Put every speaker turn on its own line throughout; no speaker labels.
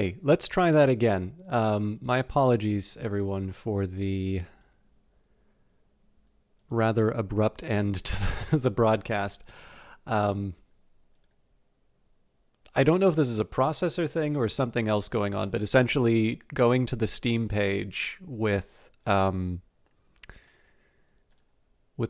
Hey, let's try that again. My apologies, everyone, for the rather abrupt end to the broadcast. Um, I don't know if this is a processor thing or something else going on, but essentially going to the Steam page with the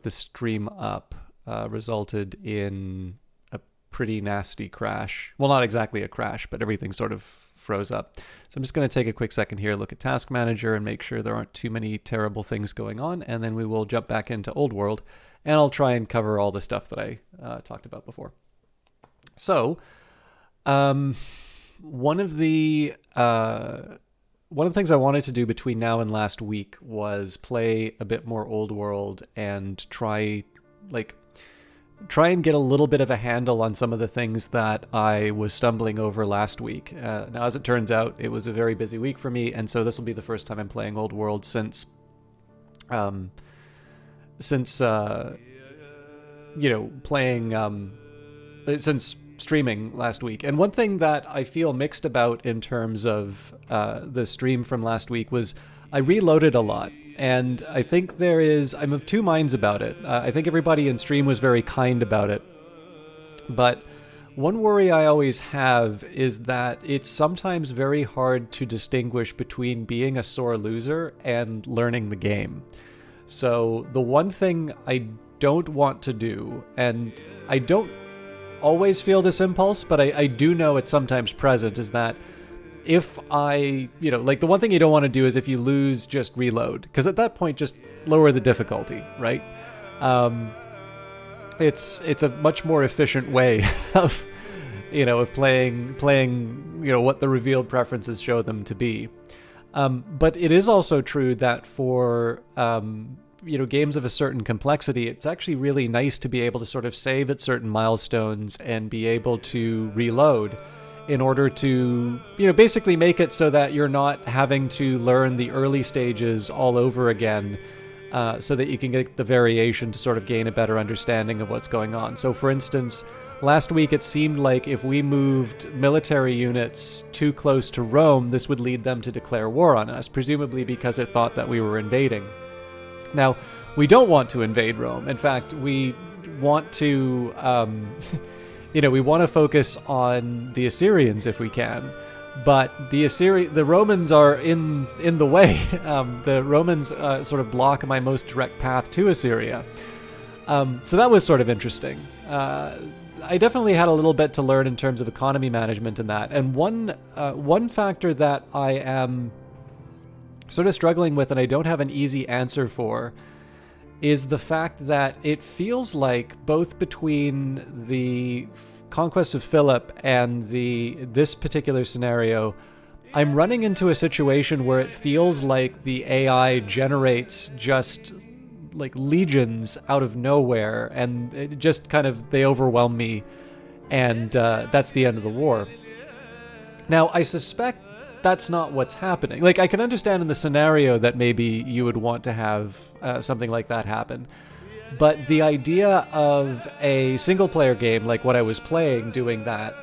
stream up resulted in a pretty nasty crash. Well, not exactly a crash, but everything sort of froze up. So I'm just going to take a quick second here, look at Task Manager, and make sure there aren't too many terrible things going on, and then we will jump back into Old World, and I'll try and cover all the stuff that I talked about before. So, um, one of the one of the things I wanted to do between now and last week was play a bit more Old World and like try and get a little bit of a handle on some of the things that I was stumbling over last week. Now, as it turns out, it was a very busy week for me, and so this will be the first time I'm playing Old World um, since streaming last week. And one thing that I feel mixed about in terms of the stream from last week was I reloaded a lot. And I think I'm of two minds about it. I think everybody in stream was very kind about it. But one worry I always have is that it's sometimes very hard to distinguish between being a sore loser and learning the game. So the one thing I don't want to do, and I don't always feel this impulse, but I do know it's sometimes present, is that if like the one thing you don't want to do is if you lose, just reload. Because at that point, just lower the difficulty, right? It's a much more efficient way of, of playing, what the revealed preferences show them to be. But it is also true that for, games of a certain complexity, it's actually really nice to be able to sort of save at certain milestones and be able to reload in order to, basically make it so that you're not having to learn the early stages all over again, so that you can get the variation to sort of gain a better understanding of what's going on. So, for instance, last week it seemed like if we moved military units too close to Rome, this would lead them to declare war on us, presumably because it thought that we were invading. Now, we don't want to invade Rome. In fact, we want to, we want to focus on the Assyrians if we can. But the Romans are in the way. The Romans sort of block my most direct path to Assyria. So that was sort of interesting. I definitely had a little bit to learn in terms of economy management in that. And one factor that I am sort of struggling with and I don't have an easy answer for is the fact that it feels like both between the conquest of Philip and this particular scenario, I'm running into a situation where it feels like the AI generates just like legions out of nowhere, and it just kind of, they overwhelm me, and that's the end of the war. Now, I suspect that's not what's happening. Like, I can understand in the scenario that maybe you would want to have something like that happen. But the idea of a single-player game like what I was playing doing that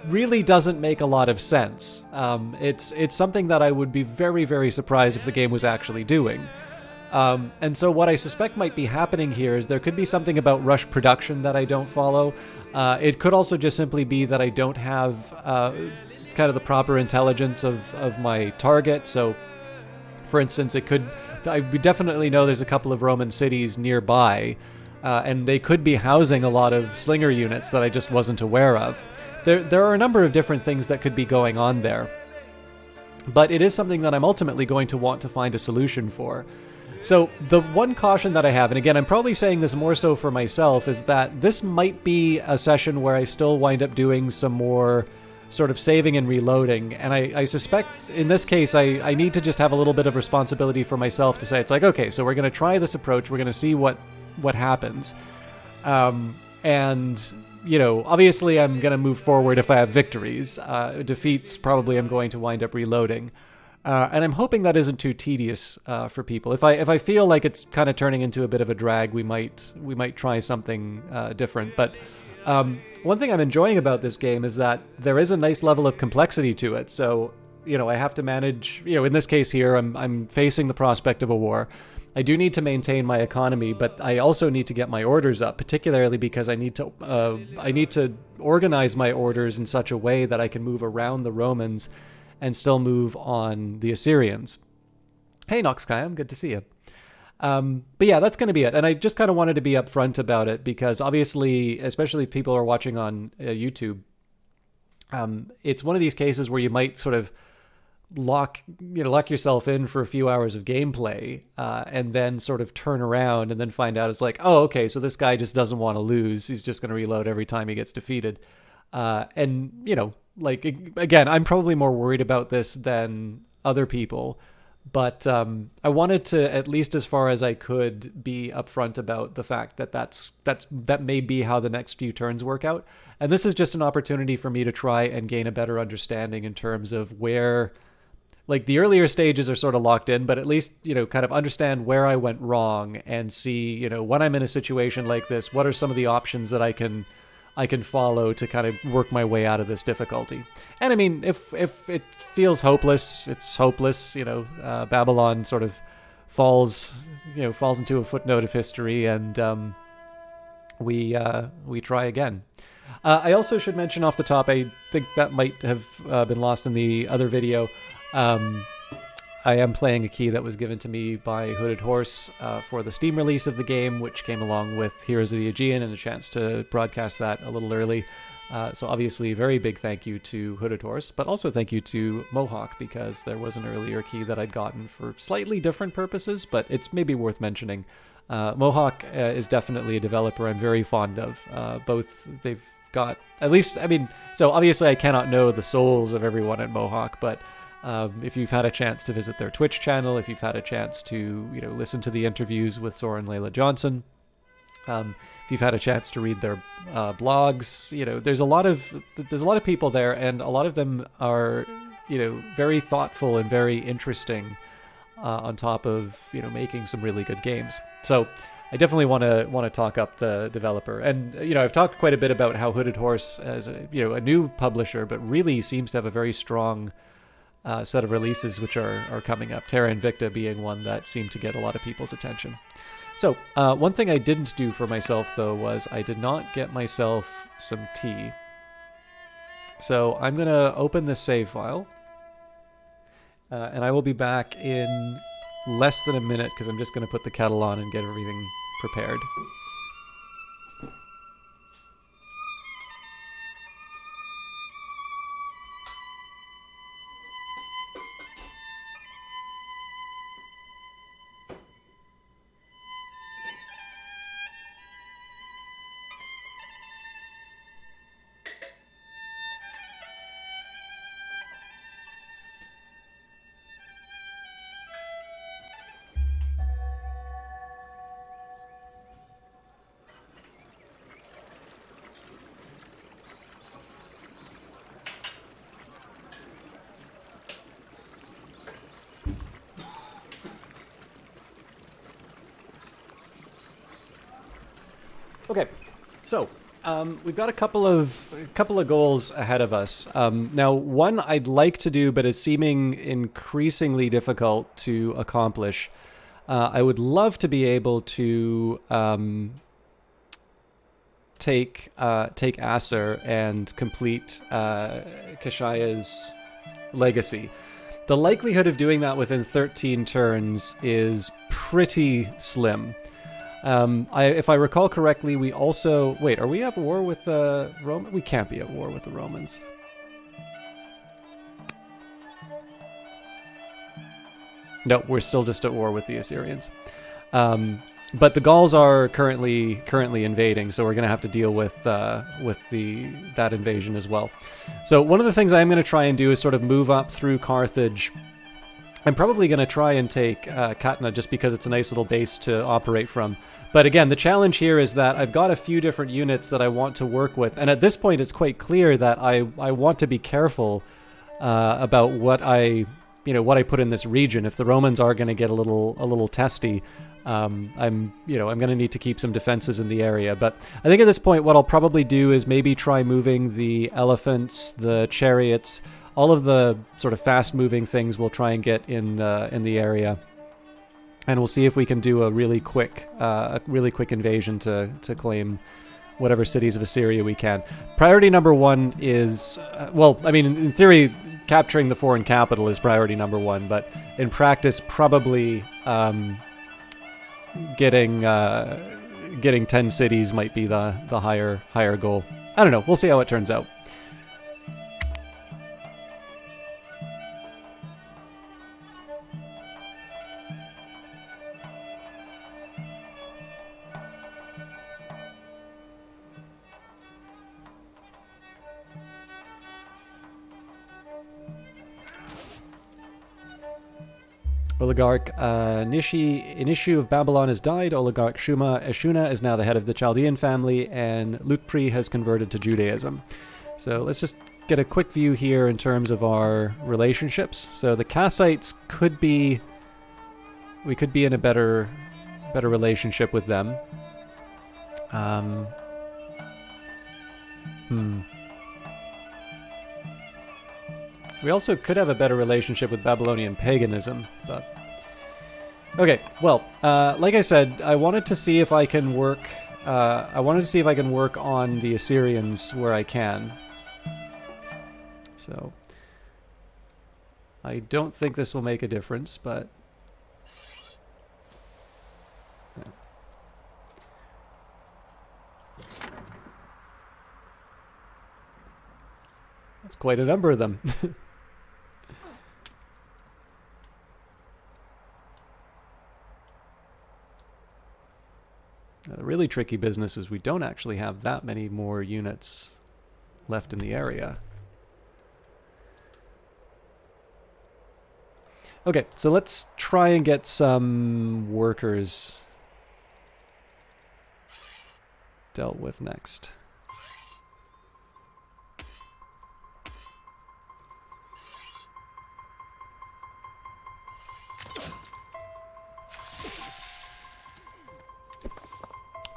really doesn't make a lot of sense. It's something that I would be very, very surprised if the game was actually doing. And so what I suspect might be happening here is there could be something about rush production that I don't follow. It could also just simply be that I don't have kind of the proper intelligence of my target. So, for instance, I definitely know there's a couple of Roman cities nearby, and they could be housing a lot of slinger units that I just wasn't aware of. There are a number of different things that could be going on there, but it is something that I'm ultimately going to want to find a solution for. So the one caution that I have, and again, I'm probably saying this more so for myself, is that this might be a session where I still wind up doing some more sort of saving and reloading. And I suspect in this case, I need to just have a little bit of responsibility for myself to say, it's like, okay, so we're going to try this approach. We're going to see what happens. And, obviously I'm going to move forward if I have victories. Defeats, probably I'm going to wind up reloading. And I'm hoping that isn't too tedious for people. If I feel like it's kind of turning into a bit of a drag, we might try something different. But one thing I'm enjoying about this game is that there is a nice level of complexity to it. So I have to manage, in this case here, I'm facing the prospect of a war. I do need to maintain my economy, but I also need to get my orders up, particularly because I need to organize my orders in such a way that I can move around the Romans and still move on the Assyrians. Hey, Noxkayam, good to see you. But yeah, that's going to be it. And I just kind of wanted to be upfront about it because obviously, especially if people are watching on YouTube, it's one of these cases where you might sort of lock yourself in for a few hours of gameplay, and then sort of turn around and then find out it's like, oh, okay, so this guy just doesn't want to lose. He's just going to reload every time he gets defeated. And, like, again, I'm probably more worried about this than other people, but I wanted to, at least as far as I could, be upfront about the fact that that may be how the next few turns work out. And this is just an opportunity for me to try and gain a better understanding in terms of where, like, the earlier stages are sort of locked in, but at least, kind of understand where I went wrong and see, when I'm in a situation like this, what are some of the options that I can follow to kind of work my way out of this difficulty. And I mean, if it feels hopeless, it's hopeless. Babylon sort of falls into a footnote of history, and we try again. I also should mention off the top, I think that might have been lost in the other video. I am playing a key that was given to me by Hooded Horse for the Steam release of the game, which came along with Heroes of the Aegean and a chance to broadcast that a little early. So obviously, very big thank you to Hooded Horse, but also thank you to Mohawk, because there was an earlier key that I'd gotten for slightly different purposes, but it's maybe worth mentioning. Mohawk is definitely a developer I'm very fond of. Both they've got, at least, I mean, so obviously I cannot know the souls of everyone at Mohawk, but if you've had a chance to visit their Twitch channel, if you've had a chance to, listen to the interviews with Soren Layla Johnson, if you've had a chance to read their blogs, there's a lot of people there, and a lot of them are, very thoughtful and very interesting, on top of, making some really good games. So I definitely want to talk up the developer. And, I've talked quite a bit about how Hooded Horse as a new publisher, but really seems to have a very strong set of releases which are coming up, Terra Invicta being one that seemed to get a lot of people's attention. So one thing I didn't do for myself, though, was I did not get myself some tea. So I'm going to open this save file, and I will be back in less than a minute, because I'm just going to put the kettle on and get everything prepared. Okay, so we've got a couple of goals ahead of us. Now, one I'd like to do, but is seeming increasingly difficult to accomplish. I would love to be able to take Aser and complete Kashaya's legacy. The likelihood of doing that within 13 turns is pretty slim. If I recall correctly, we also... Wait, are we at war with the Romans? We can't be at war with the Romans. No, we're still just at war with the Assyrians. But the Gauls are currently invading, so we're going to have to deal with that invasion as well. So one of the things I'm going to try and do is sort of move up through Carthage. I'm probably going to try and take Katna just because it's a nice little base to operate from. But again, the challenge here is that I've got a few different units that I want to work with. And at this point, it's quite clear that I want to be careful about what I put in this region. If the Romans are going to get a little testy, I'm going to need to keep some defenses in the area. But I think at this point, what I'll probably do is maybe try moving the elephants, the chariots all of the sort of fast-moving things we'll try and get in the area, and we'll see if we can do a really quick invasion to claim whatever cities of Assyria we can. Priority number one is, in theory, capturing the foreign capital is priority number one, but in practice, probably getting 10 cities might be the higher goal. I don't know. We'll see how it turns out. Oligarch Inishu of Babylon has died. Oligarch Eshuna is now the head of the Chaldean family, and Lutpri has converted to Judaism. So let's just get a quick view here in terms of our relationships. So the Kassites we could be in a better relationship with them. We also could have a better relationship with Babylonian paganism, but... Okay, well, like I said, I wanted to see if I can work... on the Assyrians where I can. So... I don't think this will make a difference, but... That's quite a number of them. Now, the really tricky business is we don't actually have that many more units left in the area. Okay, so let's try and get some workers dealt with next.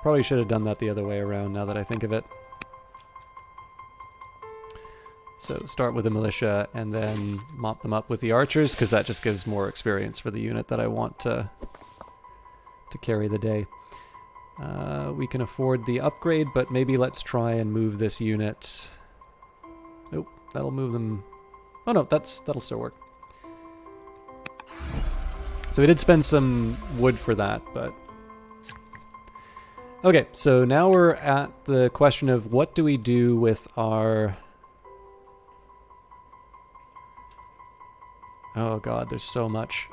Probably should have done that the other way around now that I think of it. So start with the militia and then mop them up with the archers, because that just gives more experience for the unit that I want to carry the day. We can afford the upgrade, but maybe let's try and move this unit. Nope, that'll move them. Oh no, that'll still work. So we did spend some wood for that, but... Okay, so now we're at the question of what do we do with our... Oh god, there's so much.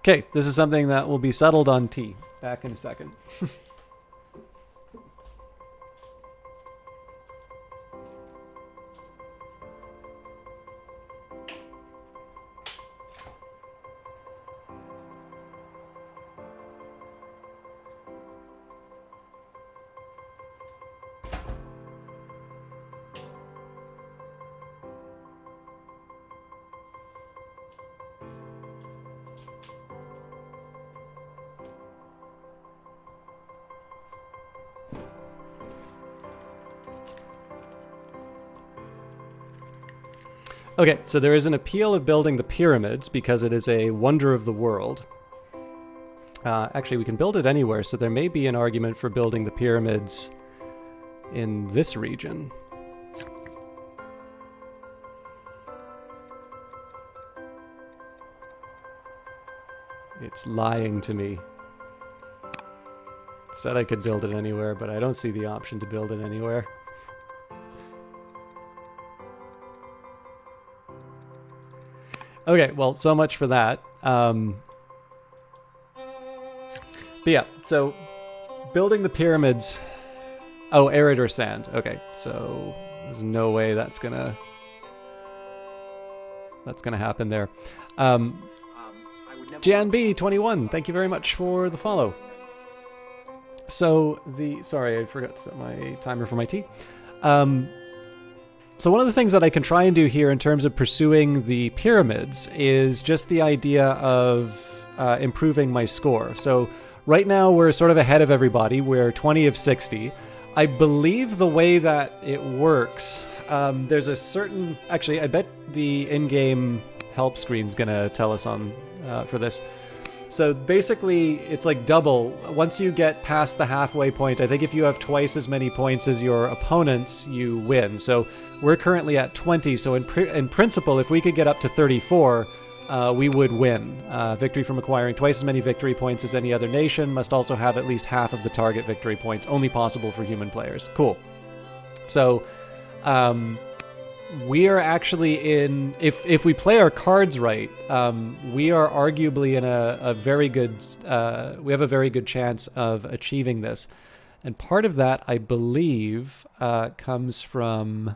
Okay, this is something that will be settled on T. Back in a second. Okay, so there is an appeal of building the pyramids because it is a wonder of the world. Actually, we can build it anywhere, so there may be an argument for building the pyramids in this region. It's lying to me. It said I could build it anywhere, but I don't see the option to build it anywhere. Okay, well, so much for that. But yeah, so building the pyramids... Oh, arid or sand. Okay, so there's no way that's gonna happen there. Jan B21, thank you very much for the follow. So sorry, I forgot to set my timer for my tea. So one of the things that I can try and do here in terms of pursuing the pyramids is just the idea of improving my score. So right now we're sort of ahead of everybody. We're 20 of 60. I believe the way that it works, there's a certain... Actually, I bet the in-game help screen's going to tell us on for this. So basically, it's like double. Once you get past the halfway point, I think if you have twice as many points as your opponents, you win. So we're currently at 20, so in principle, if we could get up to 34, we would win. Victory from acquiring twice as many victory points as any other nation, must also have at least half of the target victory points, only possible for human players. Cool. So, we are actually in... If we play our cards right, we are arguably in a very good... we have a very good chance of achieving this. And part of that, I believe, comes from...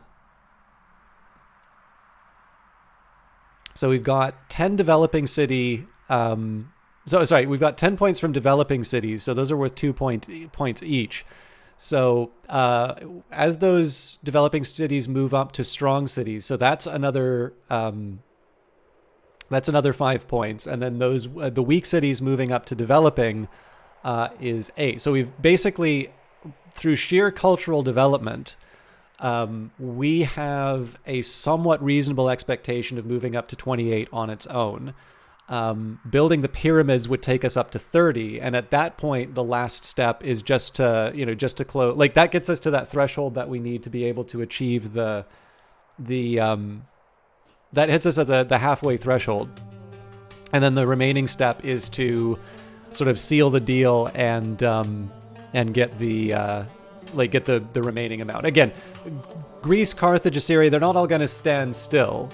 So we've got 10 developing city... we've got 10 points from developing cities, so those are worth 2 points each. So as those developing cities move up to strong cities, so that's another 5 points, and then those the weak cities moving up to developing is 8. So we've basically, through sheer cultural development, we have a somewhat reasonable expectation of moving up to 28 on its own. Building the pyramids would take us up to 30, and at that point the last step is just to close, like, that gets us to that threshold that we need to be able to achieve the that hits us at the halfway threshold, and then the remaining step is to sort of seal the deal and get the remaining amount. Again, Greece, Carthage, Assyria, they're not all going to stand still.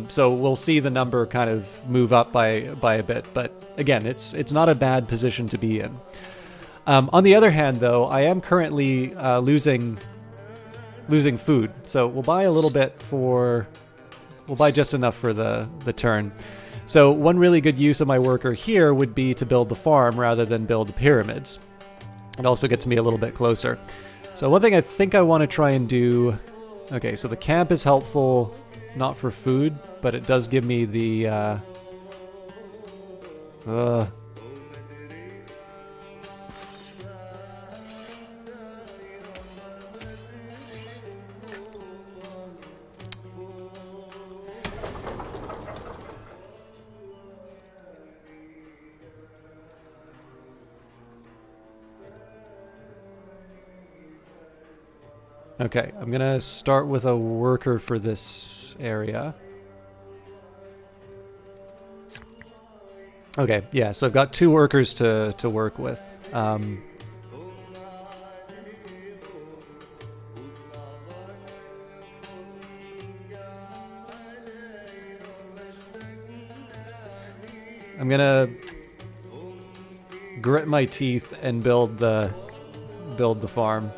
So we'll see the number kind of move up by a bit. But again, it's not a bad position to be in. On the other hand, though, I am currently losing food. So we'll buy a little bit we'll buy just enough for the turn. So one really good use of my worker here would be to build the farm rather than build the pyramids. It also gets me a little bit closer. So one thing I think I want to try and do... Okay, so the camp is helpful, not for food, but it does give me the... Okay, I'm gonna start with a worker for this area. Okay, yeah, so I've got 2 workers to work with. I'm gonna grit my teeth and build the farm.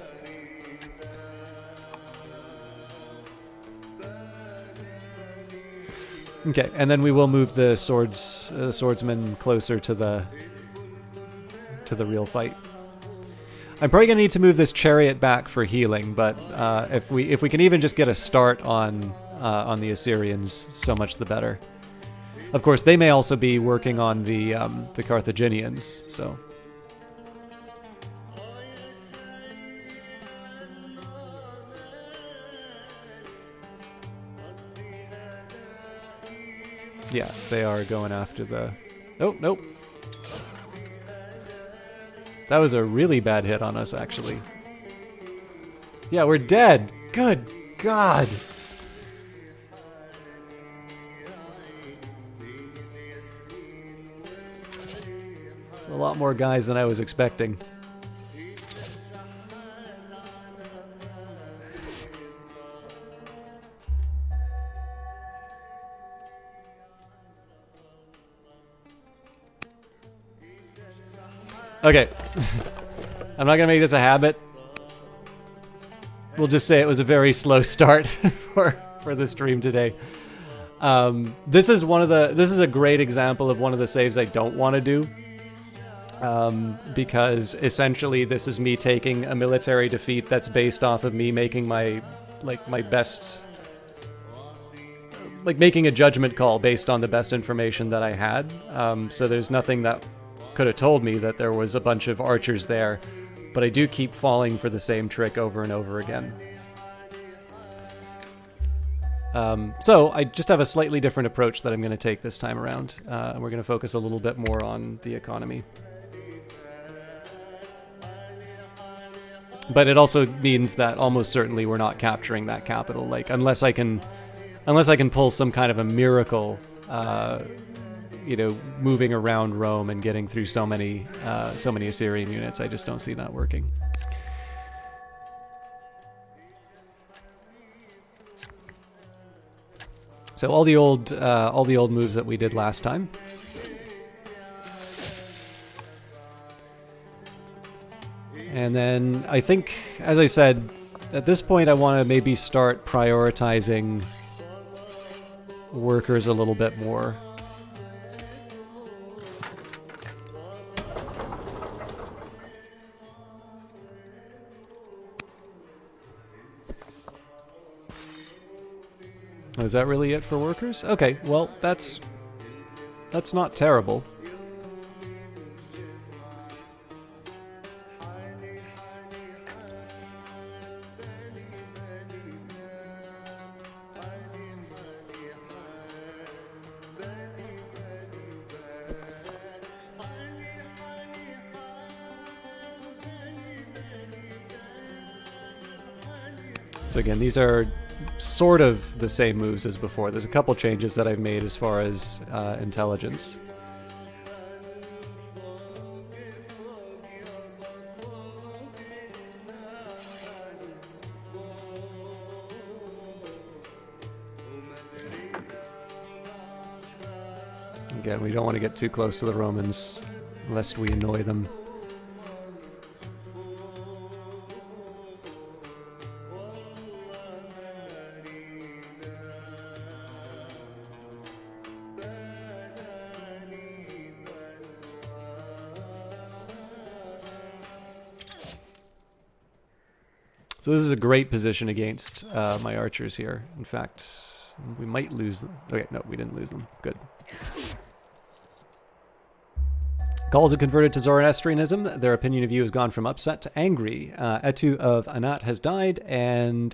Okay, and then we will move the swordsman closer to the real fight. I'm probably gonna need to move this chariot back for healing, but if we can even just get a start on the Assyrians, so much the better. Of course, they may also be working on the Carthaginians, so. Yeah, they are going after the... Oh, nope. That was a really bad hit on us, actually. Yeah, we're dead. Good God. It's a lot more guys than I was expecting. Okay, I'm not gonna make this a habit. We'll just say it was a very slow start for the stream today. This is a great example of one of the saves I don't want to do, because essentially this is me taking a military defeat that's based off of me making my best, making a judgment call based on the best information that I had. So there's nothing that could have told me that there was a bunch of archers there but I do keep falling for the same trick over and over again. So I just have a slightly different approach that I'm going to take this time around. We're going to focus a little bit more on the economy. But it also means that almost certainly we're not capturing that capital. Like, unless I can pull some kind of a miracle, moving around Rome and getting through so many Assyrian units, I just don't see that working. So all the old moves that we did last time. And then I think, as I said, at this point I want to maybe start prioritizing workers a little bit more. Is that really it for workers? Okay, well, that's not terrible. So again, these are sort of the same moves as before. There's a couple changes that I've made as far as intelligence. Again, we don't want to get too close to the Romans, lest we annoy them. So this is a great position against my archers here. In fact, we might lose them. Okay, no, we didn't lose them. Good. Gauls have converted to Zoroastrianism. Their opinion of you has gone from upset to angry. Etu of Anat has died, and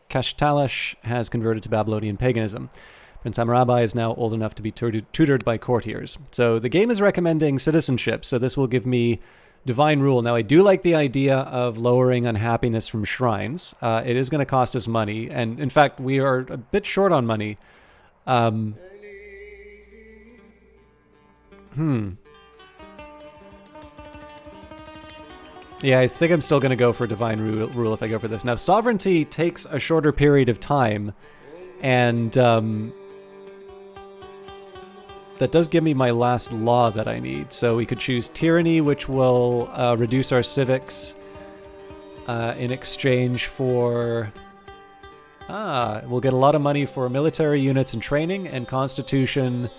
Kashtalash has converted to Babylonian paganism. Prince Hammurabi is now old enough to be tutored by courtiers. So the game is recommending citizenship, so this will give me divine rule. Now, I do like the idea of lowering unhappiness from shrines. It is going to cost us money, and in fact, we are a bit short on money. Yeah, I think I'm still going to go for divine rule if I go for this. Now, sovereignty takes a shorter period of time, and that does give me my last law that I need. So we could choose tyranny, which will reduce our civics in exchange for... we'll get a lot of money for military units and training, and constitution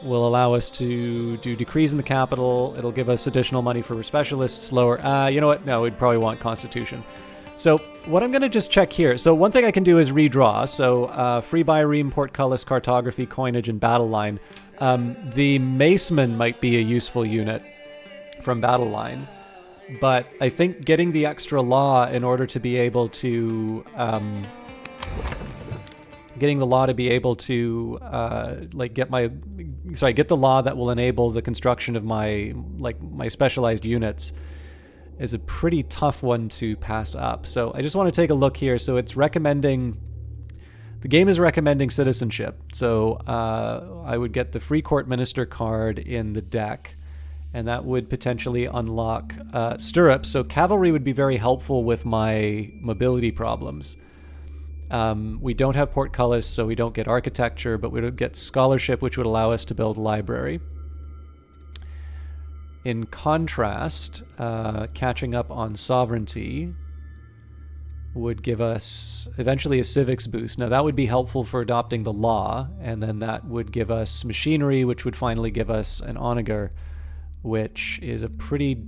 will allow us to do decrees in the capital. It'll give us additional money for specialists, lower... you know what? No, we'd probably want constitution. So what I'm going to just check here. So one thing I can do is redraw. So free byreme, portcullis, cartography, coinage, and battle line. The maceman might be a useful unit from battle line. But I think getting the extra law in order to be able to... getting the law to be able to get the law that will enable the construction of my specialized units is a pretty tough one to pass up. So I just want to take a look here. So it's recommending, the game is recommending citizenship. So I would get the Free Court Minister card in the deck, and that would potentially unlock stirrups. So cavalry would be very helpful with my mobility problems. We don't have portcullis, so we don't get architecture, but we would get scholarship, which would allow us to build a library. In contrast, catching up on sovereignty would give us eventually a civics boost. Now that would be helpful for adopting the law, and then that would give us machinery, which would finally give us an onager, which is a pretty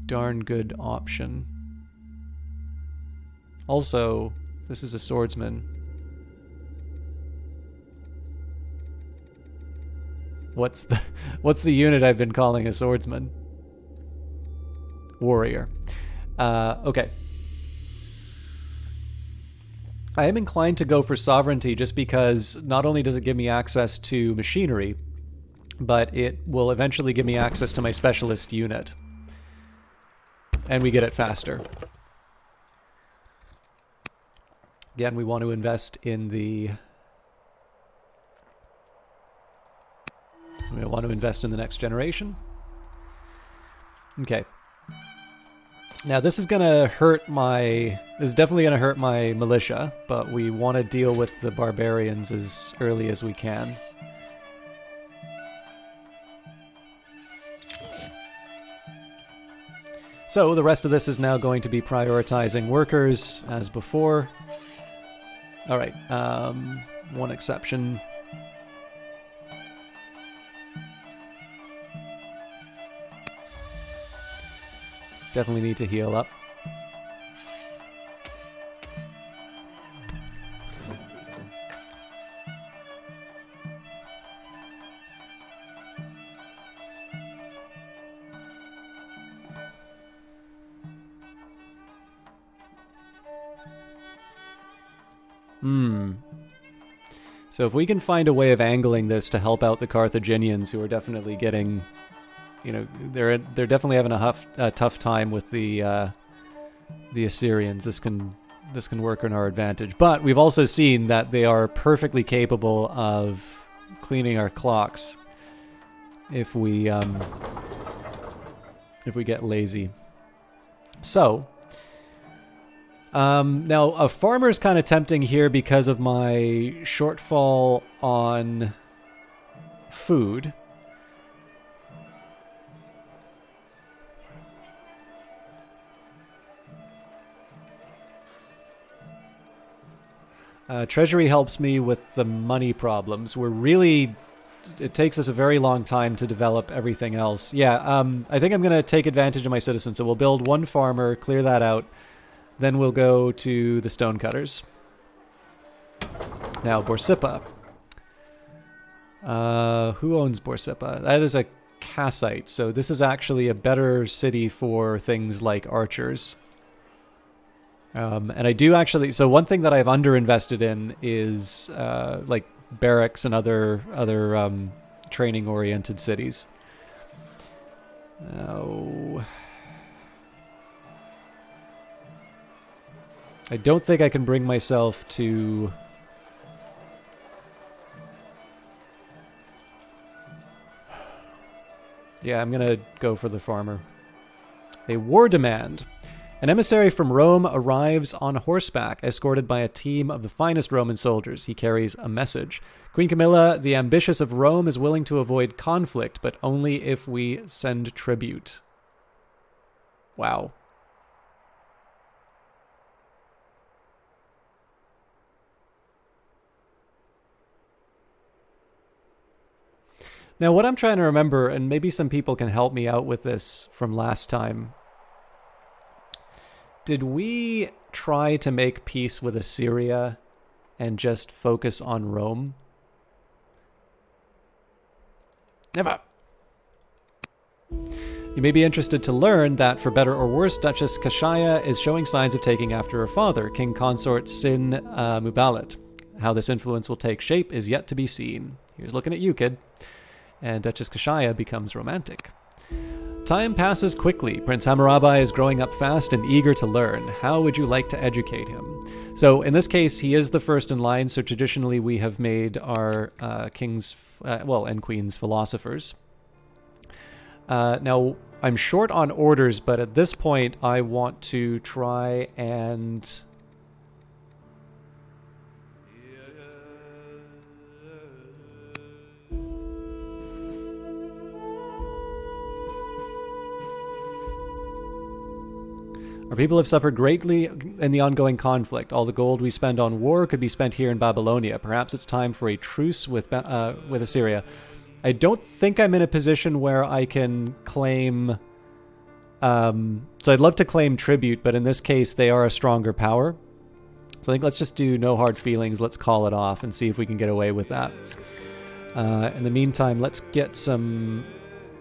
darn good option. Also, this is a swordsman. What's the unit I've been calling a swordsman? warrior. Okay. I am inclined to go for sovereignty just because not only does it give me access to machinery, but it will eventually give me access to my specialist unit. And we get it faster. Again, we want to invest in the... We want to invest in the next generation. Okay. Now this is gonna hurt my... This is definitely gonna hurt my militia, but we want to deal with the barbarians as early as we can. So the rest of this is now going to be prioritizing workers as before. Alright, one exception. Definitely need to heal up. So if we can find a way of angling this to help out the Carthaginians, who are definitely getting... You know, they're definitely having a tough time with the Assyrians. This can work in our advantage. But we've also seen that they are perfectly capable of cleaning our clocks if we get lazy. So now a farmer is kind of tempting here because of my shortfall on food. Treasury helps me with the money problems. It takes us a very long time to develop everything else. Yeah, I think I'm going to take advantage of my citizens. So we'll build one farmer, clear that out. Then we'll go to the stonecutters. Now, Borsippa. Who owns Borsippa? That is a Kassite, so this is actually a better city for things like archers. And I do actually... So one thing that I've underinvested in is like barracks and other training-oriented cities. Oh... I don't think I can bring myself to... Yeah, I'm gonna go for the farmer. A war demand. An emissary from Rome arrives on horseback, escorted by a team of the finest Roman soldiers. He carries a message. Queen Camilla, the ambitious of Rome, is willing to avoid conflict, but only if we send tribute. Wow. Now, what I'm trying to remember, and maybe some people can help me out with this from last time, did we try to make peace with Assyria and just focus on Rome? Never. You may be interested to learn that, for better or worse, Duchess Kashaya is showing signs of taking after her father, King Consort Sin Mubalit. How this influence will take shape is yet to be seen. Here's looking at you, kid. And Duchess Kashaya becomes romantic. Time passes quickly. Prince Hammurabi is growing up fast and eager to learn. How would you like to educate him? So in this case, he is the first in line, so traditionally we have made our kings, and queens philosophers. Now, I'm short on orders, but at this point I want to try and... Our people have suffered greatly in the ongoing conflict. All the gold we spend on war could be spent here in Babylonia. Perhaps it's time for a truce with Assyria. I don't think I'm in a position where I can claim... so I'd love to claim tribute, but in this case they are a stronger power. So I think let's just do no hard feelings. Let's call it off and see if we can get away with that. In the meantime, let's get some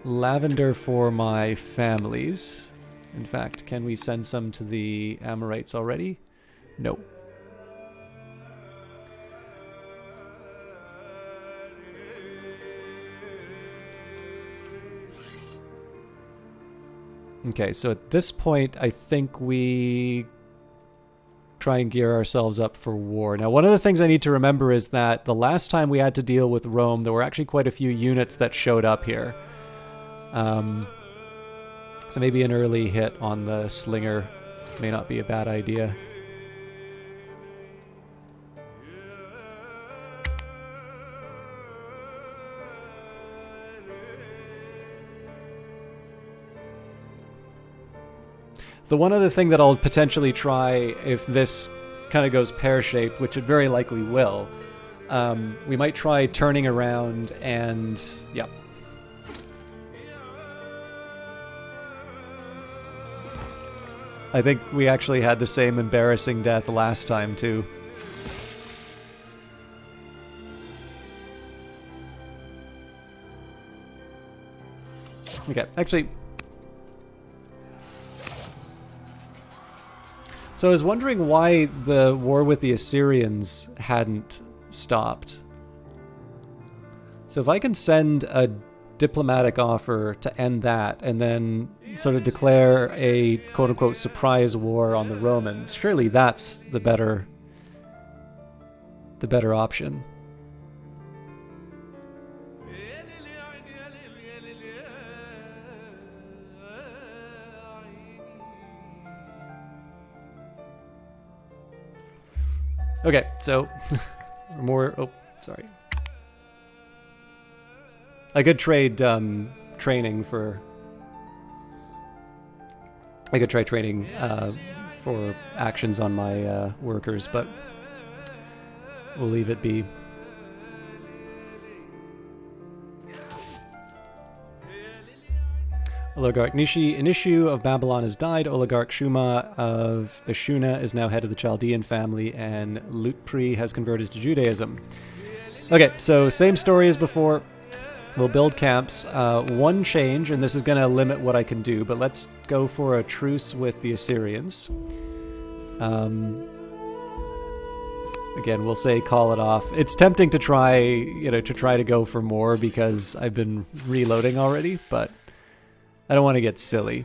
lavender for my families. in fact. Can we send some to the Amorites already? No. Okay, so at this point, I think we try and gear ourselves up for war. Now, one of the things I need to remember is that the last time we had to deal with Rome, there were actually quite a few units that showed up here. So maybe an early hit on the slinger may not be a bad idea. The one other thing that I'll potentially try if this kind of goes pear-shaped, which it very likely will, we might try turning around and... yeah. I think we actually had the same embarrassing death last time, too. Okay, actually... So I was wondering why the war with the Assyrians hadn't stopped. So if I can send a diplomatic offer to end that and then sort of declare a quote-unquote surprise war on the Romans, surely that's the better option. Okay, so more... oh, sorry. I could trade training for... I could try training for actions on my workers, but we'll leave it be. Oligarch Inishu of Babylon has died. Oligarch Shuma of Ashuna is now head of the Chaldean family, and Lutpri has converted to Judaism. Okay, so same story as before. We'll build camps. One change, and this is going to limit what I can do, but let's go for a truce with the Assyrians. Again, we'll say call it off. It's tempting to try, to go for more because I've been reloading already, but I don't want to get silly.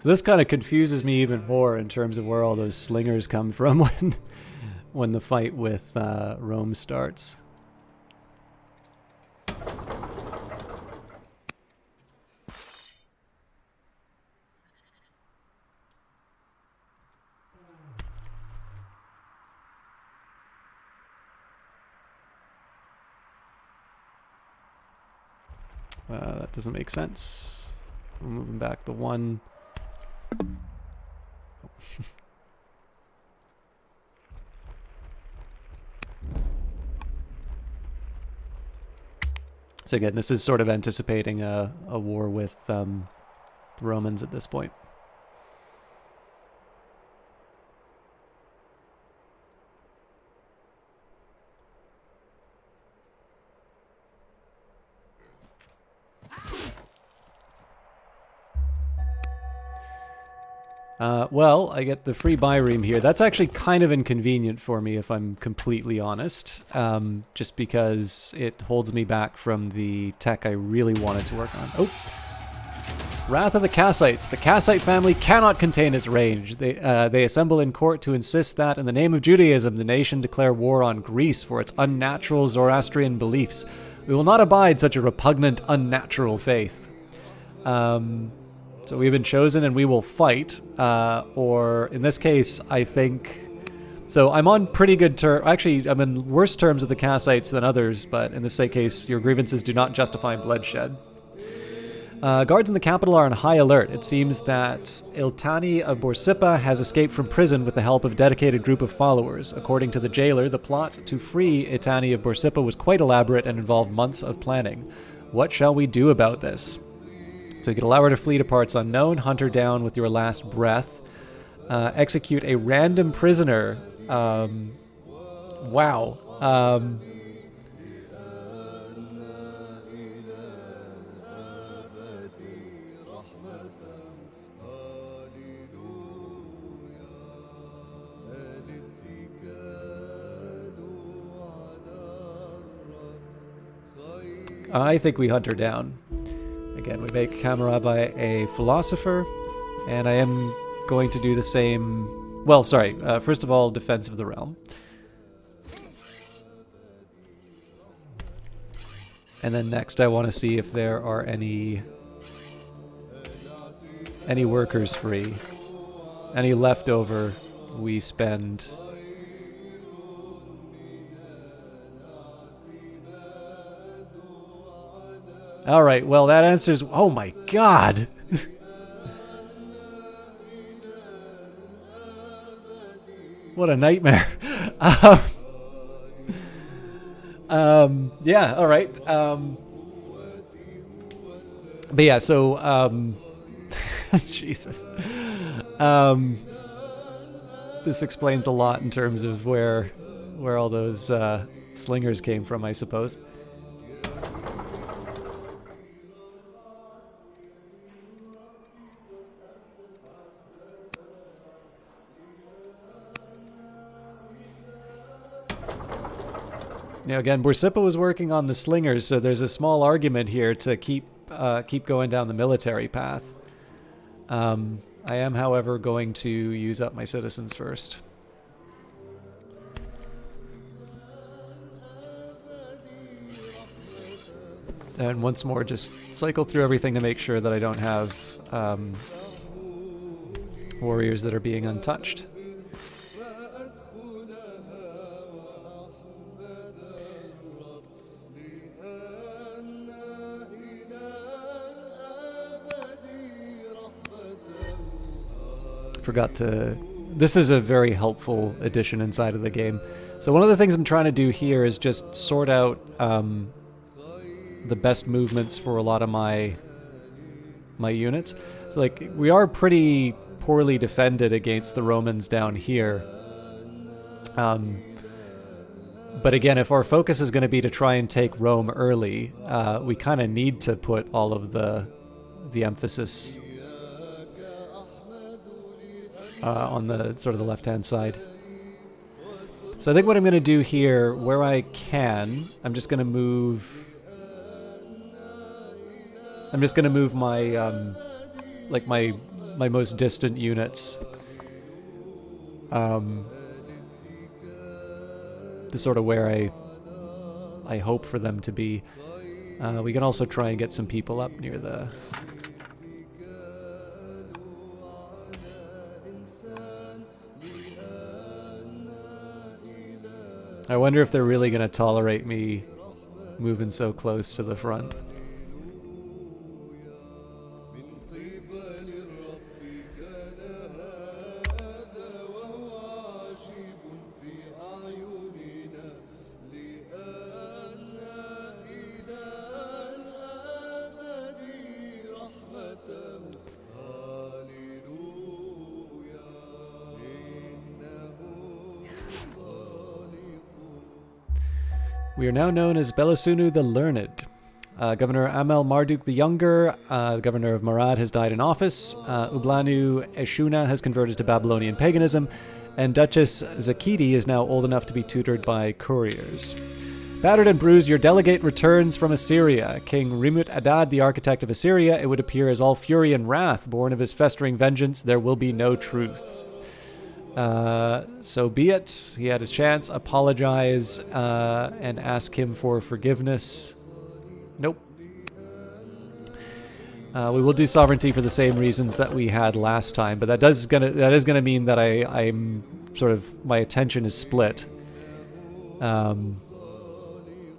So this kind of confuses me even more in terms of where all those slingers come from when the fight with Rome starts. That doesn't make sense. We're moving back the one. So again, this is sort of anticipating a war with the Romans at this point. Well, I get the free Byreme here. That's actually kind of inconvenient for me, if I'm completely honest, just because it holds me back from the tech I really wanted to work on. Oh! Wrath of the Kassites. The Kassite family cannot contain its rage. They assemble in court to insist that, in the name of Judaism, the nation declare war on Greece for its unnatural Zoroastrian beliefs. We will not abide such a repugnant, unnatural faith. So we've been chosen and we will fight, or in this case, I think So I'm on pretty good terms. Actually, I'm in worse terms with the Kassites than others, but in this case, your grievances do not justify bloodshed. Guards in the capital are on high alert. It seems that Iltani of Borsippa has escaped from prison with the help of a dedicated group of followers. According to the jailer, the plot to free Iltani of Borsippa was quite elaborate and involved months of planning. What shall we do about this? So you can allow her to flee to parts unknown, hunt her down with your last breath, execute a random prisoner. Wow. I think we hunt her down. Again, we make Hammurabi a philosopher, and I am going to do the same... Well, sorry. First of all, defense of the realm. And then next I want to see if there are any workers free. Any leftover we spend... All right, well, that answers... Oh, my God! What a nightmare. Yeah, all right. But yeah, so... Jesus. This explains a lot in terms of where all those slingers came from, I suppose. Now again, Borsippa was working on the slingers, so there's a small argument here to keep going down the military path. I am, however, going to use up my citizens first. And once more, just cycle through everything to make sure that I don't have warriors that are being untouched. Forgot to... This is a very helpful addition inside of the game. So one of the things I'm trying to do here is just sort out the best movements for a lot of my units. So like, we are pretty poorly defended against the Romans down here. But again, if our focus is going to be to try and take Rome early, we kind of need to put all of the emphasis on the sort of the left-hand side. So I think what I'm going to do here, where I can, I'm just going to move my like my most distant units to sort of where I hope for them to be. We can also try and get some people up near the... I wonder if they're really going to tolerate me moving so close to the front. We are now known as Belisunu the Learned. Governor Amel Marduk the Younger, the governor of Marad, has died in office. Ublanu Eshuna has converted to Babylonian paganism, and Duchess Zakidi is now old enough to be tutored by couriers. Battered and bruised, your delegate returns from Assyria. King Rimut Adad, the architect of Assyria, it would appear, is all fury and wrath. Born of his festering vengeance, there will be no truths. So be it. He had his chance. Apologize and ask him for forgiveness. Nope. We will do sovereignty for the same reasons that we had last time, but that is gonna mean that I'm sort of my attention is split,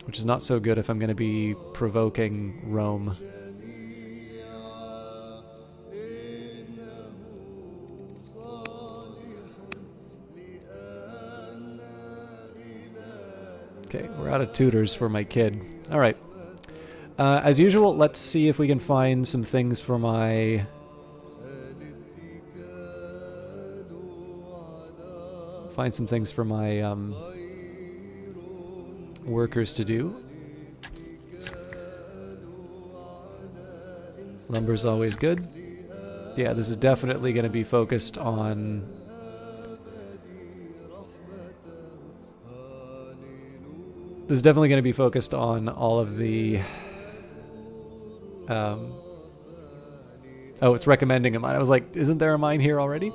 which is not so good if I'm going to be provoking Rome. Okay, we're out of tutors for my kid. All right. As usual, let's see if we can find some things for my... workers to do. Lumber's always good. Yeah, this is definitely going to be focused on... This is definitely going to be focused on all of the... oh, it's recommending a mine. I was like, isn't there a mine here already?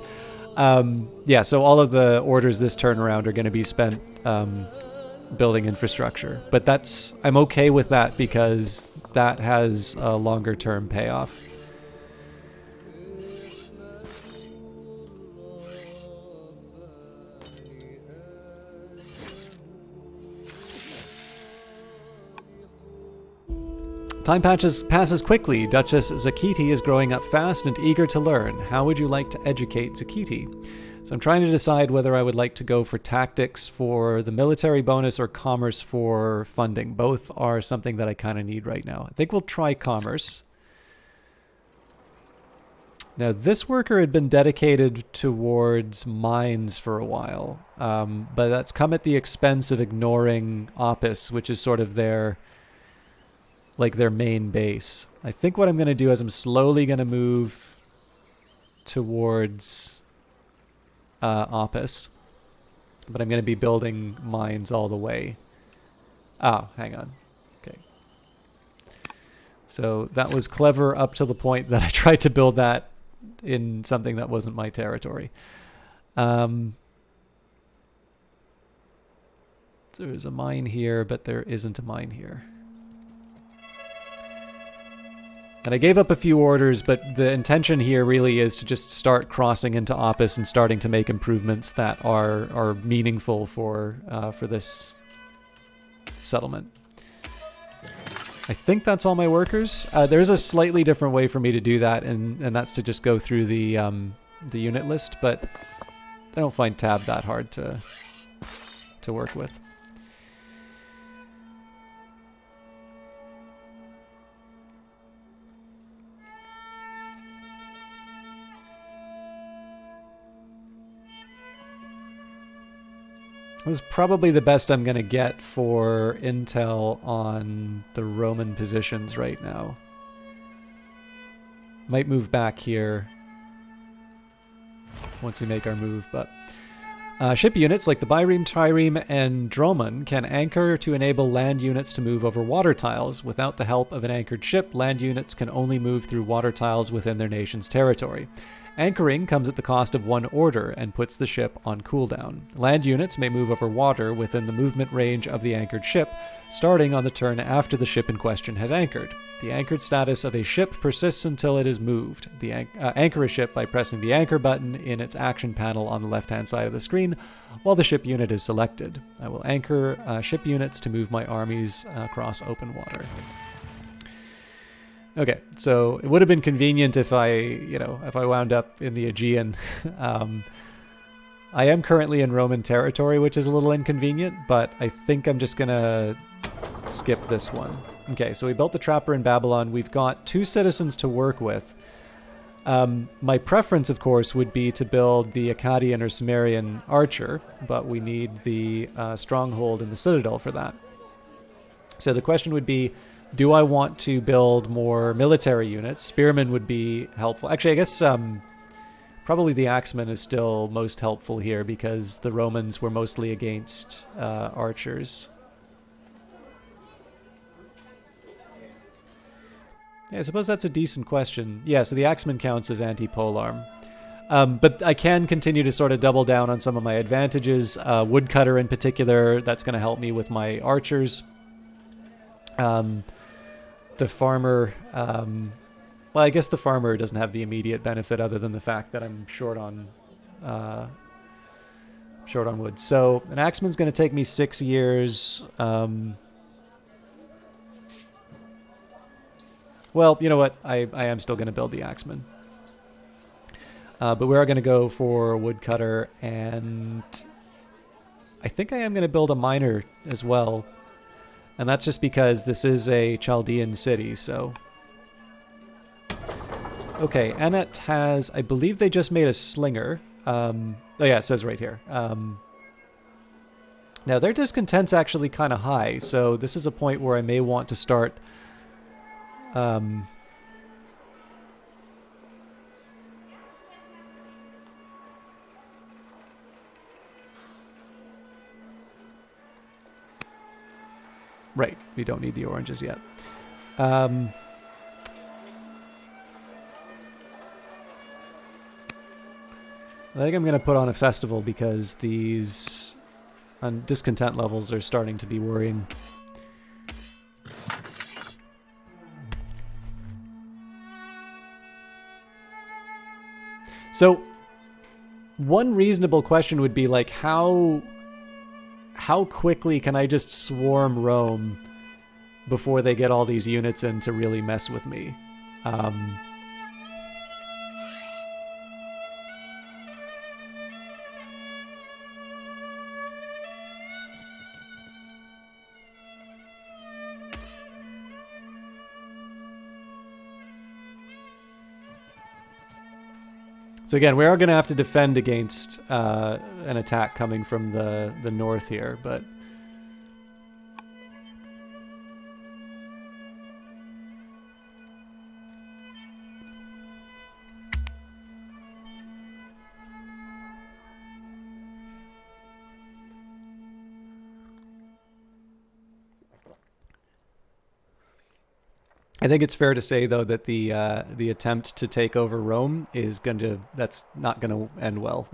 Yeah, so all of the orders this turn around are going to be spent building infrastructure. But I'm okay with that because that has a longer term payoff. Time passes quickly. Duchess Zakiti is growing up fast and eager to learn. How would you like to educate Zakiti? So I'm trying to decide whether I would like to go for tactics for the military bonus or commerce for funding. Both are something that I kind of need right now. I think we'll try commerce. Now, this worker had been dedicated towards mines for a while, but that's come at the expense of ignoring Opus, which is sort of their main base. I think what I'm going to do is I'm slowly going to move towards Opus, but I'm going to be building mines all the way. Oh, hang on. Okay. So that was clever up to the point that I tried to build that in something that wasn't my territory. There's a mine here, but there isn't a mine here. And I gave up a few orders, but the intention here really is to just start crossing into Opus and starting to make improvements that are meaningful for this settlement. I think that's all my workers. There's a slightly different way for me to do that, and that's to just go through the unit list, but I don't find tab that hard to work with. This is probably the best I'm going to get for intel on the Roman positions right now. Might move back here once we make our move, but... ship units like the Byreme, Trireme, and Dromon can anchor to enable land units to move over water tiles. Without the help of an anchored ship, land units can only move through water tiles within their nation's territory. Anchoring comes at the cost of 1 order and puts the ship on cooldown. Land units may move over water within the movement range of the anchored ship, starting on the turn after the ship in question has anchored. The anchored status of a ship persists until it is moved. Anchor a ship by pressing the anchor button in its action panel on the left-hand side of the screen while the ship unit is selected. I will anchor ship units to move my armies across open water. Okay, so it would have been convenient if I wound up in the Aegean. I am currently in Roman territory, which is a little inconvenient, but I think I'm just gonna skip this one. Okay, so we built the Trapper in Babylon. We've got 2 citizens to work with. My preference, of course, would be to build the Akkadian or Cimmerian archer, but we need the stronghold in the Citadel for that. So the question would be, do I want to build more military units? Spearmen would be helpful. Actually, I guess probably the Axeman is still most helpful here because the Romans were mostly against archers. Yeah, I suppose that's a decent question. Yeah, so the Axeman counts as anti-polearm. But I can continue to sort of double down on some of my advantages. Woodcutter in particular, that's going to help me with my archers. The farmer, well, I guess the farmer doesn't have the immediate benefit other than the fact that I'm short on short on wood. So an axeman's going to take me 6 years. Well, you know what? I am still going to build the axeman. But we are going to go for a woodcutter, and I think I am going to build a miner as well. And that's just because this is a Chaldean city, so... Okay, Anet has... I believe they just made a slinger. Oh yeah, it says right here. Now, their discontent's actually kind of high, so this is a point where I may want to start... Right, we don't need the oranges yet. I think I'm going to put on a festival because these discontent levels are starting to be worrying. So, one reasonable question would be like, how quickly can I just swarm Rome before they get all these units in to really mess with me? So again, we are going to have to defend against an attack coming from the north here, but... I think it's fair to say, though, that the attempt to take over Rome is that's not gonna end well.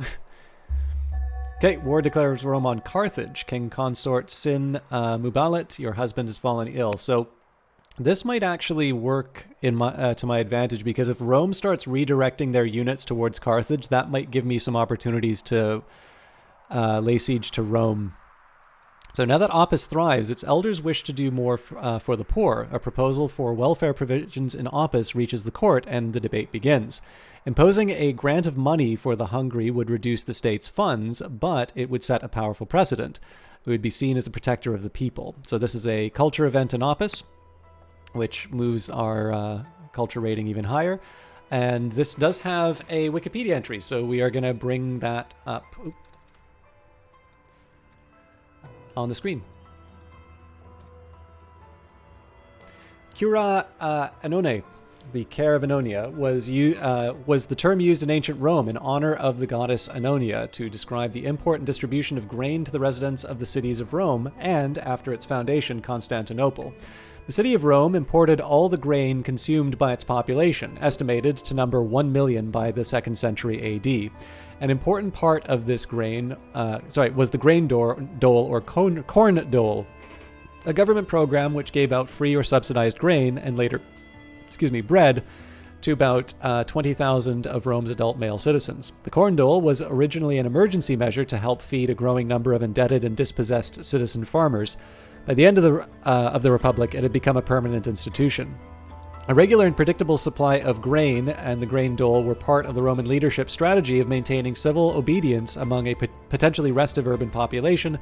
Okay, war declares Rome on Carthage. King consort Sin Mubalit, your husband has fallen ill. So this might actually work in to my advantage, because if Rome starts redirecting their units towards Carthage, that might give me some opportunities to lay siege to Rome. So now that Opus thrives, its elders wish to do more for the poor. A proposal for welfare provisions in Opus reaches the court, and the debate begins. Imposing a grant of money for the hungry would reduce the state's funds, but it would set a powerful precedent. It would be seen as a protector of the people. So this is a culture event in Opus, which moves our culture rating even higher. And this does have a Wikipedia entry, so we are going to bring that up. Oop. On the screen. Cura Annone, the care of Annonia, was the term used in ancient Rome in honor of the goddess Annonia to describe the import and distribution of grain to the residents of the cities of Rome and, after its foundation, Constantinople. The city of Rome imported all the grain consumed by its population, estimated to number 1 million by the 2nd century AD. An important part of this grain, was the grain dole or corn dole, a government program which gave out free or subsidized grain and later, bread to about 20,000 of Rome's adult male citizens. The corn dole was originally an emergency measure to help feed a growing number of indebted and dispossessed citizen farmers. By the end of the Republic, it had become a permanent institution. A regular and predictable supply of grain and the grain dole were part of the Roman leadership's strategy of maintaining civil obedience among a potentially restive urban population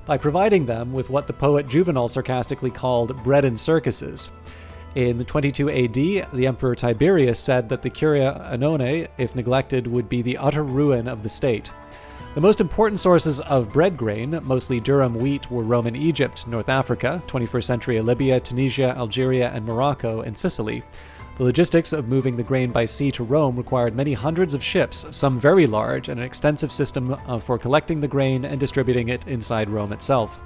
by providing them with what the poet Juvenal sarcastically called bread and circuses. In 22 AD, the Emperor Tiberius said that the Curia Annone, if neglected, would be the utter ruin of the state. The most important sources of bread grain, mostly durum wheat, were Roman Egypt, North Africa, 21st century Libya, Tunisia, Algeria, and Morocco, and Sicily. The logistics of moving the grain by sea to Rome required many hundreds of ships, some very large, and an extensive system for collecting the grain and distributing it inside Rome itself.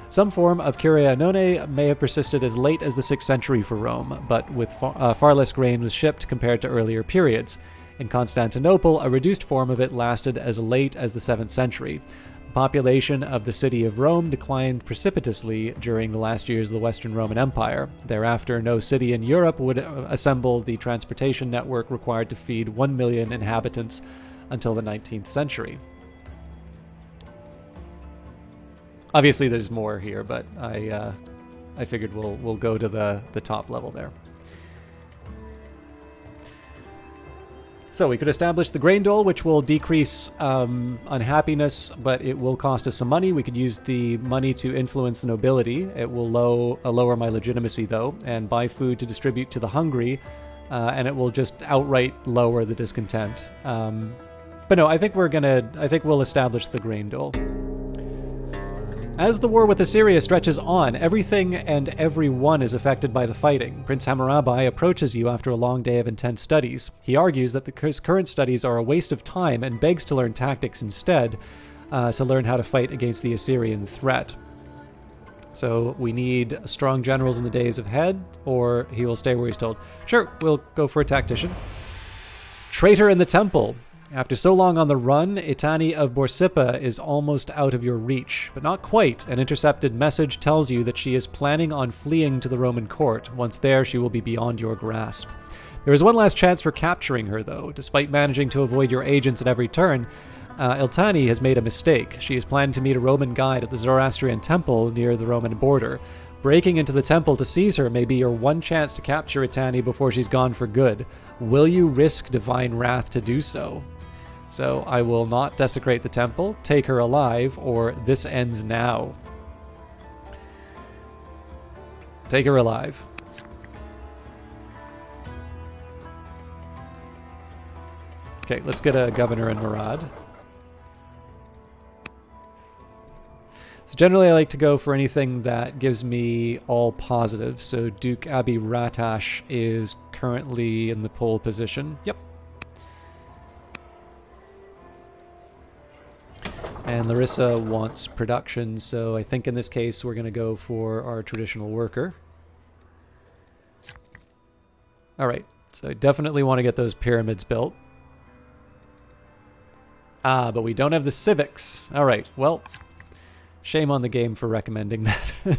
Some form of Curia Annone may have persisted as late as the 6th century for Rome, but with far less grain was shipped compared to earlier periods. In Constantinople, a reduced form of it lasted as late as the 7th century. The population of the city of Rome declined precipitously during the last years of the Western Roman Empire. Thereafter, no city in Europe would assemble the transportation network required to feed 1 million inhabitants until the 19th century. Obviously, there's more here, but I figured we'll go to the top level there. So we could establish the grain dole, which will decrease unhappiness, but it will cost us some money. We could use the money to influence the nobility. It will lower my legitimacy, though, and buy food to distribute to the hungry, and it will just outright lower the discontent. But no, I think we'll establish the grain dole. As the war with Assyria stretches on, everything and everyone is affected by the fighting. Prince Hammurabi approaches you after a long day of intense studies. He argues that his current studies are a waste of time and begs to learn tactics instead, to learn how to fight against the Assyrian threat. So we need strong generals in the days ahead, or he will stay where he's told. Sure, we'll go for a tactician. Traitor in the temple. After so long on the run, Itani of Borsippa is almost out of your reach, but not quite. An intercepted message tells you that she is planning on fleeing to the Roman court. Once there, she will be beyond your grasp. There is one last chance for capturing her, though. Despite managing to avoid your agents at every turn, Iltani has made a mistake. She is planning to meet a Roman guide at the Zoroastrian temple near the Roman border. Breaking into the temple to seize her may be your one chance to capture Itani before she's gone for good. Will you risk divine wrath to do so? So I will not desecrate the temple, take her alive, or this ends now. Take her alive. Okay, let's get a governor in Murad. So generally I like to go for anything that gives me all positive. So Duke Abi Ratash is currently in the pole position. Yep. And Larissa wants production, so I think in this case we're going to go for our traditional worker. Alright, so I definitely want to get those pyramids built. Ah, but we don't have the civics. Alright, well, shame on the game for recommending that.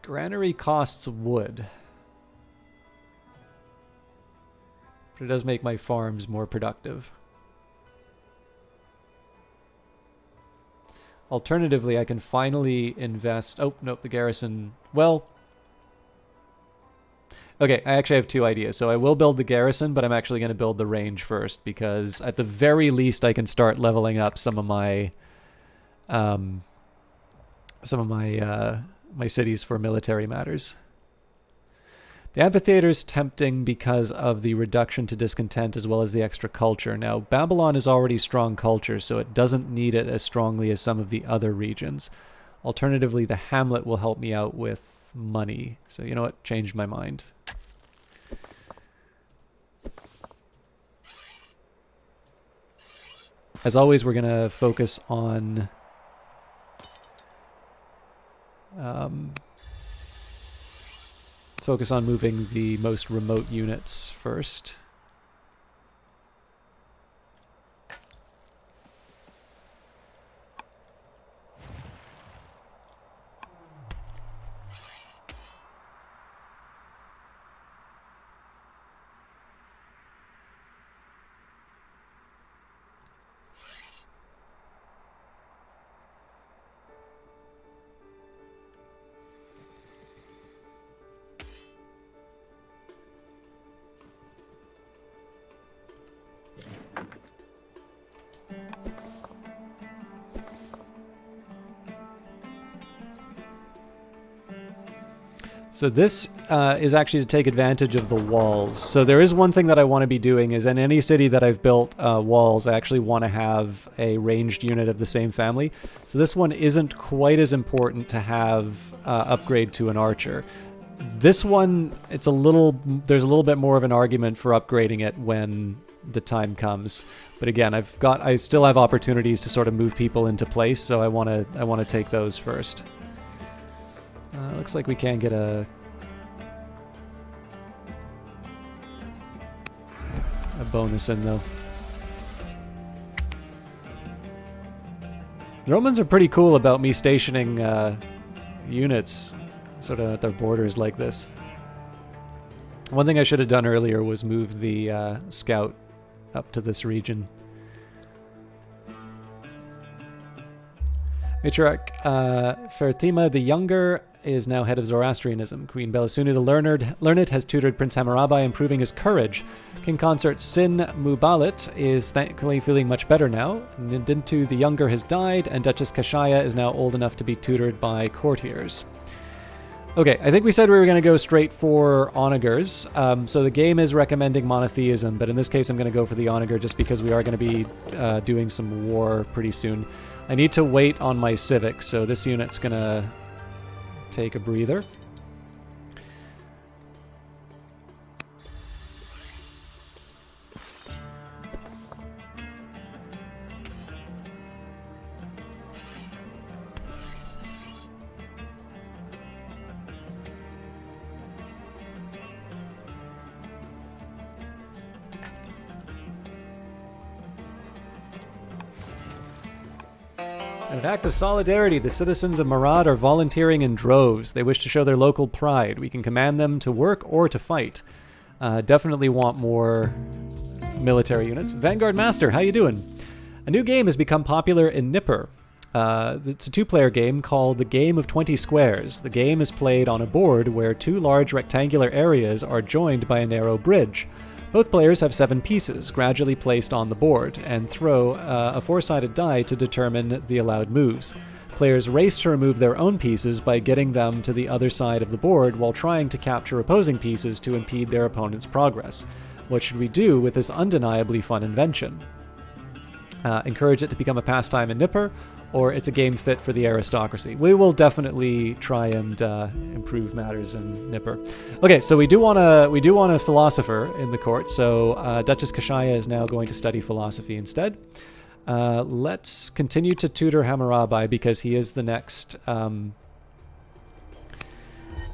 Granary costs wood. But it does make my farms more productive. Alternatively, I can finally invest... Oh, nope, the garrison... Well... Okay, I actually have two ideas. So I will build the garrison, but I'm actually going to build the range first, because at the very least I can start leveling up some of my... my cities for military matters. The amphitheater is tempting because of the reduction to discontent as well as the extra culture. Now, Babylon is already strong culture, so it doesn't need it as strongly as some of the other regions. Alternatively, the hamlet will help me out with money. So, you know what? Changed my mind. As always, we're going to focus on... focus on moving the most remote units first. So this is actually to take advantage of the walls. So there is one thing that I want to be doing is in any city that I've built walls, I actually want to have a ranged unit of the same family. So this one isn't quite as important to have upgrade to an archer. This one, there's a little bit more of an argument for upgrading it when the time comes. But again, I still have opportunities to sort of move people into place, so I want to take those first. Looks like we can get a bonus in, though. The Romans are pretty cool about me stationing units sort of at their borders like this. One thing I should have done earlier was move the scout up to this region. Matriarch Fertima the Younger is now head of Zoroastrianism. Queen Belisunu the Learned has tutored Prince Hammurabi, improving his courage. King Consort Sin Mubalit is thankfully feeling much better now. Nindintu the Younger has died, and Duchess Kashaya is now old enough to be tutored by courtiers. Okay, I think we said we were going to go straight for onagers. So the game is recommending monotheism, but in this case I'm going to go for the onager just because we are going to be doing some war pretty soon. I need to wait on my civic, so this unit's going to take a breather. In an act of solidarity, the citizens of Murad are volunteering in droves. They wish to show their local pride. We can command them to work or to fight. Definitely want more military units. Vanguard Master, how you doing? A new game has become popular in Nipper. It's a two-player game called The Game of 20 Squares. The game is played on a board where two large rectangular areas are joined by a narrow bridge. Both players have 7 pieces, gradually placed on the board, and throw a 4-sided die to determine the allowed moves. Players race to remove their own pieces by getting them to the other side of the board while trying to capture opposing pieces to impede their opponent's progress. What should we do with this undeniably fun invention? Encourage it to become a pastime in Nipper, or it's a game fit for the aristocracy. We will definitely try and improve matters in Nipper. Okay, so we do want a philosopher in the court. So Duchess Kashaya is now going to study philosophy instead. Let's continue to tutor Hammurabi because he is the next.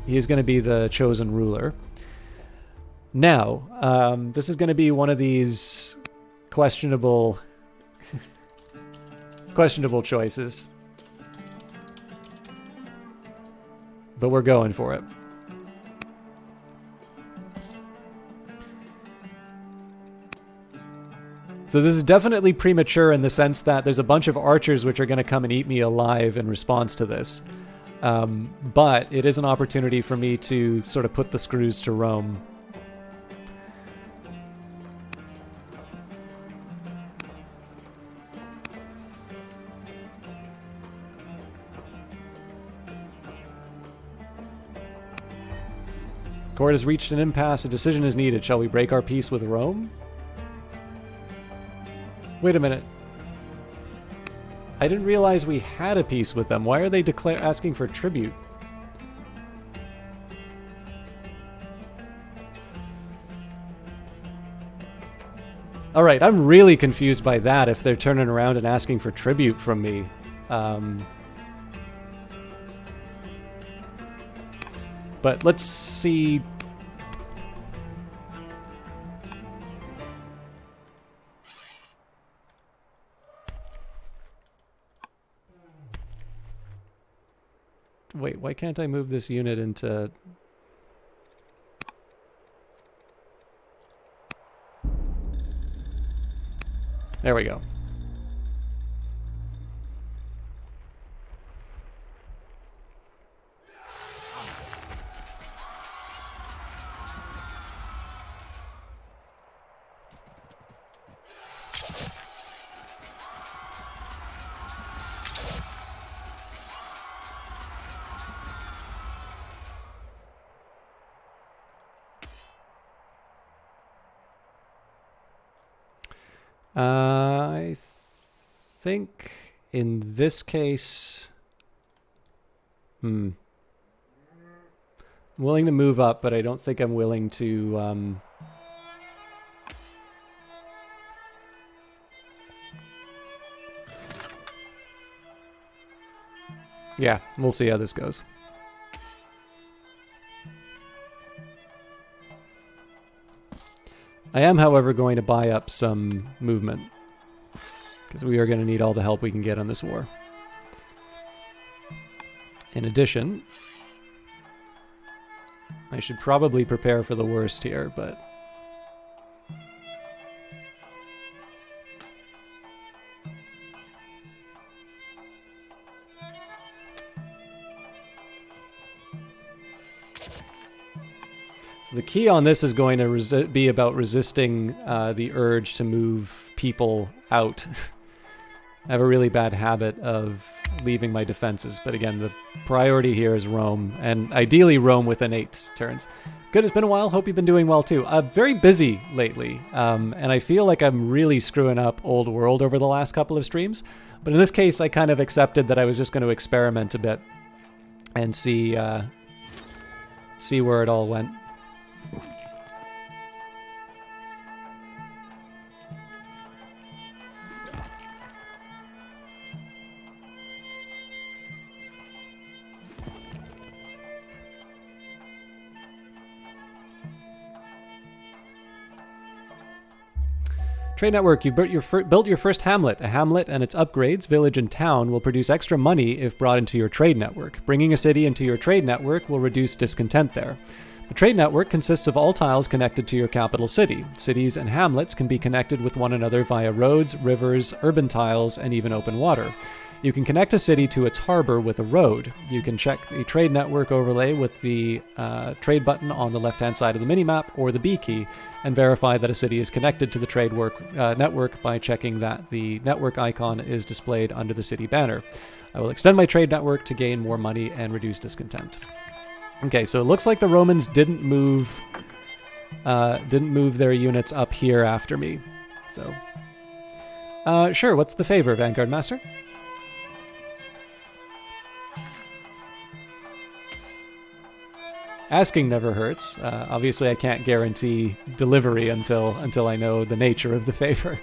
He is going to be the chosen ruler. Now, this is going to be one of these questionable choices, but we're going for it. So this is definitely premature in the sense that there's a bunch of archers which are going to come and eat me alive in response to this. But it is an opportunity for me to sort of put the screws to Rome. Court has reached an impasse. A decision is needed. Shall we break our peace with Rome? Wait a minute. I didn't realize we had a peace with them. Why are they asking for tribute? Alright, I'm really confused by that if they're turning around and asking for tribute from me. But let's see. Wait, why can't I move this unit into... There we go. I think in this case, I'm willing to move up, but I don't think I'm willing to, yeah, we'll see how this goes. I am, however, going to buy up some movement, because we are going to need all the help we can get on this war. In addition, I should probably prepare for the worst here, but... the key on this is going to be about resisting the urge to move people out. I have a really bad habit of leaving my defenses, but again, the priority here is Rome, and ideally Rome within 8 turns. Good, it's been a while. Hope you've been doing well too. Very busy lately, and I feel like I'm really screwing up Old World over the last couple of streams. But in this case, I kind of accepted that I was just going to experiment a bit and see where it all went. Trade Network, you've built your first hamlet. A hamlet and its upgrades, village and town, will produce extra money if brought into your trade network. Bringing a city into your trade network will reduce discontent there. The trade network consists of all tiles connected to your capital city. Cities and hamlets can be connected with one another via roads, rivers, urban tiles, and even open water. You can connect a city to its harbor with a road. You can check the trade network overlay with the trade button on the left-hand side of the minimap or the B key and verify that a city is connected to the trade network by checking that the network icon is displayed under the city banner. I will extend my trade network to gain more money and reduce discontent. Okay, so it looks like the Romans didn't move their units up here after me. So, sure, what's the favor, Vanguard Master? Asking never hurts. Obviously, I can't guarantee delivery until I know the nature of the favor.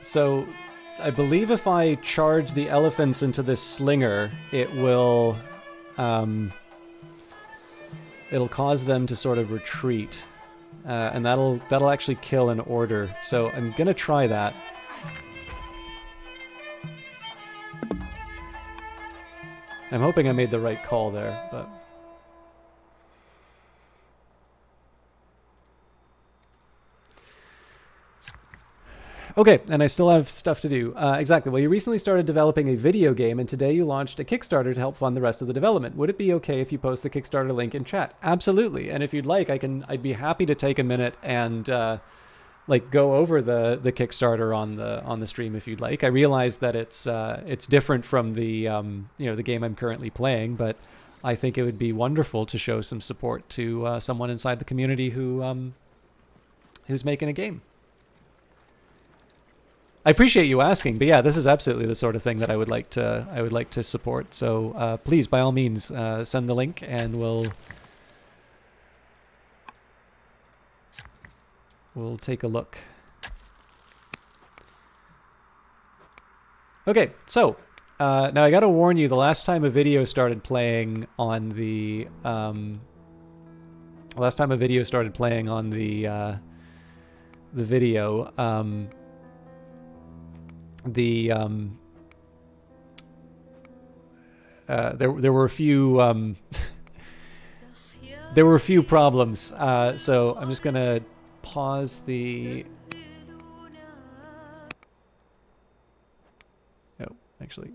So, I believe if I charge the elephants into this slinger, it will, it'll cause them to sort of retreat, and that'll actually kill an order. So I'm gonna try that. I'm hoping I made the right call there, but. Okay, and I still have stuff to do. Exactly. Well, you recently started developing a video game, and today you launched a Kickstarter to help fund the rest of the development. Would it be okay if you post the Kickstarter link in chat? Absolutely. And if you'd like, I'd be happy to take a minute and like go over the Kickstarter on the stream if you'd like. I realize that it's different from the the game I'm currently playing, but I think it would be wonderful to show some support to someone inside the community who's making a game. I appreciate you asking, but yeah, this is absolutely the sort of thing that I would like to support. So please, by all means, send the link, and we'll take a look. Okay, so now I got to warn you. The last time a video started playing on the video. There were a few there were a few problems, so I'm just gonna pause the. No, actually,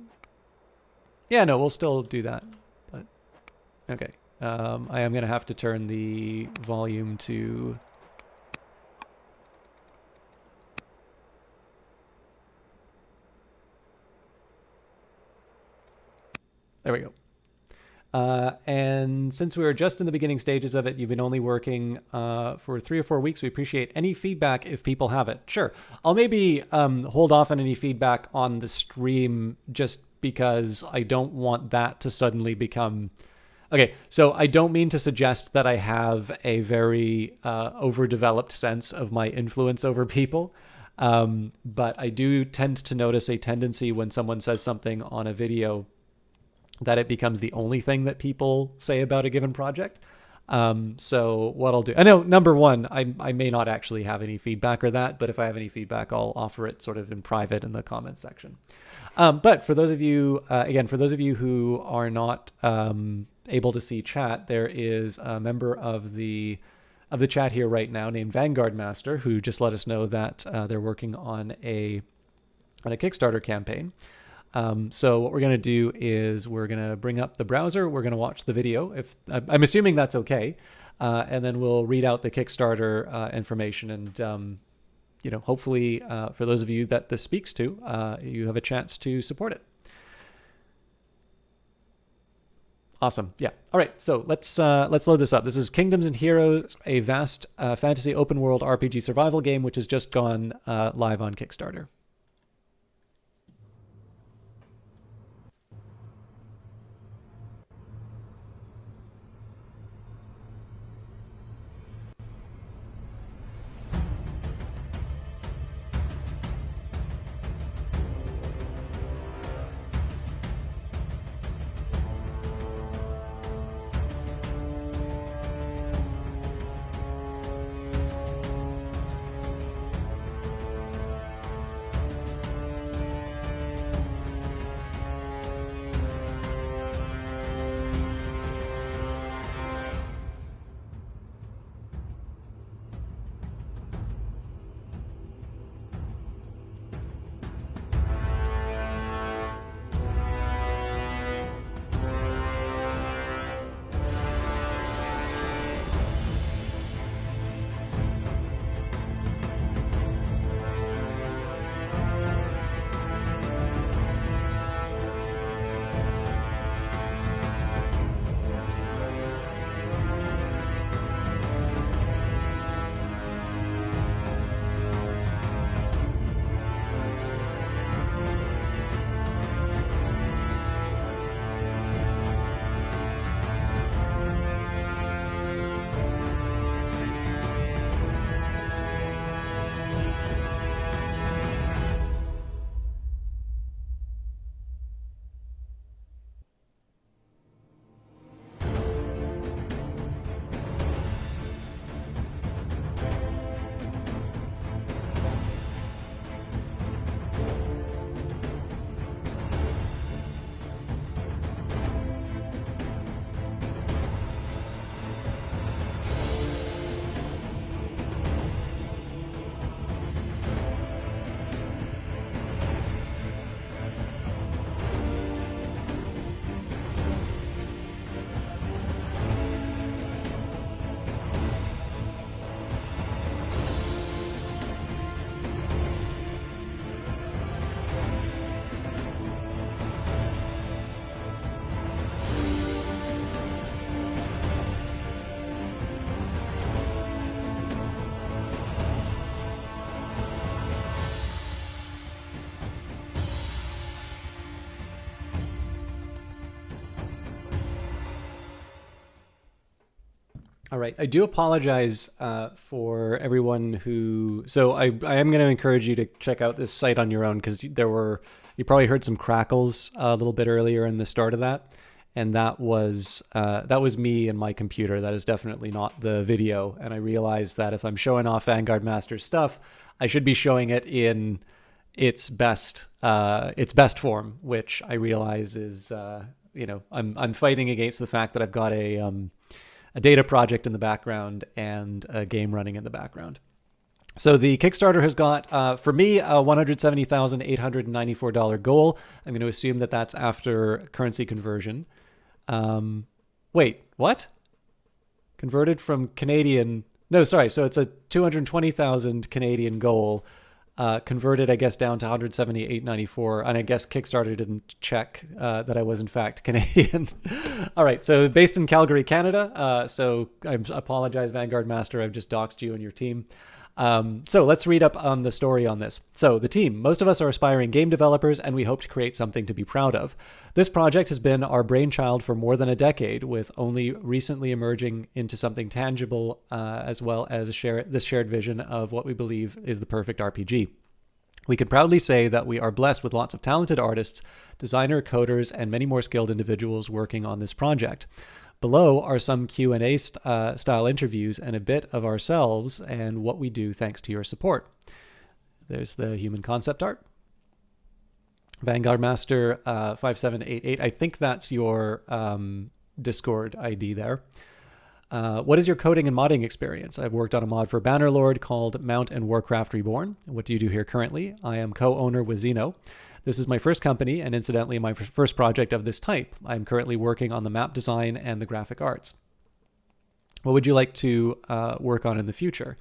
yeah, no, we'll still do that, but okay. I am gonna have to turn the volume to There we go. And since we were just in the beginning stages of it, you've been only working for 3 or 4 weeks. We appreciate any feedback if people have it. Sure. I'll maybe hold off on any feedback on the stream just because I don't want that to suddenly become... Okay, so I don't mean to suggest that I have a very overdeveloped sense of my influence over people. But I do tend to notice a tendency when someone says something on a video that it becomes the only thing that people say about a given project. So what I'll do, I know, number one, I may not actually have any feedback or that, but if I have any feedback, I'll offer it sort of in private in the comments section. But for those of you, again, for those of you who are not able to see chat, there is a member of the chat here right now named Vanguard Master who just let us know that they're working on a Kickstarter campaign. So what we're going to do is we're going to bring up the browser. We're going to watch the video. If I'm assuming that's okay. And then we'll read out the Kickstarter information. And, hopefully for those of you that this speaks to, you have a chance to support it. Awesome. Yeah. All right. So let's load this up. This is Kingdoms and Heroes, a vast fantasy open world RPG survival game, which has just gone live on Kickstarter. All right. I do apologize for everyone who... So I am going to encourage you to check out this site on your own because you probably heard some crackles a little bit earlier in the start of that. And that was me and my computer. That is definitely not the video. And I realized that if I'm showing off Vanguard Master's stuff, I should be showing it in its best form, which I realize is, I'm fighting against the fact that I've got a data project in the background and a game running in the background. So the Kickstarter has got, for me, a $170,894 goal. I'm going to assume that that's after currency conversion. Wait, what? Converted from Canadian... No, sorry. So it's a 220,000 Canadian goal. converted, I guess, down to 178.94, and I guess Kickstarter didn't check that I was in fact Canadian. All right, so based in Calgary, Canada. So I apologize, Vanguard Master. I've just doxed you and your team. So let's read up on the story on this. So the team, most of us are aspiring game developers, and we hope to create something to be proud of. This project has been our brainchild for more than a decade, with only recently emerging into something tangible, as well as this shared vision of what we believe is the perfect RPG. We can proudly say that we are blessed with lots of talented artists, designer, coders, and many more skilled individuals working on this project. Below are some Q&A style interviews and a bit of ourselves and what we do thanks to your support. There's the human concept art. Vanguard Master 5788. I think that's your Discord ID there. What is your coding and modding experience? I've worked on a mod for Bannerlord called Mount and Warcraft Reborn. What do you do here currently? I am co-owner with Xeno. This is my first company and incidentally my first project of this type. I'm currently working on the map design and the graphic arts. What would you like to work on in the future?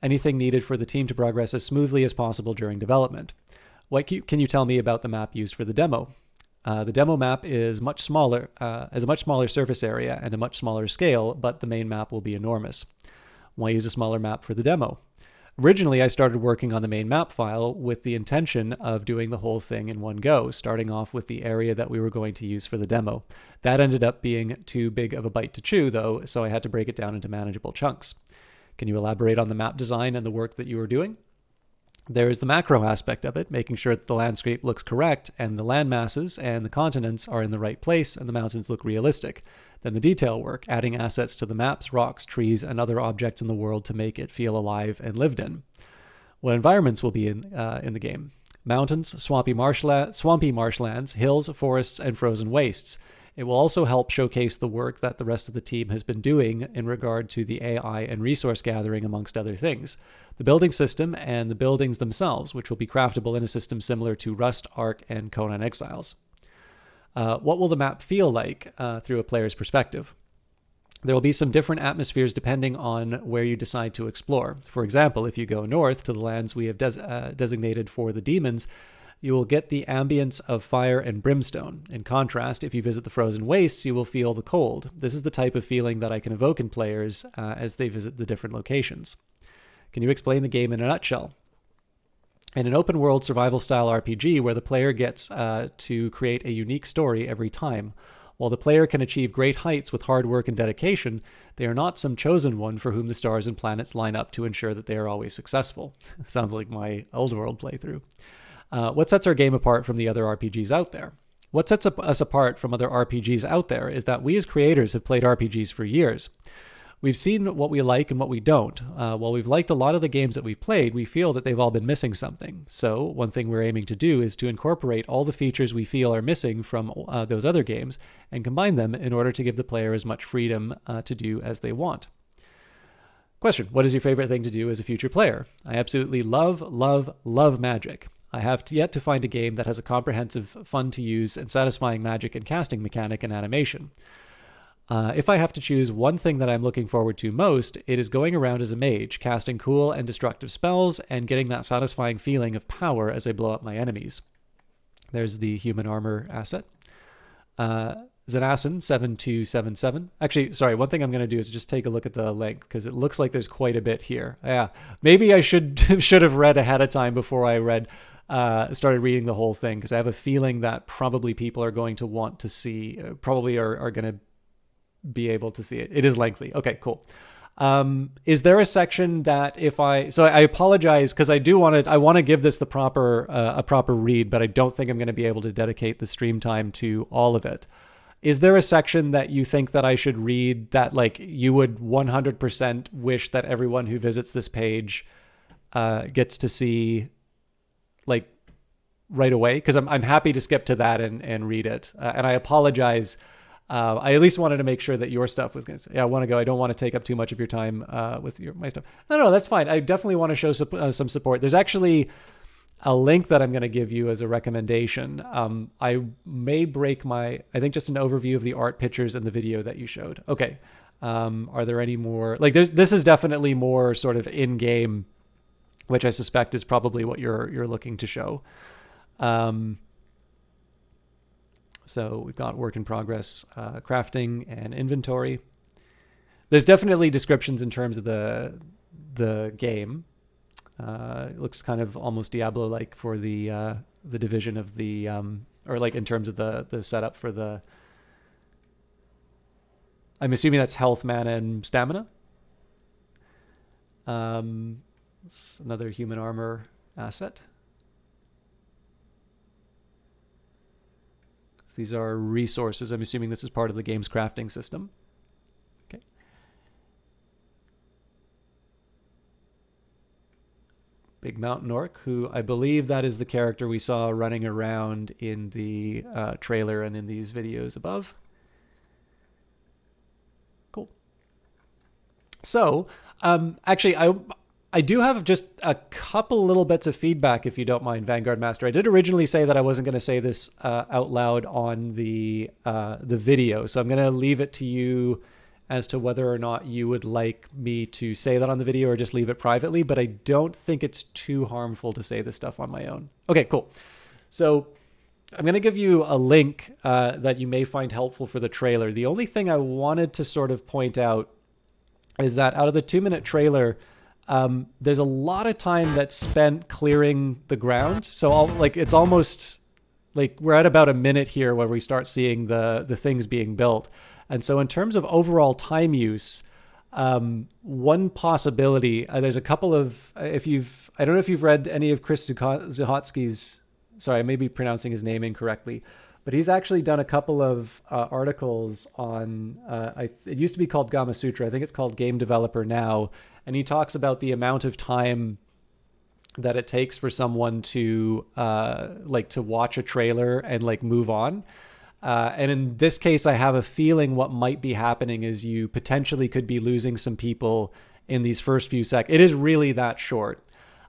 Anything needed for the team to progress as smoothly as possible during development? What can you tell me about the map used for the demo? The demo map is much smaller, has a much smaller surface area and a much smaller scale, but the main map will be enormous. Why use a smaller map for the demo? Originally, I started working on the main map file with the intention of doing the whole thing in one go, starting off with the area that we were going to use for the demo. That ended up being too big of a bite to chew, though, so I had to break it down into manageable chunks. Can you elaborate on the map design and the work that you were doing? There is the macro aspect of it, making sure that the landscape looks correct and the land masses and the continents are in the right place and the mountains look realistic. Then the detail work, adding assets to the maps, rocks, trees, and other objects in the world to make it feel alive and lived in. What environments will be in the game? Mountains, swampy marshlands, hills, forests, and frozen wastes. It will also help showcase the work that the rest of the team has been doing in regard to the AI and resource gathering, amongst other things. The building system and the buildings themselves, which will be craftable in a system similar to Rust, Ark, and Conan Exiles. What will the map feel like through a player's perspective? There will be some different atmospheres depending on where you decide to explore. For example, if you go north to the lands we have designated for the demons, you will get the ambience of fire and brimstone. In contrast, if you visit the frozen wastes, you will feel the cold. This is the type of feeling that I can evoke in players as they visit the different locations. Can you explain the game in a nutshell? In an open-world survival-style RPG where the player gets to create a unique story every time, while the player can achieve great heights with hard work and dedication, they are not some chosen one for whom the stars and planets line up to ensure that they are always successful. Sounds like my old world playthrough. What sets our game apart from the other RPGs out there? What sets us apart from other RPGs out there is that we as creators have played RPGs for years. We've seen what we like and what we don't. While we've liked a lot of the games that we've played, we feel that they've all been missing something. So one thing we're aiming to do is to incorporate all the features we feel are missing from those other games and combine them in order to give the player as much freedom to do as they want. Question: what is your favorite thing to do as a future player? I absolutely love magic. I have yet to find a game that has a comprehensive, fun to use, and satisfying magic and casting mechanic and animation. If I have to choose one thing that I'm looking forward to most, it is going around as a mage, casting cool and destructive spells, and getting that satisfying feeling of power as I blow up my enemies. There's the human armor asset. Zanasin7277. Actually, sorry, one thing I'm going to do is just take a look at the length, because it looks like there's quite a bit here. Yeah, maybe I should have read ahead of time before I started reading the whole thing, because I have a feeling that probably people are going to want to see, probably are going to be able to see it. It is lengthy. Okay, cool. Is there a section that so I apologize because I want to give this a proper read, but I don't think I'm going to be able to dedicate the stream time to all of it. Is there a section that you think that I should read that like you would 100% wish that everyone who visits this page gets to see like right away? Because I'm happy to skip to that and read it. And I apologize. I at least wanted to make sure that your stuff was going to say, yeah, I want to go. I don't want to take up too much of your time with my stuff. No, that's fine. I definitely want to show some support. There's actually a link that I'm going to give you as a recommendation. I may break I think just an overview of the art pictures and the video that you showed. Okay. Are there any more? Like this is definitely more sort of in-game which I suspect is probably what you're looking to show. So we've got work in progress, crafting, and inventory. There's definitely descriptions in terms of the game. It looks kind of almost Diablo-like for the division of the or like in terms of the setup for the. I'm assuming that's health, mana, and stamina. It's another human armor asset. So these are resources. I'm assuming this is part of the game's crafting system. Okay. Big Mountain Orc, who I believe that is the character we saw running around in the trailer and in these videos above. Cool. So, actually, I do have just a couple little bits of feedback, if you don't mind, Vanguard Master. I did originally say that I wasn't going to say this out loud on the video, so I'm going to leave it to you as to whether or not you would like me to say that on the video or just leave it privately, but I don't think it's too harmful to say this stuff on my own. Okay, cool. So I'm going to give you a link that you may find helpful for the trailer. The only thing I wanted to sort of point out is that out of the 2-minute trailer, there's a lot of time that's spent clearing the ground. So it's almost like we're at about a minute here where we start seeing the things being built. And so in terms of overall time use, one possibility, there's a couple of, I don't know if you've read any of Chris Zuchotski's, sorry, I may be pronouncing his name incorrectly, but he's actually done a couple of articles on, it used to be called Gama Sutra. I think it's called Game Developer now. And he talks about the amount of time that it takes for someone to to watch a trailer and like move on. And in this case, I have a feeling what might be happening is you potentially could be losing some people in these first few seconds. It is really that short.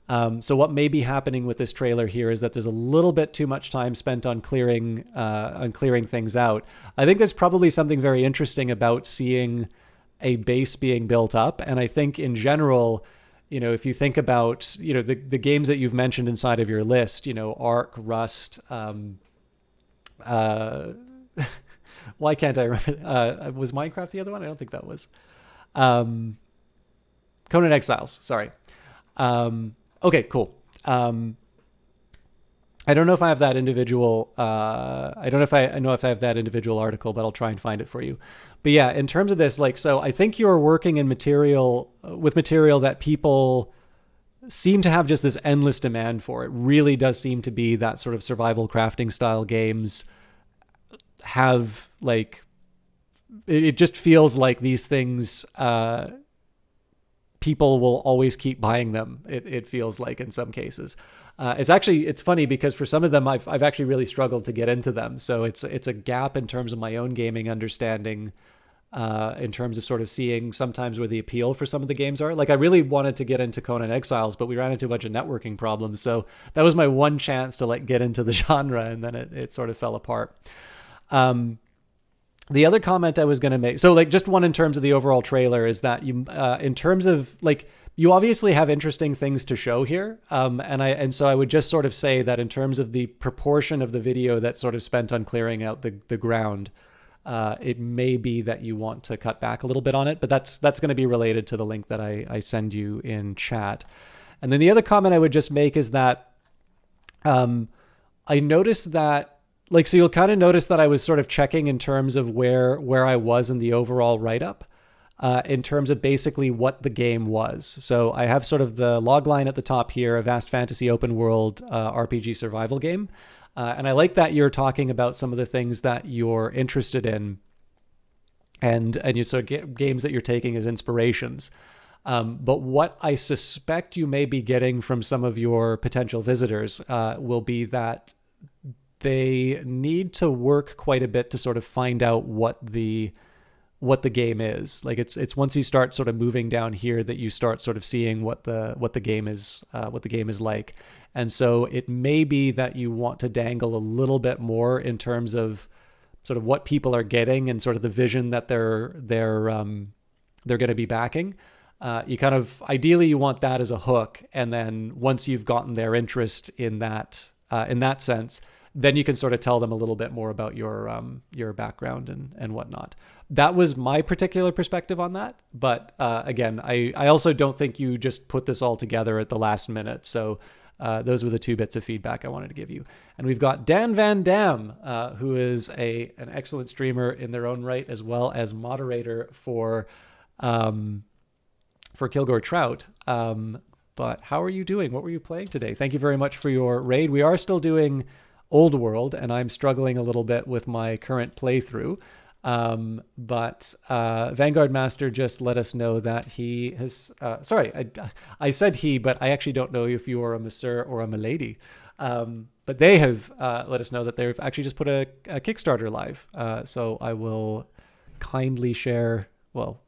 So what may be happening with this trailer here is that there's a little bit too much time spent on clearing things out. I think there's probably something very interesting about seeing a base being built up. And I think in general, if you think about, the games that you've mentioned inside of your list, Ark, Rust, why can't I remember? Was Minecraft the other one? I don't think that was. Conan Exiles, sorry. Okay, cool. I don't know if I have that individual. I don't know if I know if I have that individual article, but I'll try and find it for you. But yeah, in terms of this, so I think you're working in material that people seem to have just this endless demand for. It really does seem to be that sort of survival crafting style games have it just feels like these things. People will always keep buying them. It feels like in some cases. It's funny because for some of them, I've actually really struggled to get into them. So it's a gap in terms of my own gaming understanding, in terms of sort of seeing sometimes where the appeal for some of the games are. Like I really wanted to get into Conan Exiles, but we ran into a bunch of networking problems. So that was my one chance to get into the genre, and then it sort of fell apart. The other comment I was going to make, so just one in terms of the overall trailer, is that you, in terms of you obviously have interesting things to show here. And so I would just sort of say that in terms of the proportion of the video that's sort of spent on clearing out the ground, it may be that you want to cut back a little bit on it, but that's going to be related to the link that I send you in chat. And then the other comment I would just make is that, I noticed that, so you'll kind of notice that I was sort of checking in terms of where I was in the overall write-up, in terms of basically what the game was. So I have sort of the log line at the top here, a vast fantasy open world RPG survival game. And I like that you're talking about some of the things that you're interested in, and you sort of games that you're taking as inspirations. But what I suspect you may be getting from some of your potential visitors will be that they need to work quite a bit to sort of find out what the game is. It's once you start sort of moving down here that you start sort of seeing what the game is like. And so it may be that you want to dangle a little bit more in terms of sort of what people are getting and sort of the vision that they're going to be backing. You kind of, ideally you want that as a hook. And then once you've gotten their interest in that sense, then you can sort of tell them a little bit more about your background and whatnot. That was my particular perspective on that. But again, I also don't think you just put this all together at the last minute. So those were the 2 bits of feedback I wanted to give you. And we've got Dan Van Dam, who is an excellent streamer in their own right, as well as moderator for Kilgore Trout. But how are you doing? What were you playing today? Thank you very much for your raid. We are still doing Old World, and I'm struggling a little bit with my current playthrough. But Vanguard Master just let us know that he has... sorry, I said he, but I actually don't know if you are a monsieur or a milady. But they have let us know that they've actually just put a Kickstarter live. So I will kindly share... Well,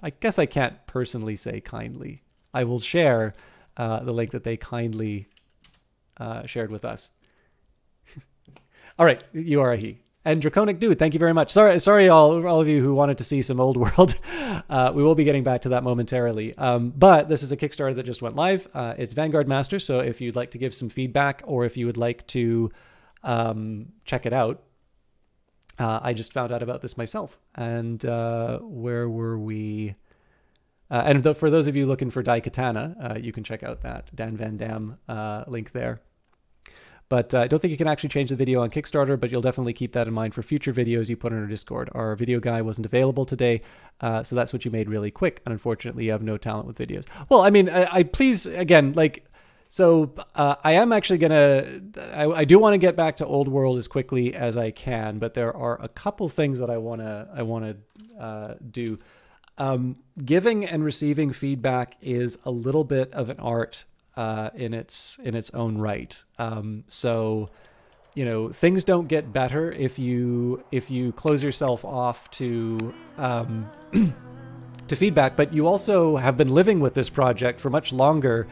I guess I can't personally say kindly. I will share the link that they kindly shared with us. All right, you are a he. And Draconic Dude, thank you very much. Sorry, all of you who wanted to see some Old World. We will be getting back to that momentarily. But this is a Kickstarter that just went live. It's Vanguard Master, so if you'd like to give some feedback or if you would like to check it out, I just found out about this myself. And where were we? And for those of you looking for Daikatana, you can check out that Dan Van Dam link there. But I don't think you can actually change the video on Kickstarter, but you'll definitely keep that in mind for future videos you put in our Discord. Our video guy wasn't available today, so that's what you made really quick. And unfortunately, you have no talent with videos. Well, I mean, I please, again, like, so I am actually going to, I do want to get back to Old World as quickly as I can, but there are a couple things that I want to do. Giving and receiving feedback is a little bit of an art in its own right. So, you know, things don't get better if you close yourself off to to feedback. But you also have been living with this project for much longer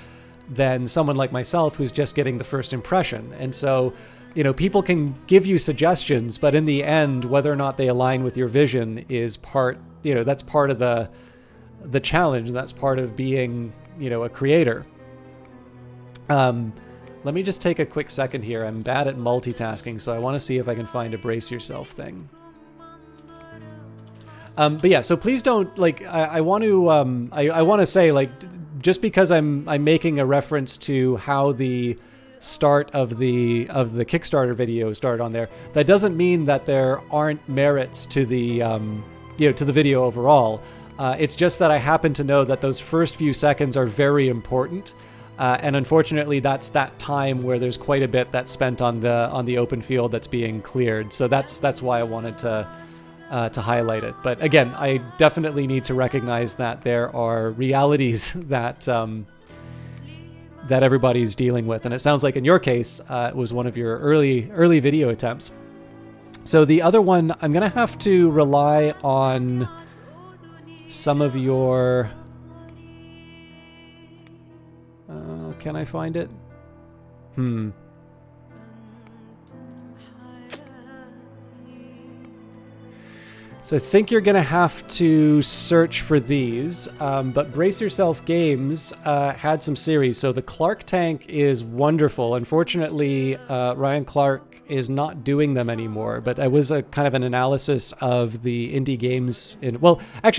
than someone like myself who's just getting the first impression. And so, you know, people can give you suggestions, but in the end, whether or not they align with your vision is part, you know, that's part of the challenge. And that's part of being, you know, a creator. Let me just take a quick second here. I'm bad at multitasking, so I want to see if I can find a brace yourself thing. But yeah, so please don't, like, I want to say, like, just because I'm making a reference to how the start of the Kickstarter video started on there, that doesn't mean that there aren't merits to the, you know, to the video overall. It's just that I happen to know that those first few seconds are very important. And unfortunately, that's that time where there's quite a bit that's spent on the open field that's being cleared. So that's why I wanted to highlight it. But again, I definitely need to recognize that there are realities that that everybody's dealing with, and it sounds like in your case, it was one of your early video attempts. So the other one, I'm gonna have to rely on some of your. Can I find it? So I think you're going to have to search for these, but Brace Yourself Games had some series. So the Clark Tank is wonderful. Unfortunately, Ryan Clark is not doing them anymore, but it was a kind of an analysis of the indie games,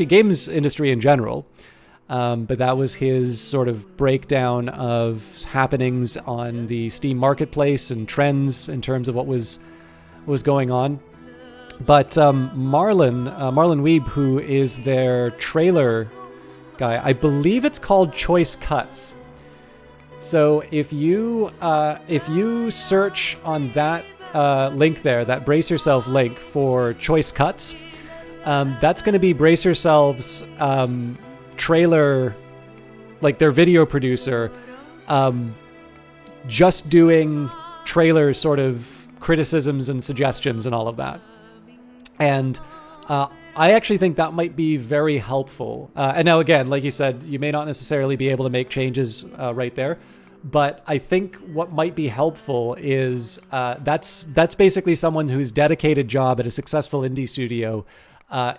games industry in general. But that was his sort of breakdown of happenings on the Steam marketplace and trends in terms of what was going on. But Marlon Weeb, who is their trailer guy, I believe it's called Choice Cuts. So if you search on that link there, that Brace Yourself link for Choice Cuts, that's going to be Brace Yourself's trailer, like their video producer, just doing trailer sort of criticisms and suggestions and all of that. And I actually think that might be very helpful. And now again, like you said, you may not necessarily be able to make changes right there, but I think what might be helpful is that's basically someone whose dedicated job at a successful indie studio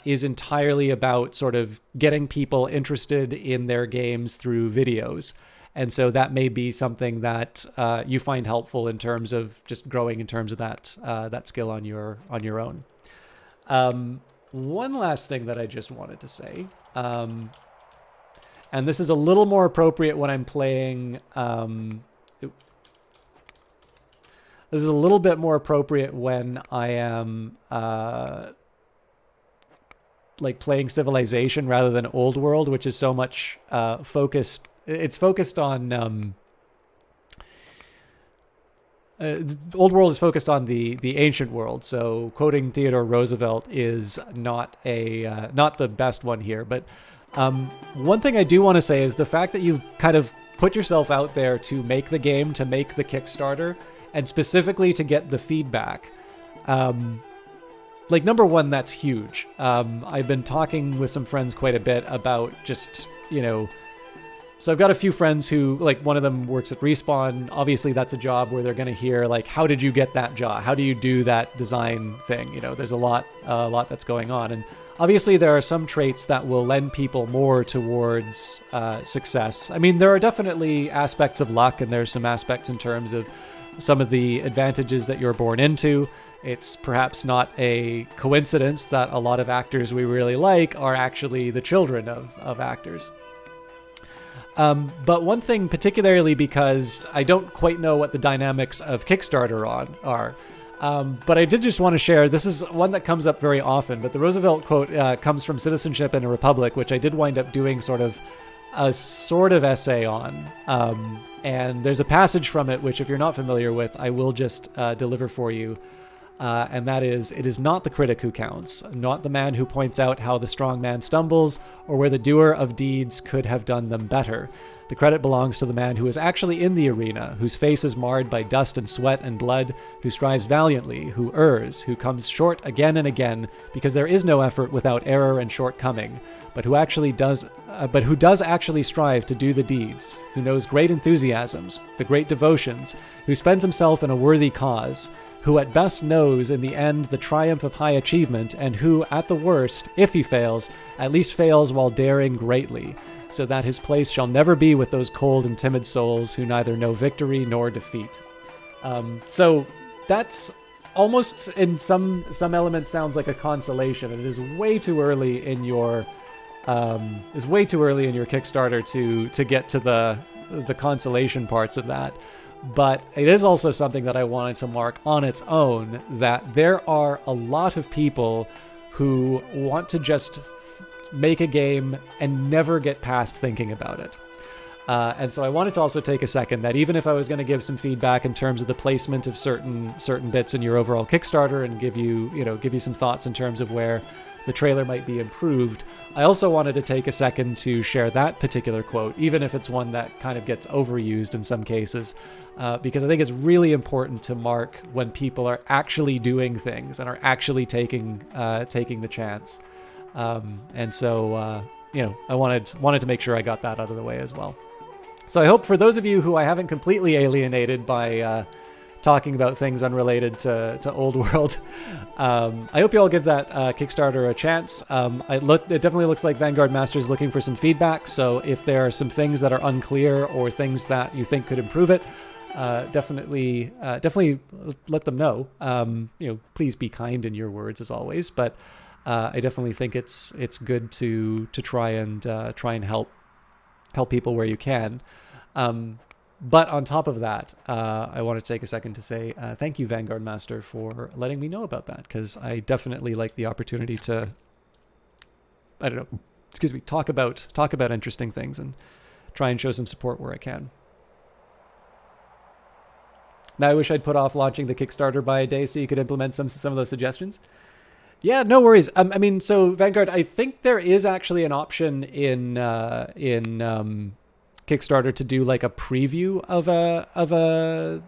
is entirely about sort of getting people interested in their games through videos. And so that may be something that you find helpful in terms of just growing in terms of that skill on your own. One last thing that I just wanted to say, and this is a little more appropriate when I'm playing. This is a little bit more appropriate when I am like playing Civilization rather than Old World, which is so much focused. It's focused on Old World is focused on the ancient world. So quoting Theodore Roosevelt is not the best one here. But one thing I do want to say is the fact that you've kind of put yourself out there to make the game, to make the Kickstarter, and specifically to get the feedback. Like, number one, that's huge. I've been talking with some friends quite a bit about just, so I've got a few friends who, like, one of them works at Respawn. Obviously, that's a job where they're going to hear, like, how did you get that job? How do you do that design thing? There's a lot that's going on. And obviously, there are some traits that will lend people more towards success. I mean, there are definitely aspects of luck, and there's some aspects in terms of some of the advantages that you're born into. It's perhaps not a coincidence that a lot of actors we really like are actually the children of actors. But one thing particularly, because I don't quite know what the dynamics of Kickstarter are, but I did just want to share, this is one that comes up very often, but the Roosevelt quote comes from Citizenship in a Republic, which I did wind up doing a sort of essay on. And there's a passage from it, which if you're not familiar with, I will just deliver for you. And that is, it is not the critic who counts, not the man who points out how the strong man stumbles or where the doer of deeds could have done them better. The credit belongs to the man who is actually in the arena, whose face is marred by dust and sweat and blood, who strives valiantly, who errs, who comes short again and again, because there is no effort without error and shortcoming, but who does actually strive to do the deeds, who knows great enthusiasms, the great devotions, who spends himself in a worthy cause, who at best knows in the end the triumph of high achievement, and who, at the worst, if he fails, at least fails while daring greatly, so that his place shall never be with those cold and timid souls who neither know victory nor defeat. So that's almost, in some elements, sounds like a consolation, and it is way too early in your Kickstarter to get to the consolation parts of that. But it is also something that I wanted to mark on its own, that there are a lot of people who want to just make a game and never get past thinking about it. And so I wanted to also take a second that even if I was going to give some feedback in terms of the placement of certain bits in your overall Kickstarter and give you some thoughts in terms of where the trailer might be improved, I also wanted to take a second to share that particular quote, even if it's one that kind of gets overused in some cases, because I think it's really important to mark when people are actually doing things and are actually taking the chance. And so I wanted to make sure I got that out of the way as well. So I hope for those of you who I haven't completely alienated by talking about things unrelated to Old World, I hope you all give that Kickstarter a chance. It definitely looks like Vanguard Master's looking for some feedback, so if there are some things that are unclear or things that you think could improve it, definitely let them know. Please be kind in your words as always, but I definitely think it's good to try and help people where you can. But on top of that, I want to take a second to say thank you, Vanguard Master, for letting me know about that, because I definitely like the opportunity to, talk about interesting things and try and show some support where I can. Now, I wish I'd put off launching the Kickstarter by a day so you could implement some of those suggestions. Yeah, no worries. So Vanguard, I think there is actually an option in Kickstarter to do like a preview of a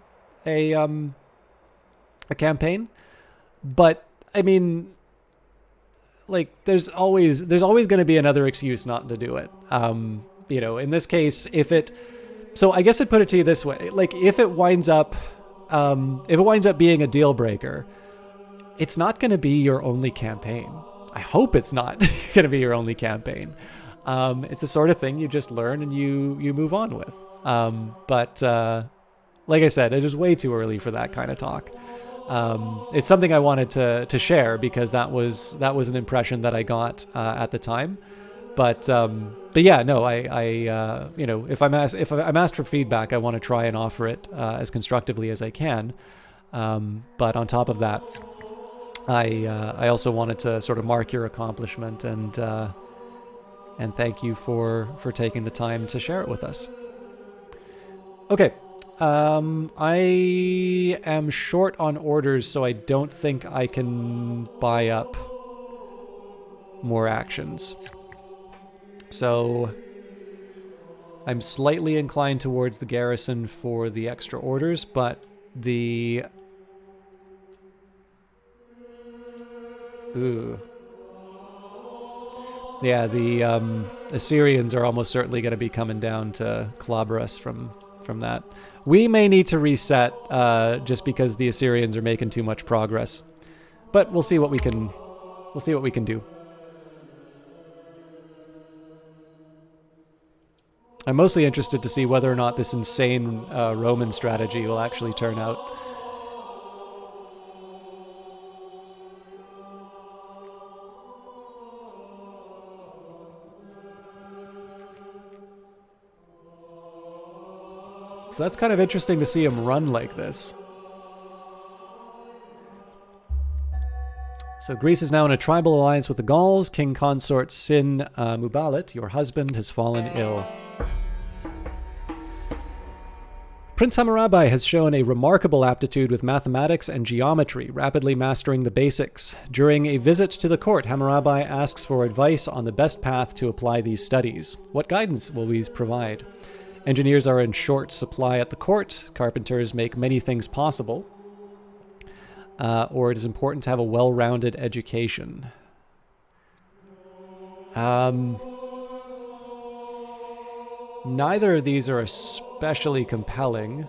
campaign, but I mean, like there's always going to be another excuse not to do it. In this case, so I guess I'd put it to you this way: like if it winds up being a deal breaker, it's not going to be your only campaign. I hope it's not going to be your only campaign. It's the sort of thing you just learn and you move on with. But like I said, it is way too early for that kind of talk. It's something I wanted to share because that was an impression that I got at the time. But yeah, no, I you know, if I'm asked for feedback, I want to try and offer it as constructively as I can. But on top of that, I also wanted to sort of mark your accomplishment and thank you for taking the time to share it with us. Okay. I am short on orders, so I don't think I can buy up more actions. So I'm slightly inclined towards the garrison for the extra orders, but the... Ooh. Yeah, the Assyrians are almost certainly going to be coming down to clobber us from that. We may need to reset just because the Assyrians are making too much progress. But we'll see what we can do. I'm mostly interested to see whether or not this insane Roman strategy will actually turn out. So that's kind of interesting to see him run like this. So Greece is now in a tribal alliance with the Gauls. King consort Sin Mubalit, your husband, has fallen ill. Prince Hammurabi has shown a remarkable aptitude with mathematics and geometry, rapidly mastering the basics. During a visit to the court, Hammurabi asks for advice on the best path to apply these studies. What guidance will these provide? Engineers are in short supply at the court. Carpenters make many things possible. Or it is important to have a well-rounded education. Neither of these are especially compelling.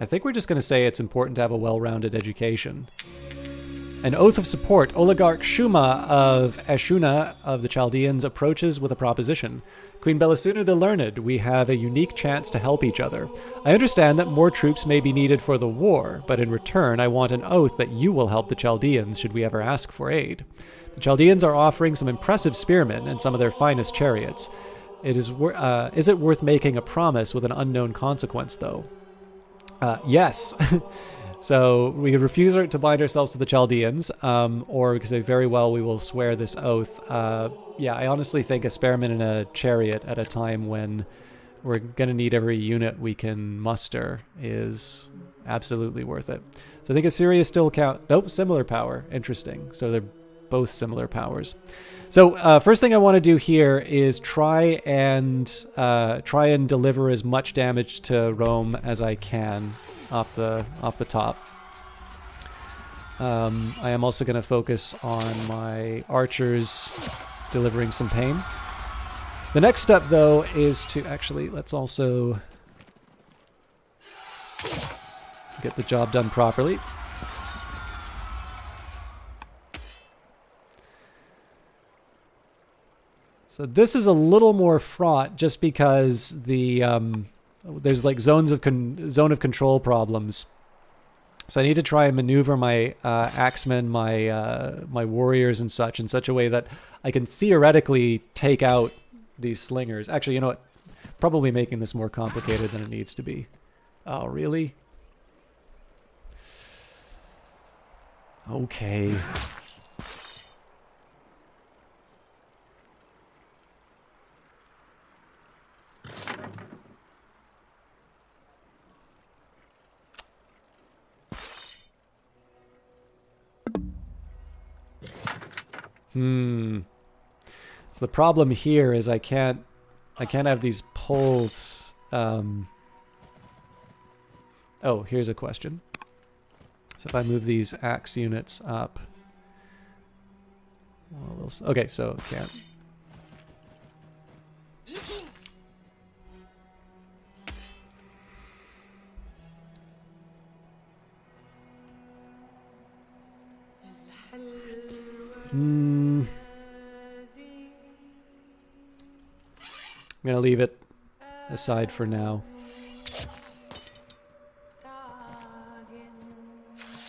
I think we're just going to say it's important to have a well-rounded education. An oath of support. Oligarch Shuma of Eshuna of the Chaldeans approaches with a proposition. Queen Belisunu the Learned, we have a unique chance to help each other. I understand that more troops may be needed for the war, but in return I want an oath that you will help the Chaldeans should we ever ask for aid. The Chaldeans are offering some impressive spearmen and some of their finest chariots. Is it worth making a promise with an unknown consequence, though? Yes. So we could refuse to bind ourselves to the Chaldeans, or we could say, very well, we will swear this oath. Yeah, I honestly think a spearman in a chariot at a time when we're going to need every unit we can muster is absolutely worth it. So I think Assyria still count... Nope, similar power. Interesting. So they're both similar powers. So first thing I want to do here is try and deliver as much damage to Rome as I can off the top. I am also going to focus on my archers delivering some pain. The next step, though, is to actually, let's also get the job done properly. So this is a little more fraught just because the there's like zone of control problems. So I need to try and maneuver my axemen, my warriors and such in such a way that I can theoretically take out these slingers. Actually, you know what? Probably making this more complicated than it needs to be. Oh, really? Okay. So the problem here is I can't have these pulls. Oh, here's a question. So if I move these axe units up, well, okay, so can't. I'm going to leave it aside for now.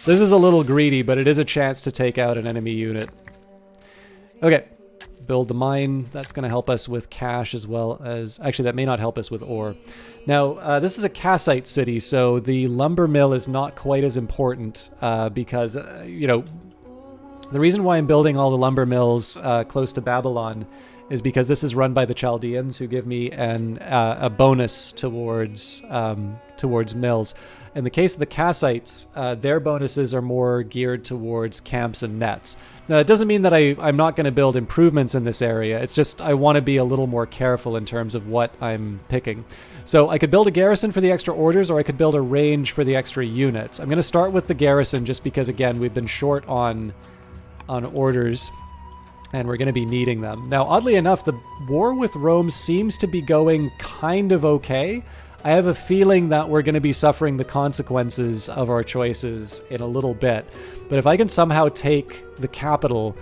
This is a little greedy, but it is a chance to take out an enemy unit. Okay. Build the mine. That's going to help us with cash as well as... Actually, that may not help us with ore. Now, this is a Kassite city, so the lumber mill is not quite as important because, you know, the reason why I'm building all the lumber mills close to Babylon is because this is run by the Chaldeans, who give me a bonus towards mills. In the case of the Kassites, their bonuses are more geared towards camps and nets. Now, it doesn't mean that I'm not going to build improvements in this area. It's just I want to be a little more careful in terms of what I'm picking. So I could build a garrison for the extra orders, or I could build a range for the extra units. I'm going to start with the garrison just because, again, we've been short on orders, and we're going to be needing them. Now, oddly enough, the war with Rome seems to be going kind of okay. I have a feeling that we're going to be suffering the consequences of our choices in a little bit. But if I can somehow take the capital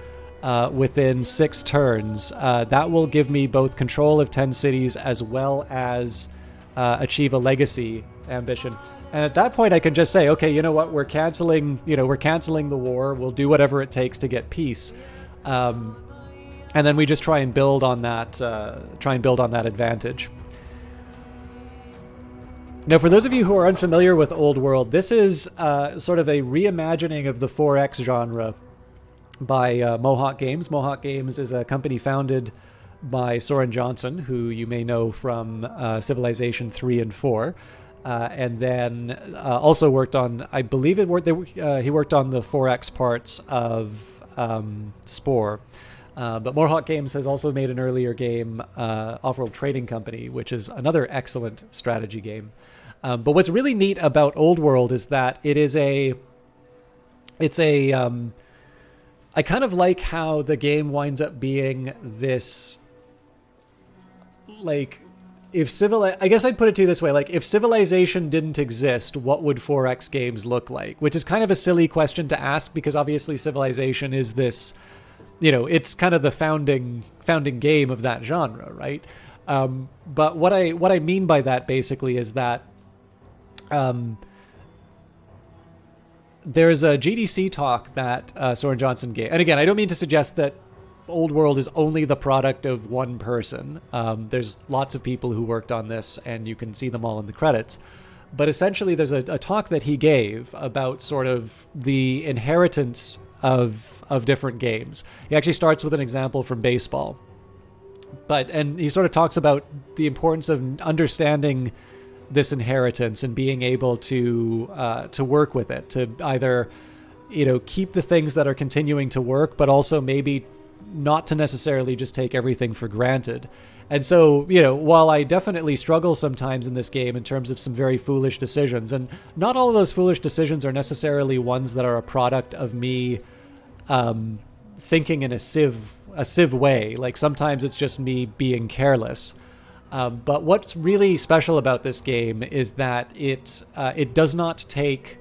within 6 turns, that will give me both control of 10 cities as well as achieve a legacy ambition. And at that point, I can just say, okay, you know what? We're canceling the war. We'll do whatever it takes to get peace. And then we just try and build on that advantage. Now, for those of you who are unfamiliar with Old World, this is sort of a reimagining of the 4X genre by Mohawk Games. Mohawk Games is a company founded by Soren Johnson, who you may know from Civilization 3 and 4, and then also worked on, I believe he worked on the 4X parts of Spore. But Mohawk Games has also made an earlier game, Off-World Trading Company, which is another excellent strategy game. But what's really neat about Old World is that I kind of like how the game winds up being this, like, I guess I'd put it to you this way, like, if Civilization didn't exist, what would 4X games look like? Which is kind of a silly question to ask, because obviously Civilization is this, you know, it's kind of the founding game of that genre, right? But what I mean by that basically is that there's a GDC talk that Soren Johnson gave. And again, I don't mean to suggest that Old World is only the product of one person. There's lots of people who worked on this, and you can see them all in the credits. But essentially, there's a talk that he gave about sort of the inheritance of different games. He actually starts with an example from baseball. And he sort of talks about the importance of understanding this inheritance and being able to work with it, to either, you know, keep the things that are continuing to work, but also maybe not to necessarily just take everything for granted. And so, you know, while I definitely struggle sometimes in this game in terms of some very foolish decisions, and not all of those foolish decisions are necessarily ones that are a product of me thinking in a civ way. Like, sometimes it's just me being careless. But what's really special about this game is that it does not take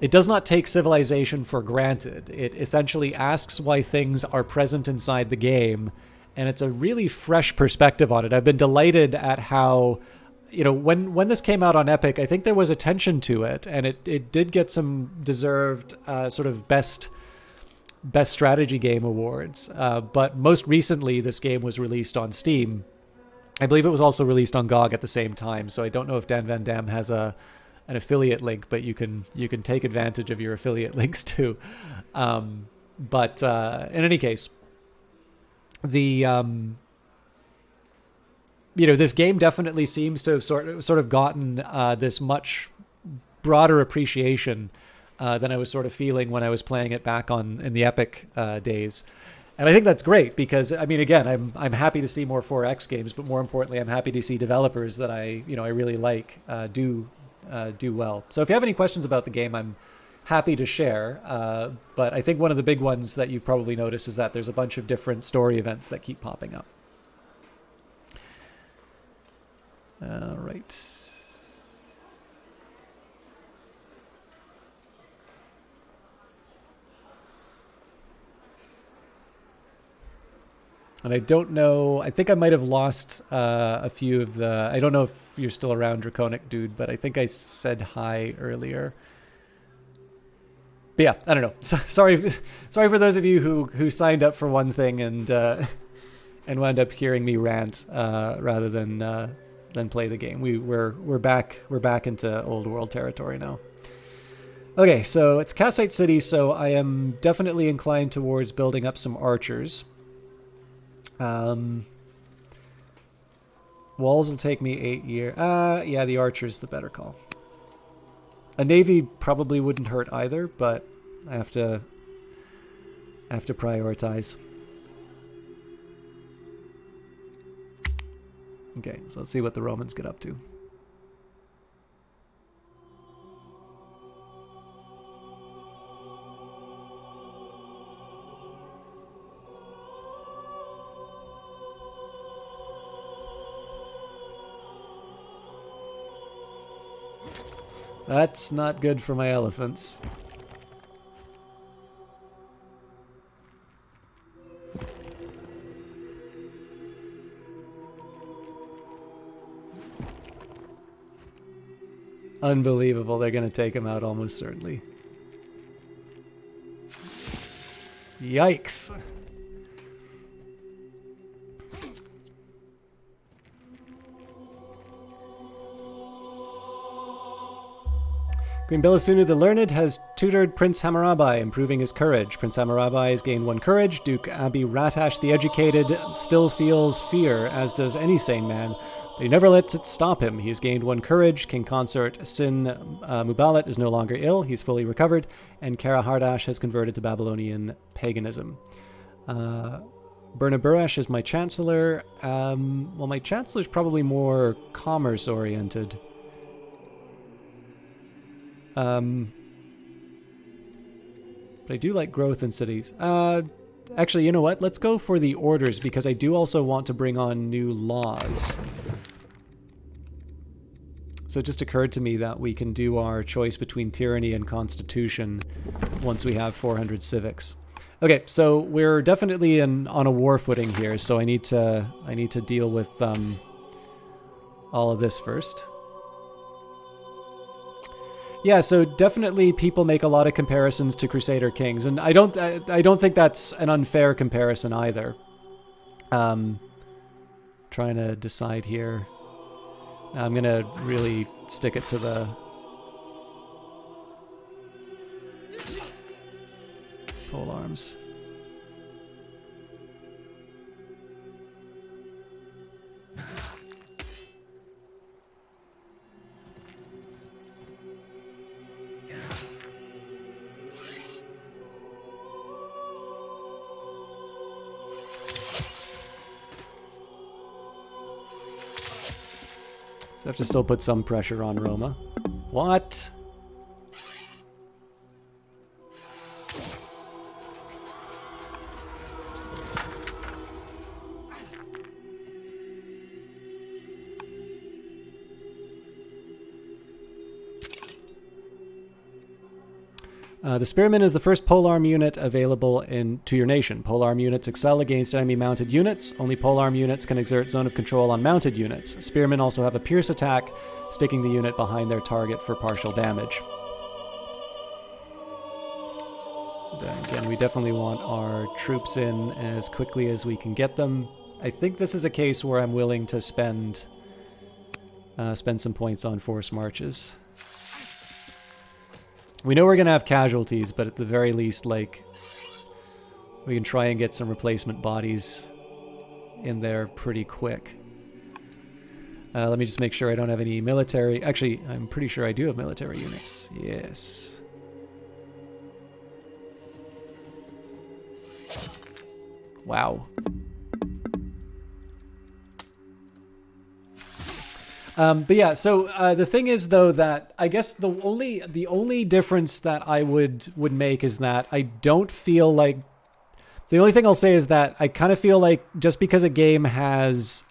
Civilization for granted. It essentially asks why things are present inside the game, and it's a really fresh perspective on it. I've been delighted at how, you know, when this came out on Epic, I think there was attention to it, and it did get some deserved sort of best strategy game awards. But most recently, this game was released on Steam. I believe it was also released on GOG at the same time, so I don't know if Dan Van Dam has an affiliate link, but you can take advantage of your affiliate links too. But in any case, the you know, this game definitely seems to have sort of gotten this much broader appreciation than I was sort of feeling when I was playing it back in the Epic days. And I think that's great because, I mean, again, I'm happy to see more 4X games, but more importantly, I'm happy to see developers that I really like do well. So if you have any questions about the game, I'm happy to share. But I think one of the big ones that you've probably noticed is that there's a bunch of different story events that keep popping up. All right. And I don't know, I think I might have lost a few of the, I don't know if you're still around, Draconic Dude, but I think I said hi earlier. But yeah, I don't know. Sorry for those of you who signed up for one thing and wound up hearing me rant rather than play the game. We're back into old world territory now. Okay, so it's Kassite City, so I am definitely inclined towards building up some archers. Walls will take me 8 years. Yeah, the archer's the better call. A navy probably wouldn't hurt either, but I have to prioritize. Okay, so let's see what the Romans get up to. That's not good for my elephants. Unbelievable. They're going to take him out almost certainly. Yikes. Queen Belisunu the Learned has tutored Prince Hammurabi, improving his courage. Prince Hammurabi has gained 1 courage. Duke Abi Ratash the Educated still feels fear, as does any sane man, but he never lets it stop him. He has gained 1 courage. King Consort Sin Mubalat is no longer ill. He's fully recovered. And Kara Hardash has converted to Babylonian paganism. Berna Burash is my chancellor. Well, my chancellor's probably more commerce-oriented. But I do like growth in cities. Actually, you know what? Let's go for the orders, because I do also want to bring on new laws. So it just occurred to me that we can do our choice between tyranny and constitution once we have 400 civics. Okay, so we're definitely on a war footing here, so I need to deal with all of this first. Yeah, so definitely people make a lot of comparisons to Crusader Kings, and I don't think that's an unfair comparison either. Trying to decide here. I'm gonna really stick it to the pole arms. So I have to still put some pressure on Roma. What? The Spearman is the first polearm unit available to your nation. Polearm units excel against enemy mounted units. Only polearm units can exert zone of control on mounted units. Spearmen also have a pierce attack, sticking the unit behind their target for partial damage. So again, we definitely want our troops in as quickly as we can get them. I think this is a case where I'm willing to spend some points on force marches. We know we're going to have casualties, but at the very least, like, we can try and get some replacement bodies in there pretty quick. Let me just make sure I don't have any military... Actually, I'm pretty sure I do have military units. Yes. Wow. But yeah, so the thing is, though, that I guess the only difference that I would make is that I don't feel like... The only thing I'll say is that I kind of feel like just because a game has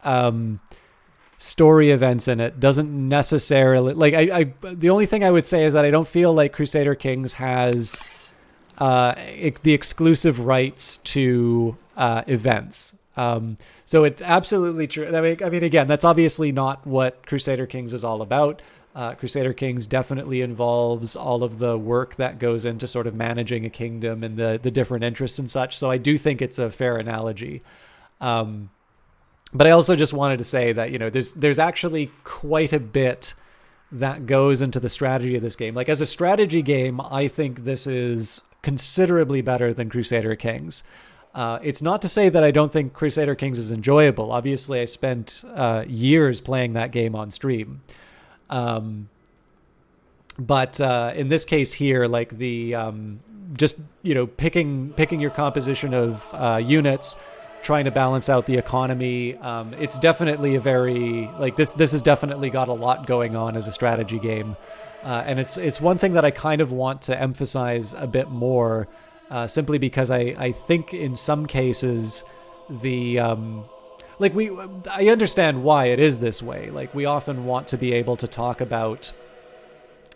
story events in it doesn't necessarily... Like, the only thing I would say is that I don't feel like Crusader Kings has the exclusive rights to events. So it's absolutely true. I mean, again, that's obviously not what Crusader Kings is all about. Crusader Kings definitely involves all of the work that goes into sort of managing a kingdom and the different interests and such. So I do think it's a fair analogy. But I also just wanted to say that, you know, there's actually quite a bit that goes into the strategy of this game. Like, as a strategy game, I think this is considerably better than Crusader Kings. It's not to say that I don't think Crusader Kings is enjoyable. Obviously, I spent years playing that game on stream. But in this case here, like the just, you know, picking your composition of units, trying to balance out the economy. It's definitely a very, like, this has definitely got a lot going on as a strategy game. And it's one thing that I kind of want to emphasize a bit more, simply because I think in some cases the I understand why it is this way. Like, we often want to be able to talk about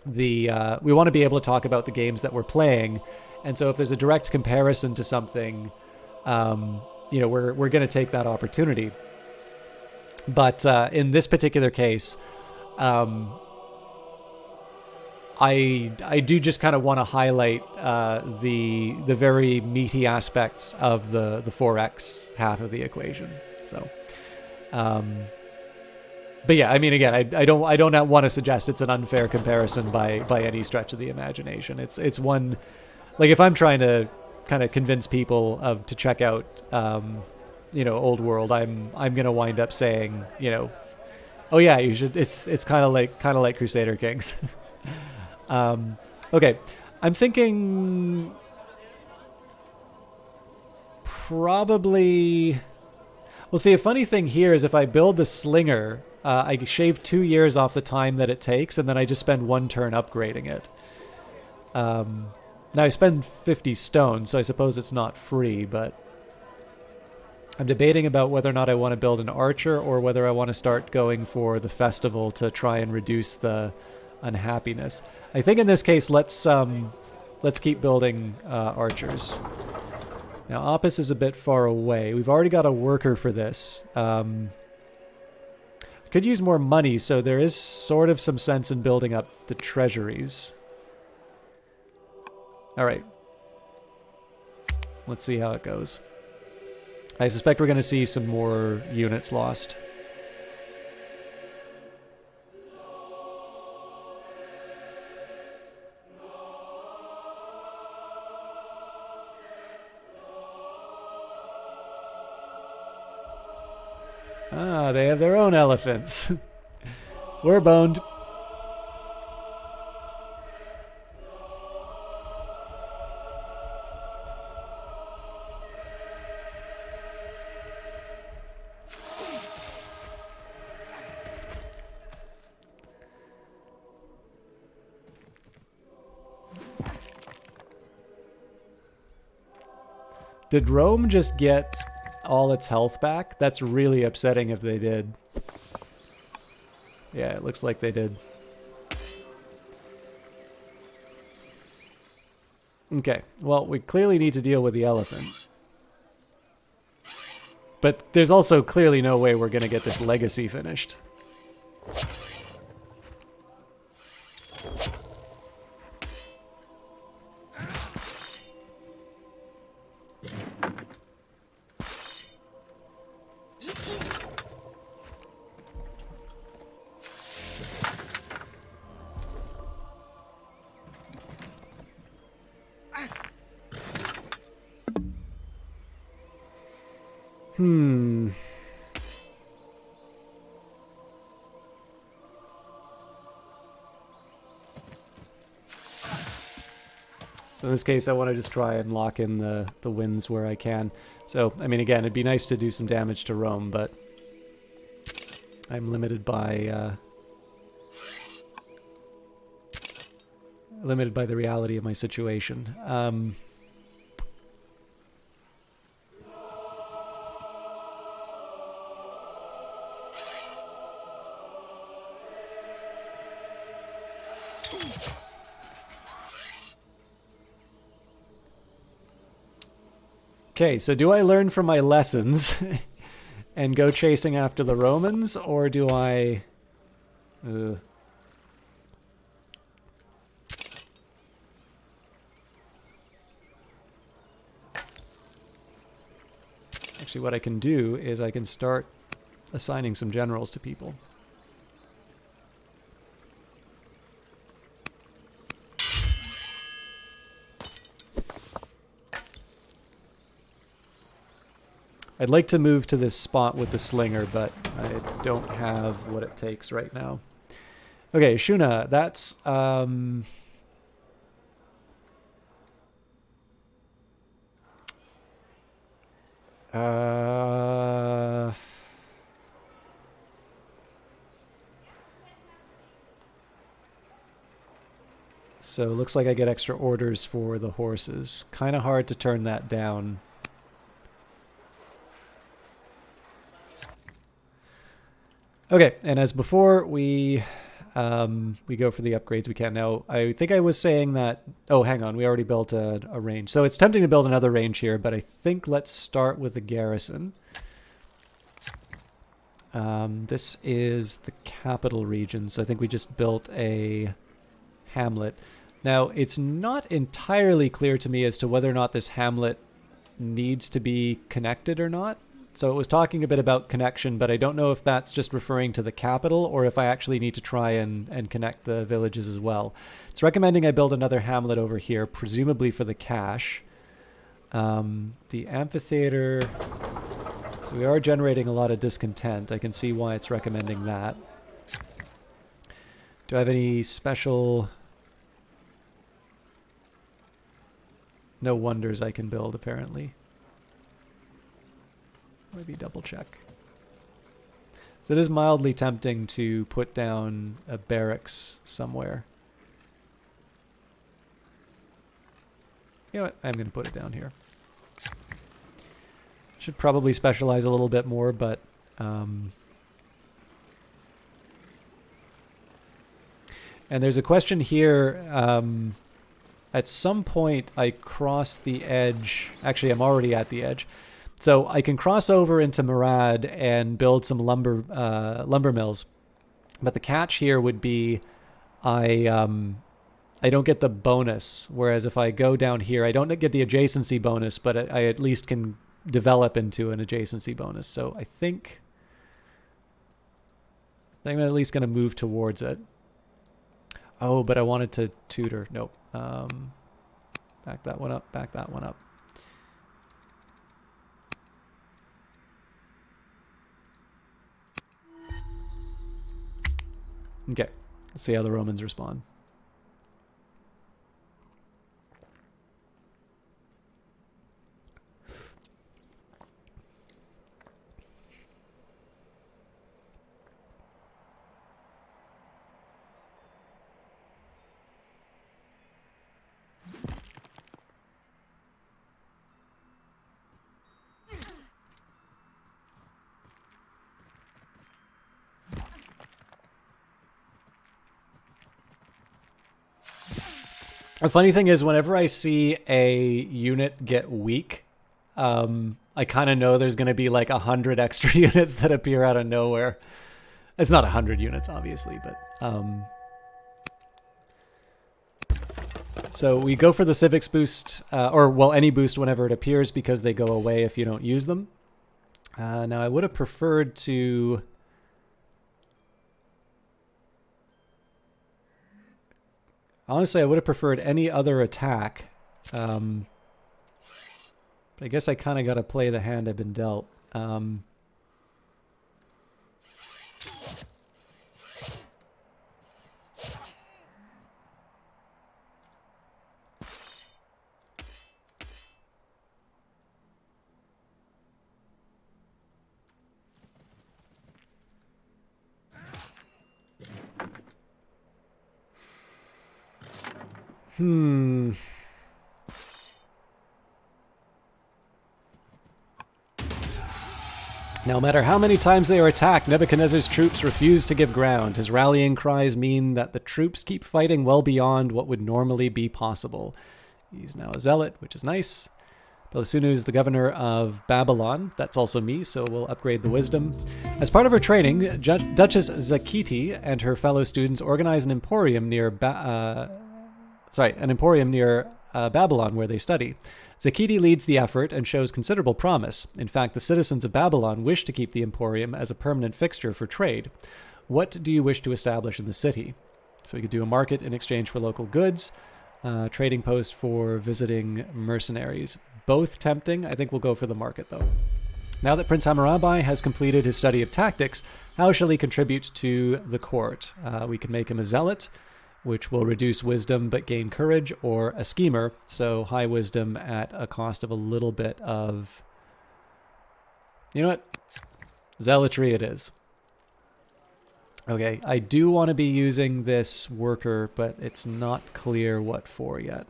we want to be able to talk about the games that we're playing, and so if there's a direct comparison to something, you know, we're going to take that opportunity. But in this particular case, I do just kind of want to highlight the very meaty aspects of the 4x half of the equation. So, but yeah, I mean, again, I don't want to suggest it's an unfair comparison by any stretch of the imagination. It's one, like, if I'm trying to kind of convince people to check out, you know, Old World, I'm gonna wind up saying, you know, oh yeah, you should. It's kind of like Crusader Kings. Okay, I'm thinking probably. Well, see, a funny thing here is if I build the Slinger, I shave 2 years off the time that it takes, and then I just spend 1 turn upgrading it. Now I spend 50 stone, so I suppose it's not free, but I'm debating about whether or not I want to build an archer or whether I want to start going for the festival to try and reduce the unhappiness. I think in this case, let's keep building archers. Now, Opus is a bit far away. We've already got a worker for this. Could use more money, so there is sort of some sense in building up the treasuries. All right. Let's see how it goes. I suspect we're going to see some more units lost. Ah, they have their own elephants. We're boned. Did Rome just get all its health back? That's really upsetting if they did. Yeah, it looks like they did. Okay, well, we clearly need to deal with the elephant. But there's also clearly no way we're going to get this legacy finished. In this case, I want to just try and lock in the wins where I can. So, I mean, again, it'd be nice to do some damage to Rome, but I'm limited by the reality of my situation. Okay, so do I learn from my lessons and go chasing after the Romans, or do I... Actually, what I can do is I can start assigning some generals to people. I'd like to move to this spot with the slinger, but I don't have what it takes right now. Okay, Shuna, that's... So it looks like I get extra orders for the horses. Kind of hard to turn that down. Okay, and as before, we go for the upgrades we can. Now, I think I was saying that... Oh, hang on, we already built a range. So it's tempting to build another range here, but I think let's start with the garrison. This is the capital region, so I think we just built a hamlet. Now, it's not entirely clear to me as to whether or not this hamlet needs to be connected or not. So it was talking a bit about connection, but I don't know if that's just referring to the capital or if I actually need to try and connect the villages as well. It's recommending I build another hamlet over here, presumably for the cache. The amphitheater... So we are generating a lot of discontent. I can see why it's recommending that. Do I have any special... No wonders I can build, apparently. Maybe double check. So it is mildly tempting to put down a barracks somewhere. You know what? I'm going to put it down here. Should probably specialize a little bit more, but... And there's a question here. At some point, I cross the edge. Actually, I'm already at the edge. So I can cross over into Murad and build some lumber mills. But the catch here would be I don't get the bonus. Whereas if I go down here, I don't get the adjacency bonus, but I at least can develop into an adjacency bonus. So I think I'm at least going to move towards it. Oh, but I wanted to tutor. Nope. Back that one up, back that one up. Okay, let's see how the Romans respond. The funny thing is, whenever I see a unit get weak, I kind of know there's going to be like 100 extra units that appear out of nowhere. It's not 100 units, obviously, but... So we go for the civics boost, or, well, any boost whenever it appears because they go away if you don't use them. Now, I would have preferred to... Honestly, I would have preferred any other attack. But I guess I kind of got to play the hand I've been dealt. No matter how many times they are attacked, Nebuchadnezzar's troops refuse to give ground. His rallying cries mean that the troops keep fighting well beyond what would normally be possible. He's now a zealot, which is nice. Belisunu is the governor of Babylon. That's also me, so we'll upgrade the wisdom. As part of her training, Duchess Zakiti and her fellow students organize an emporium near Babylon where they study. Zakiti leads the effort and shows considerable promise. In fact, the citizens of Babylon wish to keep the emporium as a permanent fixture for trade. What do you wish to establish in the city? So we could do a market in exchange for local goods, trading post for visiting mercenaries. Both tempting. I think we'll go for the market, though. Now that Prince Hammurabi has completed his study of tactics, how shall he contribute to the court? We can make him a zealot, which will reduce wisdom but gain courage, or a schemer, so high wisdom at a cost of a little bit of... You know what? Zealotry it is. Okay, I do want to be using this worker, but it's not clear what for yet.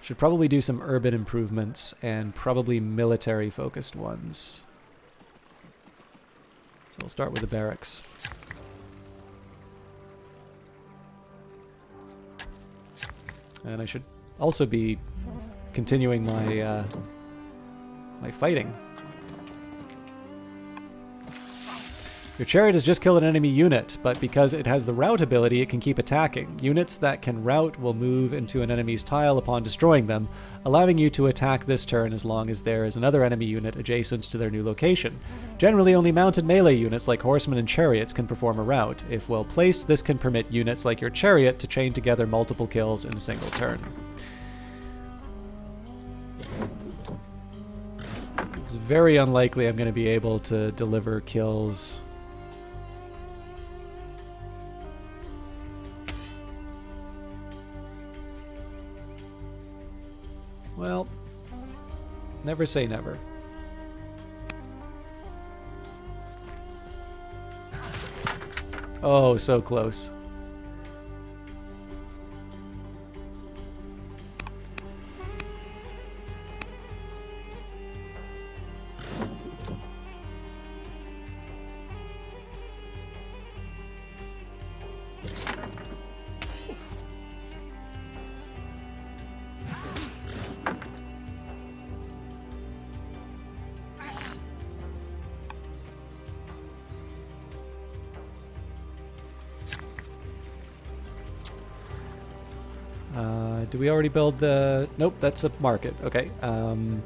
Should probably do some urban improvements and probably military-focused ones. So we'll start with the barracks. And I should also be continuing my my fighting. Your chariot has just killed an enemy unit, but because it has the rout ability, it can keep attacking. Units that can rout will move into an enemy's tile upon destroying them, allowing you to attack this turn as long as there is another enemy unit adjacent to their new location. Generally, only mounted melee units like horsemen and chariots can perform a rout. If well placed, this can permit units like your chariot to chain together multiple kills in a single turn. It's very unlikely I'm going to be able to deliver kills. Well, never say never. Oh, so close. Do we already build the... Nope, that's a market. Okay. And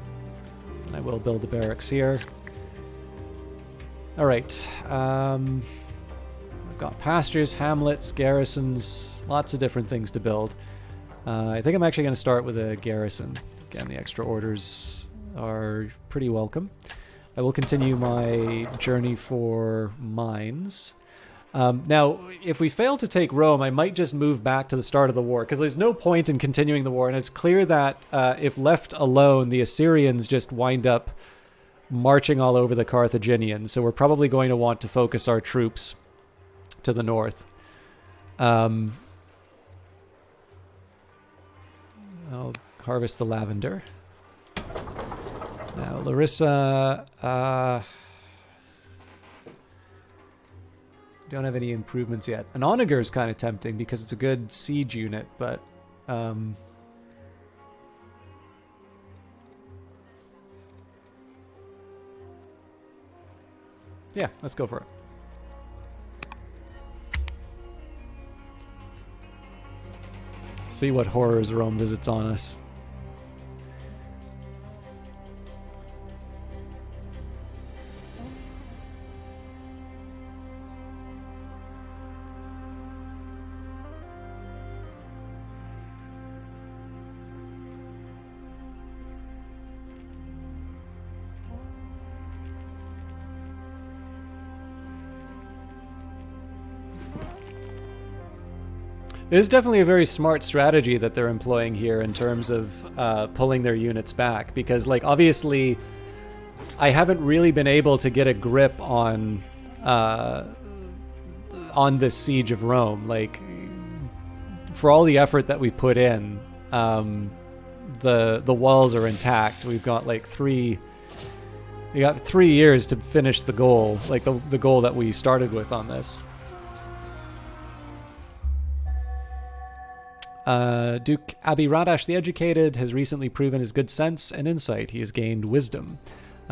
I will build the barracks here. Alright. I've got pastures, hamlets, garrisons, lots of different things to build. I think I'm actually going to start with a garrison. Again, the extra orders are pretty welcome. I will continue my journey for mines. Now, if we fail to take Rome, I might just move back to the start of the war, because there's no point in continuing the war, and it's clear that if left alone, the Assyrians just wind up marching all over the Carthaginians, so we're probably going to want to focus our troops to the north. I'll harvest the lavender. Now, Larissa... don't have any improvements yet. An Onager is kind of tempting because it's a good siege unit, but yeah, let's go for it. See what horrors Rome visits on us. It is definitely a very smart strategy that they're employing here in terms of pulling their units back, because, like, obviously I haven't really been able to get a grip on this siege of Rome. Like, for all the effort that we've put in, the walls are intact. We've got like 3 years to finish the goal, like the goal that we started with on this. Duke Abi Radash the Educated has recently proven his good sense and insight. He has gained wisdom.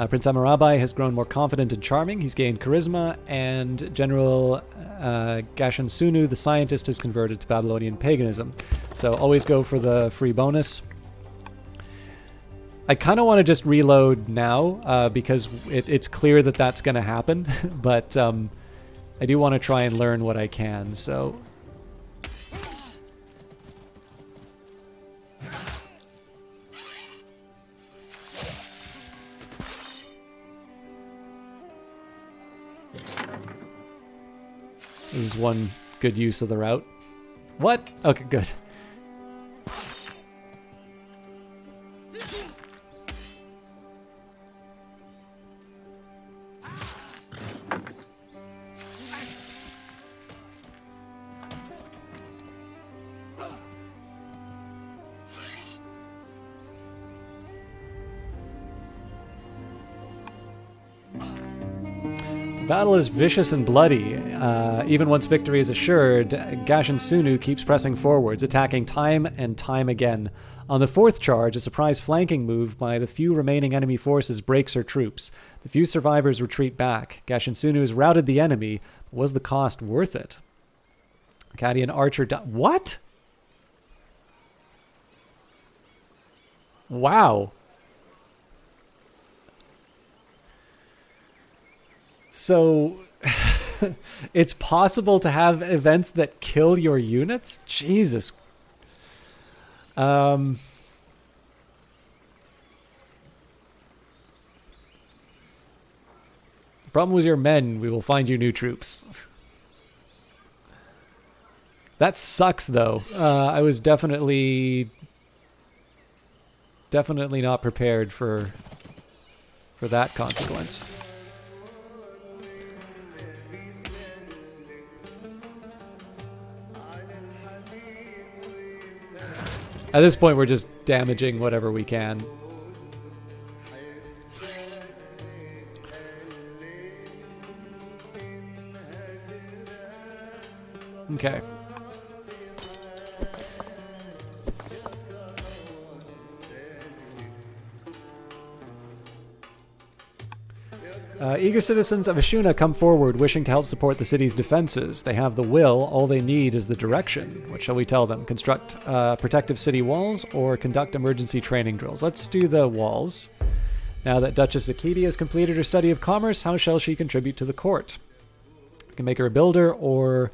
Prince Amarabai has grown more confident and charming. He's gained charisma. And General Gashan Sunu, the scientist, has converted to Babylonian paganism. So always go for the free bonus. I kind of want to just reload now because it's clear that that's going to happen. But I do want to try and learn what I can. So... this is one good use of the route. What? Okay, good. Battle is vicious and bloody. Even once victory is assured, Gashan Sunu keeps pressing forwards, attacking time and time again. On the fourth charge, a surprise flanking move by the few remaining enemy forces breaks her troops. The few survivors retreat back. Gashan Sunu has routed the enemy, but was the cost worth it? Akkadian archer what? Wow. So, it's possible to have events that kill your units? Jesus. Problem was your men. We will find you new troops. That sucks, though. I was definitely not prepared for that consequence. At this point, we're just damaging whatever we can. Okay. Eager citizens of Ashuna come forward wishing to help support the city's defenses. They have the will, all they need is the direction. What shall we tell them? Construct protective city walls or conduct emergency training drills? Let's do the walls. Now that Duchess Akiti has completed her study of commerce, how shall she contribute to the court? I can make her a builder or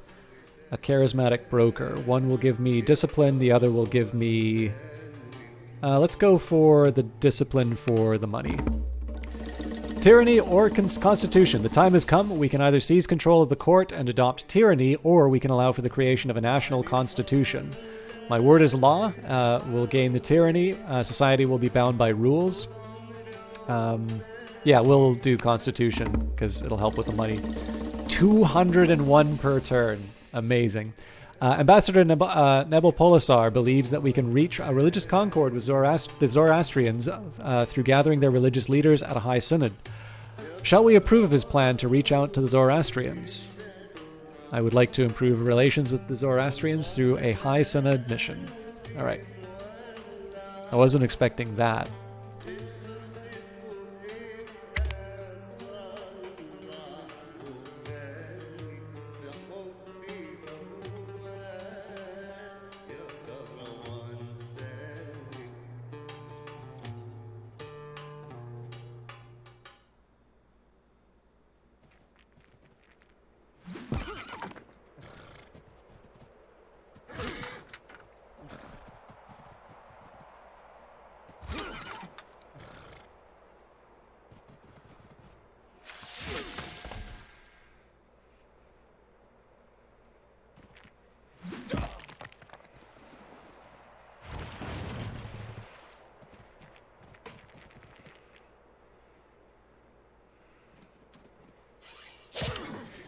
a charismatic broker. One will give me discipline, the other will give me... let's go for the discipline for the money. Tyranny or constitution. The time has come. We can either seize control of the court and adopt tyranny, or we can allow for the creation of a national constitution. My word is law. We'll gain the tyranny. Society will be bound by rules. Yeah, we'll do constitution because it'll help with the money. 201 per turn. Amazing. Ambassador Nebelpolisar believes that we can reach a religious concord with the Zoroastrians through gathering their religious leaders at a high synod. Shall we approve of his plan to reach out to the Zoroastrians? I would like to improve relations with the Zoroastrians through a high synod mission. All right. I wasn't expecting that.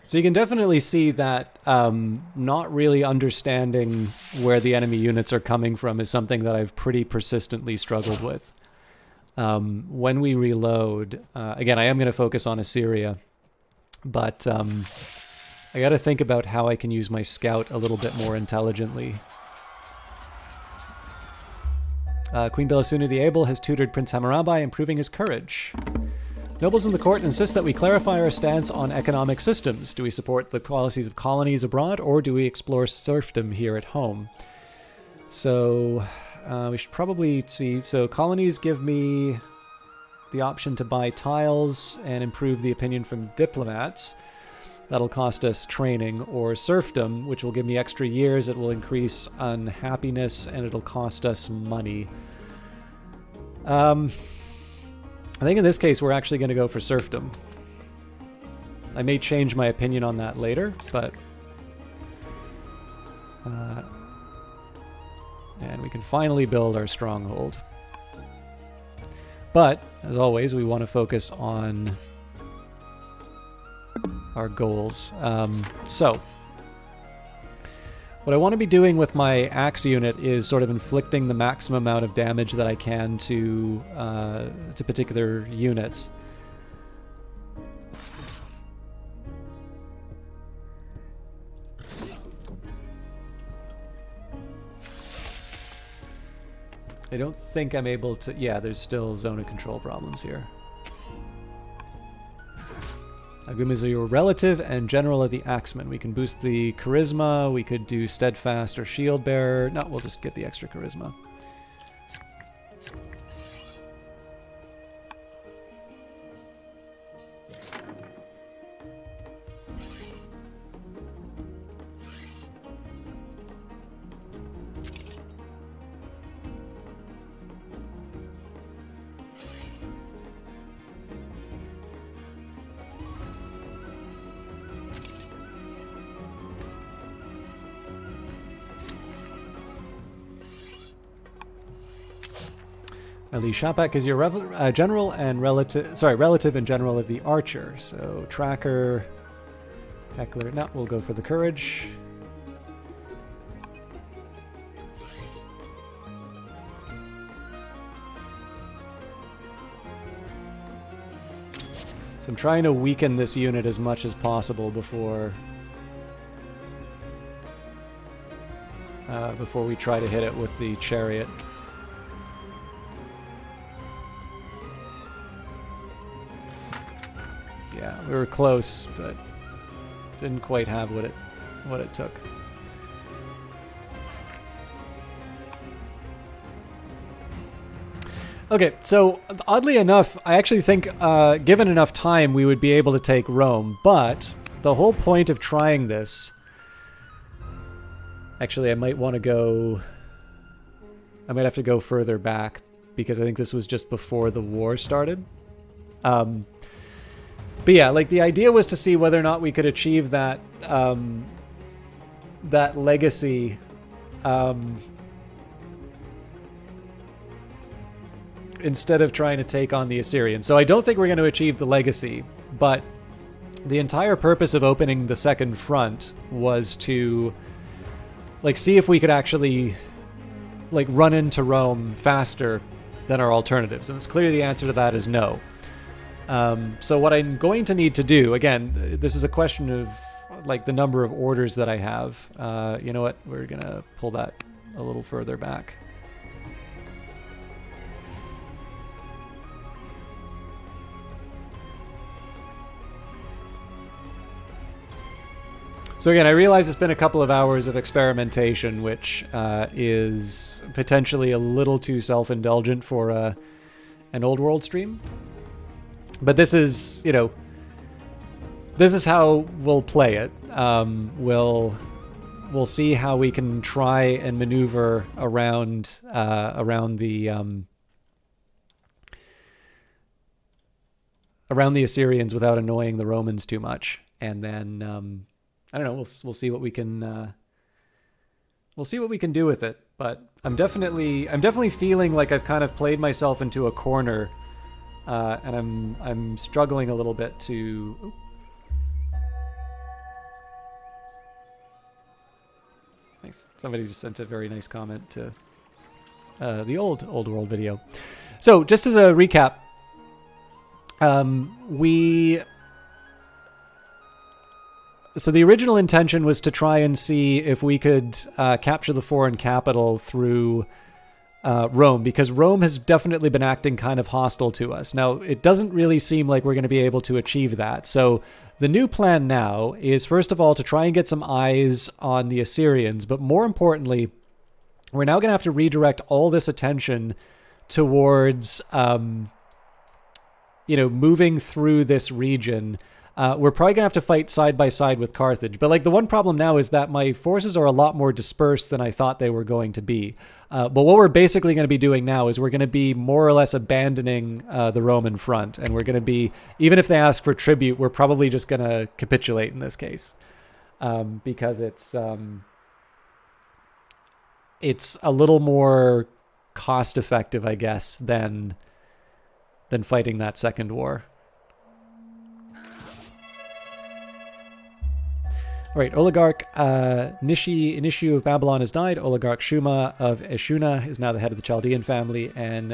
So you can definitely see that not really understanding where the enemy units are coming from is something that I've pretty persistently struggled with. When we reload, again, I am going to focus on Assyria, but I got to think about how I can use my scout a little bit more intelligently. Queen Belisuna the Able has tutored Prince Hammurabi, improving his courage. Nobles in the court insist that we clarify our stance on economic systems. Do we support the policies of colonies abroad, or do we explore serfdom here at home? So we should probably see. So colonies give me the option to buy tiles and improve the opinion from diplomats. That'll cost us training. Or serfdom, which will give me extra years. It will increase unhappiness, and it'll cost us money. I think in this case we're actually going to go for serfdom. I may change my opinion on that later, but... and we can finally build our stronghold. But, as always, we want to focus on our goals. So, what I want to be doing with my axe unit is sort of inflicting the maximum amount of damage that I can to particular units. I don't think I'm able to... Yeah, there's still zone of control problems here. Agum is your relative and general of the Axemen. We can boost the charisma. We could do steadfast or shield bearer. No, we'll just get the extra charisma. Ali Shapak is your general and relative and general of the archer. So tracker, heckler. No, we'll go for the courage. So I'm trying to weaken this unit as much as possible before we try to hit it with the chariot. Yeah, we were close, but didn't quite have what it took. Okay, so oddly enough, I actually think given enough time we would be able to take Rome, but the whole point of trying this... Actually, I might want to go... I might have to go further back, because I think this was just before the war started. But yeah, like the idea was to see whether or not we could achieve that that legacy instead of trying to take on the Assyrians. So I don't think we're going to achieve the legacy, but the entire purpose of opening the second front was to like see if we could actually like run into Rome faster than our alternatives. And it's clear the answer to that is no. So what I'm going to need to do, again, this is a question of like the number of orders that I have. You know what? We're going to pull that a little further back. So again, I realize it's been a couple of hours of experimentation, which is potentially a little too self-indulgent for an old world stream. But this is, you know, this is how we'll play it. We'll see how we can try and maneuver around the Assyrians without annoying the Romans too much, and then I don't know. We'll see what we can do with it. But I'm definitely feeling like I've kind of played myself into a corner. And I'm struggling a little bit to... Ooh. Nice. Somebody just sent a very nice comment to the old world video. So just as a recap, so the original intention was to try and see if we could capture the foreign capital through Rome, because Rome has definitely been acting kind of hostile to us. Now, it doesn't really seem like we're going to be able to achieve that. So the new plan now is, first of all, to try and get some eyes on the Assyrians, but more importantly, we're now going to have to redirect all this attention towards, moving through this region. We're probably going to have to fight side by side with Carthage. But the one problem now is that my forces are a lot more dispersed than I thought they were going to be. But what we're basically going to be doing now is we're going to be more or less abandoning the Roman front. And we're going to be, even if they ask for tribute, we're probably just going to capitulate in this case. Because it's a little more cost effective, I guess, than fighting that second war. All right, Oligarch Nishu of Babylon has died. Oligarch Shuma of Eshuna is now the head of the Chaldean family, and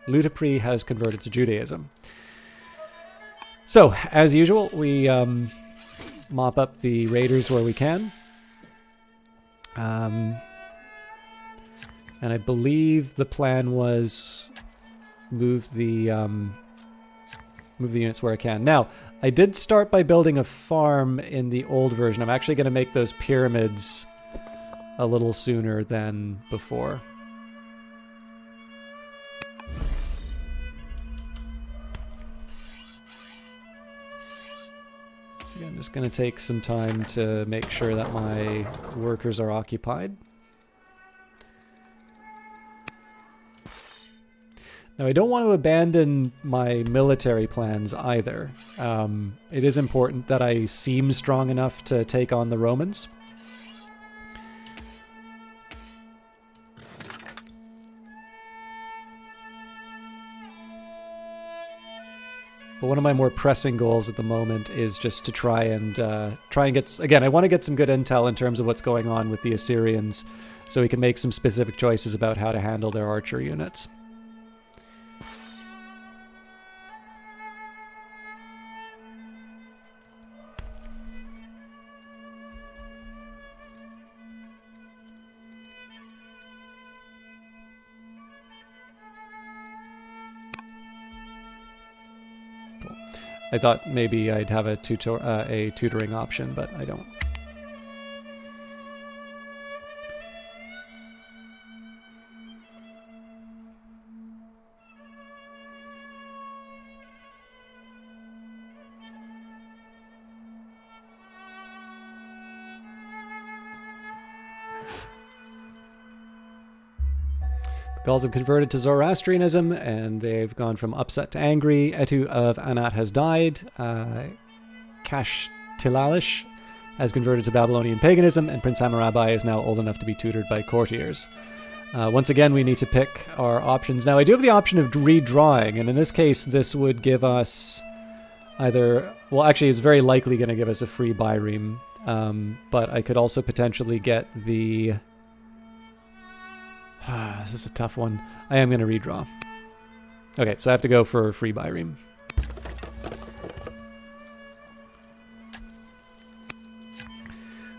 Lutapri has converted to Judaism. So, as usual, we mop up the raiders where we can. And I believe the plan was move the units where I can. Now, I did start by building a farm in the old version. I'm actually going to make those pyramids a little sooner than before. So I'm just going to take some time to make sure that my workers are occupied. Now, I don't want to abandon my military plans either. It is important that I seem strong enough to take on the Romans. But one of my more pressing goals at the moment is just to try and get... Again, I want to get some good intel in terms of what's going on with the Assyrians, so we can make some specific choices about how to handle their archer units. I thought maybe I'd have a tutoring option, but I don't. Gauls have converted to Zoroastrianism, and they've gone from upset to angry. Etu of Anat has died. Kashtilalish has converted to Babylonian paganism, and Prince Hammurabi is now old enough to be tutored by courtiers. Once again, we need to pick our options. Now, I do have the option of redrawing, and in this case, this would give us either... Well, actually, it's very likely going to give us a free Byreme, but I could also potentially get the... This is a tough one. I am going to redraw. Okay, so I have to go for free Byreme.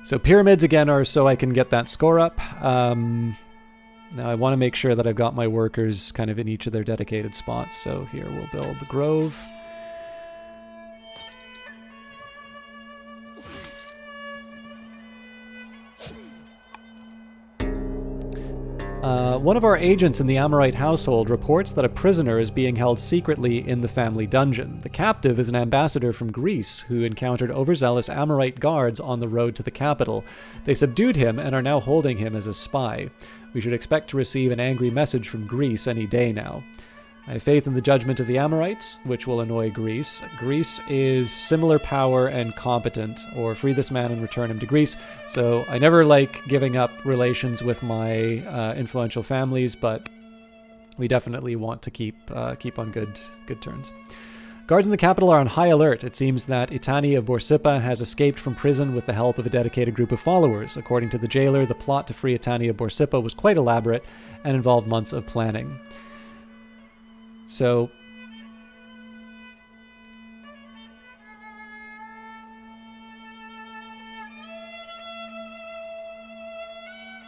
So pyramids, again, are so I can get that score up. Now I want to make sure that I've got my workers kind of in each of their dedicated spots. So here we'll build the grove. One of our agents in the Amorite household reports that a prisoner is being held secretly in the family dungeon. The captive is an ambassador from Greece who encountered overzealous Amorite guards on the road to the capital. They subdued him and are now holding him as a spy. We should expect to receive an angry message from Greece any day now. I have faith in the judgment of the Amorites, which will annoy Greece. Greece is similar power and competent, or free this man and return him to Greece. So I never like giving up relations with my influential families, but we definitely want to keep on good terms. Guards in the capital are on high alert. It seems that Itani of Borsippa has escaped from prison with the help of a dedicated group of followers. According to the jailer, the plot to free Itani of Borsippa was quite elaborate and involved months of planning. So,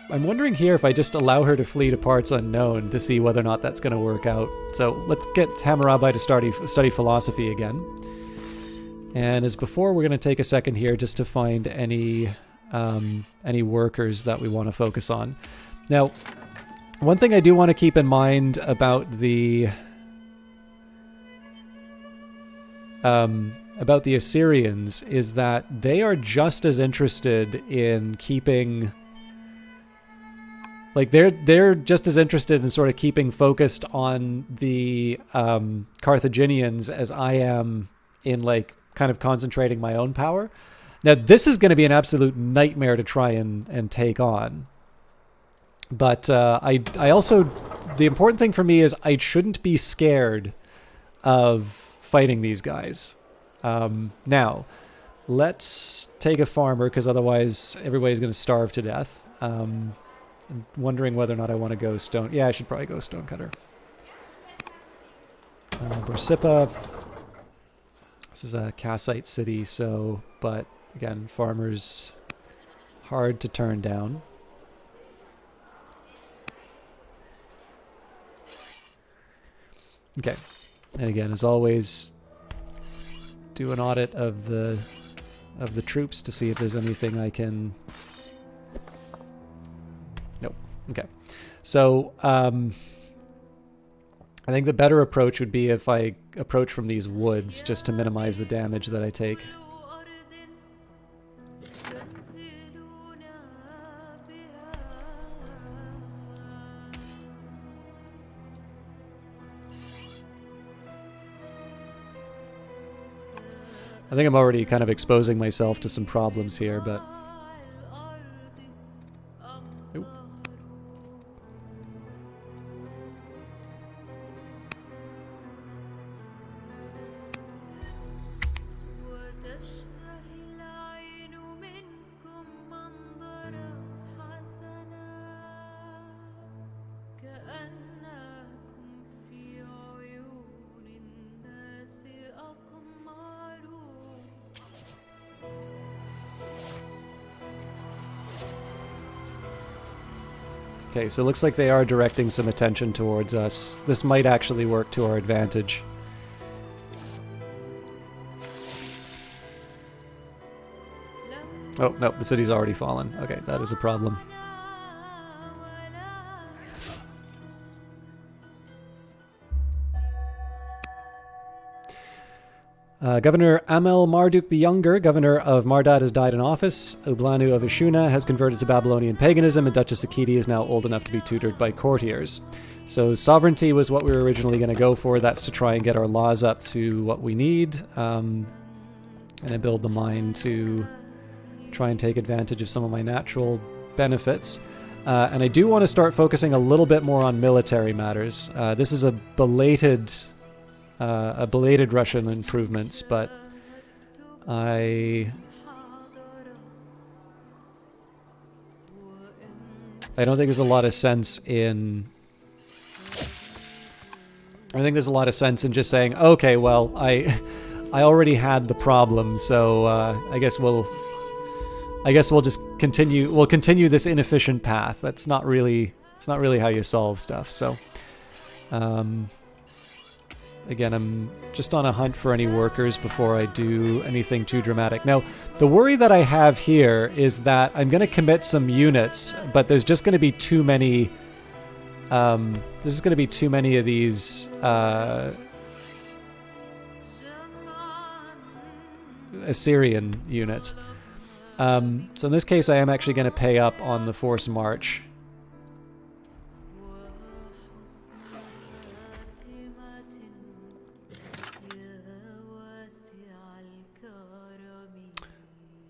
I'm wondering here if I just allow her to flee to parts unknown to see whether or not that's going to work out. So let's get Hammurabi to study philosophy again. And as before, we're going to take a second here just to find any workers that we want to focus on. Now, one thing I do want to keep in mind about the Assyrians is that they are just as interested in keeping, like they're just as interested in sort of keeping focused on the Carthaginians as I am in like kind of concentrating my own power. Now this is going to be an absolute nightmare to try and take on. But I also, the important thing for me is I shouldn't be scared of fighting these guys. Now, let's take a farmer, because otherwise everybody's going to starve to death. I'm wondering whether or not I want to go stone. Yeah, I should probably go stonecutter. Borsippa. This is a Kassite city, so, but again, farmers hard to turn down. Okay, and again, as always, do an audit of the troops to see if there's anything I can. Nope. Okay, so I think the better approach would be if I approach from these woods, just to minimize the damage that I take. I think I'm already kind of exposing myself to some problems here, but... Oop. Okay, so it looks like they are directing some attention towards us. This might actually work to our advantage. Oh, no, the city's already fallen. Okay, that is a problem. Governor Amel Marduk the Younger, governor of Mardad, has died in office. Ublanu of Ashuna has converted to Babylonian paganism, and Duchess Akiti is now old enough to be tutored by courtiers. So sovereignty was what we were originally going to go for. That's to try and get our laws up to what we need. And I build the mine to try and take advantage of some of my natural benefits. And I do want to start focusing a little bit more on military matters. This is a belated Russian improvements, but I don't think there's a lot of sense in... I think there's a lot of sense in just saying, okay, well, I already had the problem, so I guess we'll just continue. We'll continue this inefficient path. It's not really how you solve stuff. So, again, I'm just on a hunt for any workers before I do anything too dramatic. Now, the worry that I have here is that I'm going to commit some units, but there's just going to be too many. There's going to be too many of these Assyrian units. So in this case, I am actually going to pay up on the force march.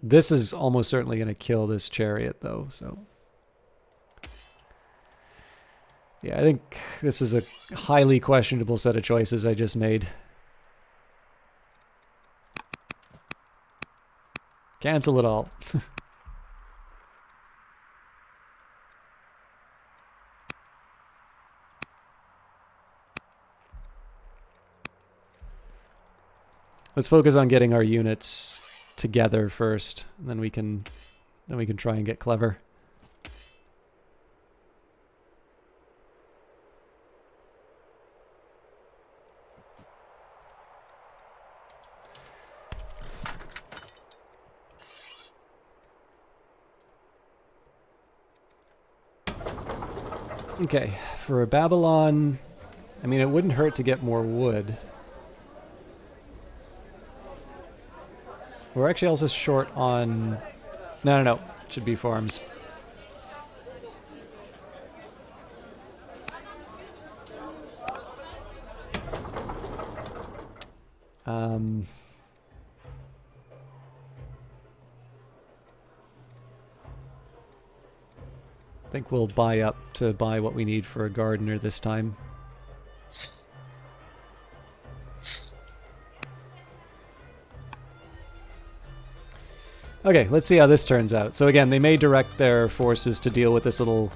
This is almost certainly going to kill this chariot, though, so... Yeah, I think this is a highly questionable set of choices I just made. Cancel it all. Let's focus on getting our units together first, and then we can try and get clever. Okay, for Babylon, I mean, it wouldn't hurt to get more wood. We're actually also short on... No. Should be farms. I think we'll buy up to buy what we need for a gardener this time. Okay, let's see how this turns out. So again, they may direct their forces to deal with this little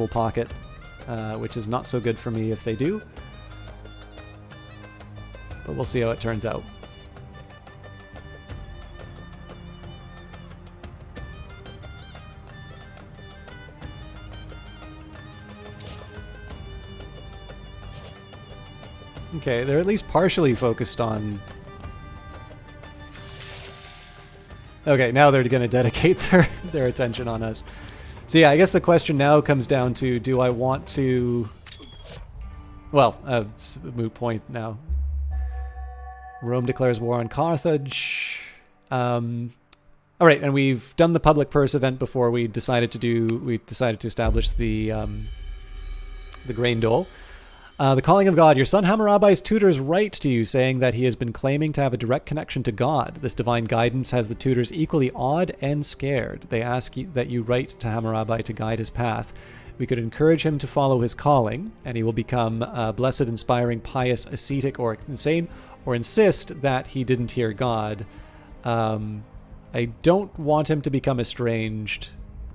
pocket, which is not so good for me if they do. But we'll see how it turns out. Okay, they're at least partially focused on... Okay, now they're going to dedicate their attention on us. So yeah, I guess the question now comes down to, do I want to... Well, it's a moot point now. Rome declares war on Carthage. Alright, and we've done the public purse event before. We decided to establish the grain dole. The calling of God. Your son Hammurabi's tutors write to you saying that he has been claiming to have a direct connection to God. This divine guidance has the tutors equally awed and scared. They ask that you write to Hammurabi to guide his path. We could encourage him to follow his calling, and he will become blessed, inspiring, pious, ascetic, or insane, or insist that he didn't hear God. I don't want him to become estranged,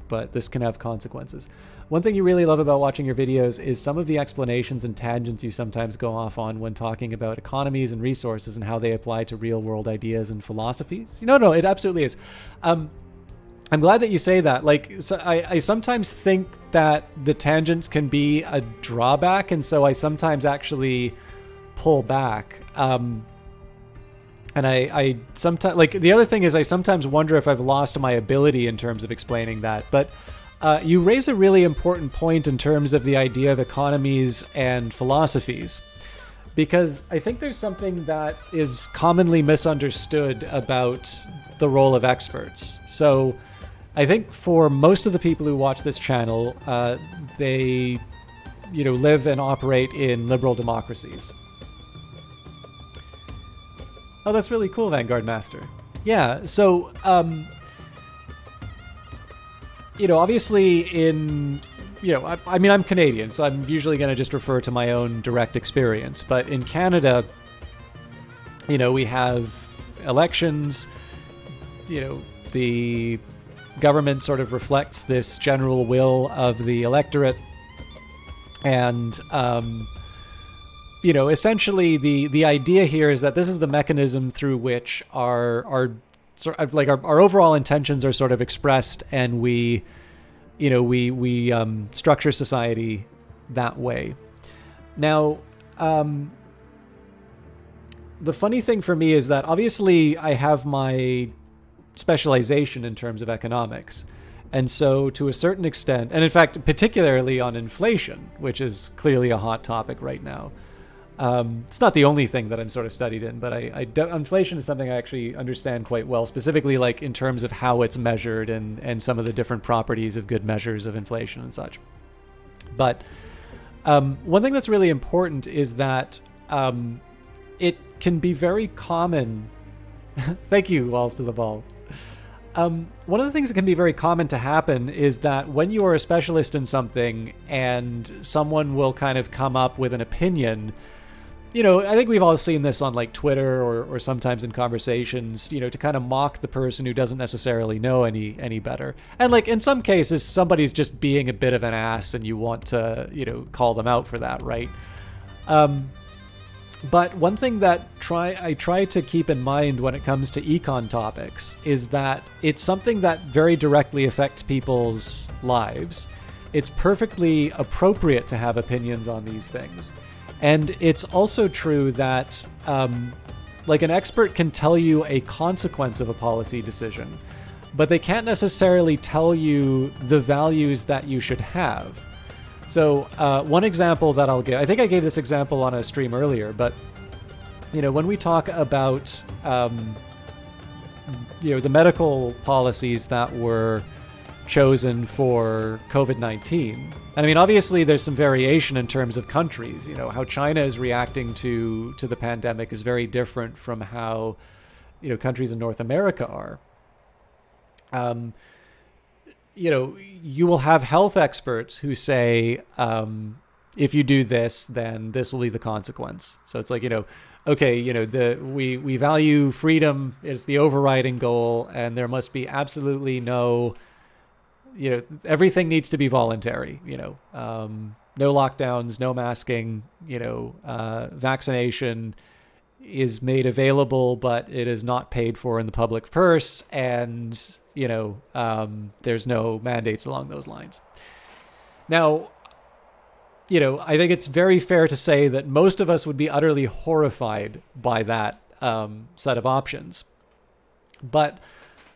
but this can have consequences. One thing you really love about watching your videos is some of the explanations and tangents you sometimes go off on when talking about economies and resources and how they apply to real-world ideas and philosophies. No, it absolutely is. I'm glad that you say that. Like, so I sometimes think that the tangents can be a drawback, and so I sometimes actually pull back. And I sometimes, like, the other thing is I sometimes wonder if I've lost my ability in terms of explaining that, but... you raise a really important point in terms of the idea of economies and philosophies, because I think there's something that is commonly misunderstood about the role of experts. So I think for most of the people who watch this channel, they, live and operate in liberal democracies. Oh, that's really cool, Vanguard Master. Yeah, so... obviously in, I mean, I'm Canadian, so I'm usually going to just refer to my own direct experience. But in Canada, we have elections, the government sort of reflects this general will of the electorate. And, essentially the idea here is that this is the mechanism through which our overall intentions are sort of expressed, and we structure society that way. Now, the funny thing for me is that obviously I have my specialization in terms of economics. And so to a certain extent, and in fact, particularly on inflation, which is clearly a hot topic right now, it's not the only thing that I'm sort of studied in, but inflation is something I actually understand quite well, specifically like in terms of how it's measured and some of the different properties of good measures of inflation and such. But one thing that's really important is that it can be very common. Thank you, Walls to the Ball. One of the things that can be very common to happen is that when you are a specialist in something and someone will kind of come up with an opinion, I think we've all seen this on like Twitter or sometimes in conversations, to kind of mock the person who doesn't necessarily know any better. And like in some cases, somebody's just being a bit of an ass and you want to, call them out for that, right? But one thing that I try to keep in mind when it comes to econ topics is that it's something that very directly affects people's lives. It's perfectly appropriate to have opinions on these things. And it's also true that, like, an expert can tell you a consequence of a policy decision, but they can't necessarily tell you the values that you should have. So one example that I'll give, I think I gave this example on a stream earlier, but when we talk about the medical policies that were chosen for COVID-19. And I mean, obviously, there's some variation in terms of countries. How China is reacting to the pandemic is very different from how countries in North America are. You will have health experts who say, if you do this, then this will be the consequence. So it's like, okay, we value freedom is the overriding goal, and there must be absolutely no, everything needs to be voluntary, no lockdowns, no masking, vaccination is made available, but it is not paid for in the public purse. And, there's no mandates along those lines. Now, I think it's very fair to say that most of us would be utterly horrified by that set of options. But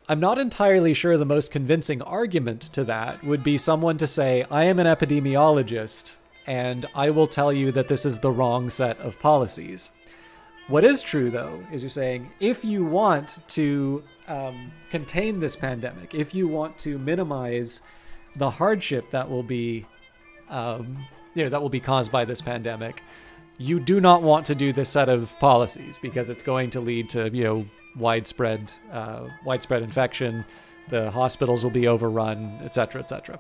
I'm not entirely sure the most convincing argument to that would be someone to say, I am an epidemiologist, and I will tell you that this is the wrong set of policies. What is true, though, is you're saying, if you want to contain this pandemic, if you want to minimize the hardship that will be that will be caused by this pandemic, you do not want to do this set of policies because it's going to lead to, widespread infection. The hospitals will be overrun, et cetera, et cetera.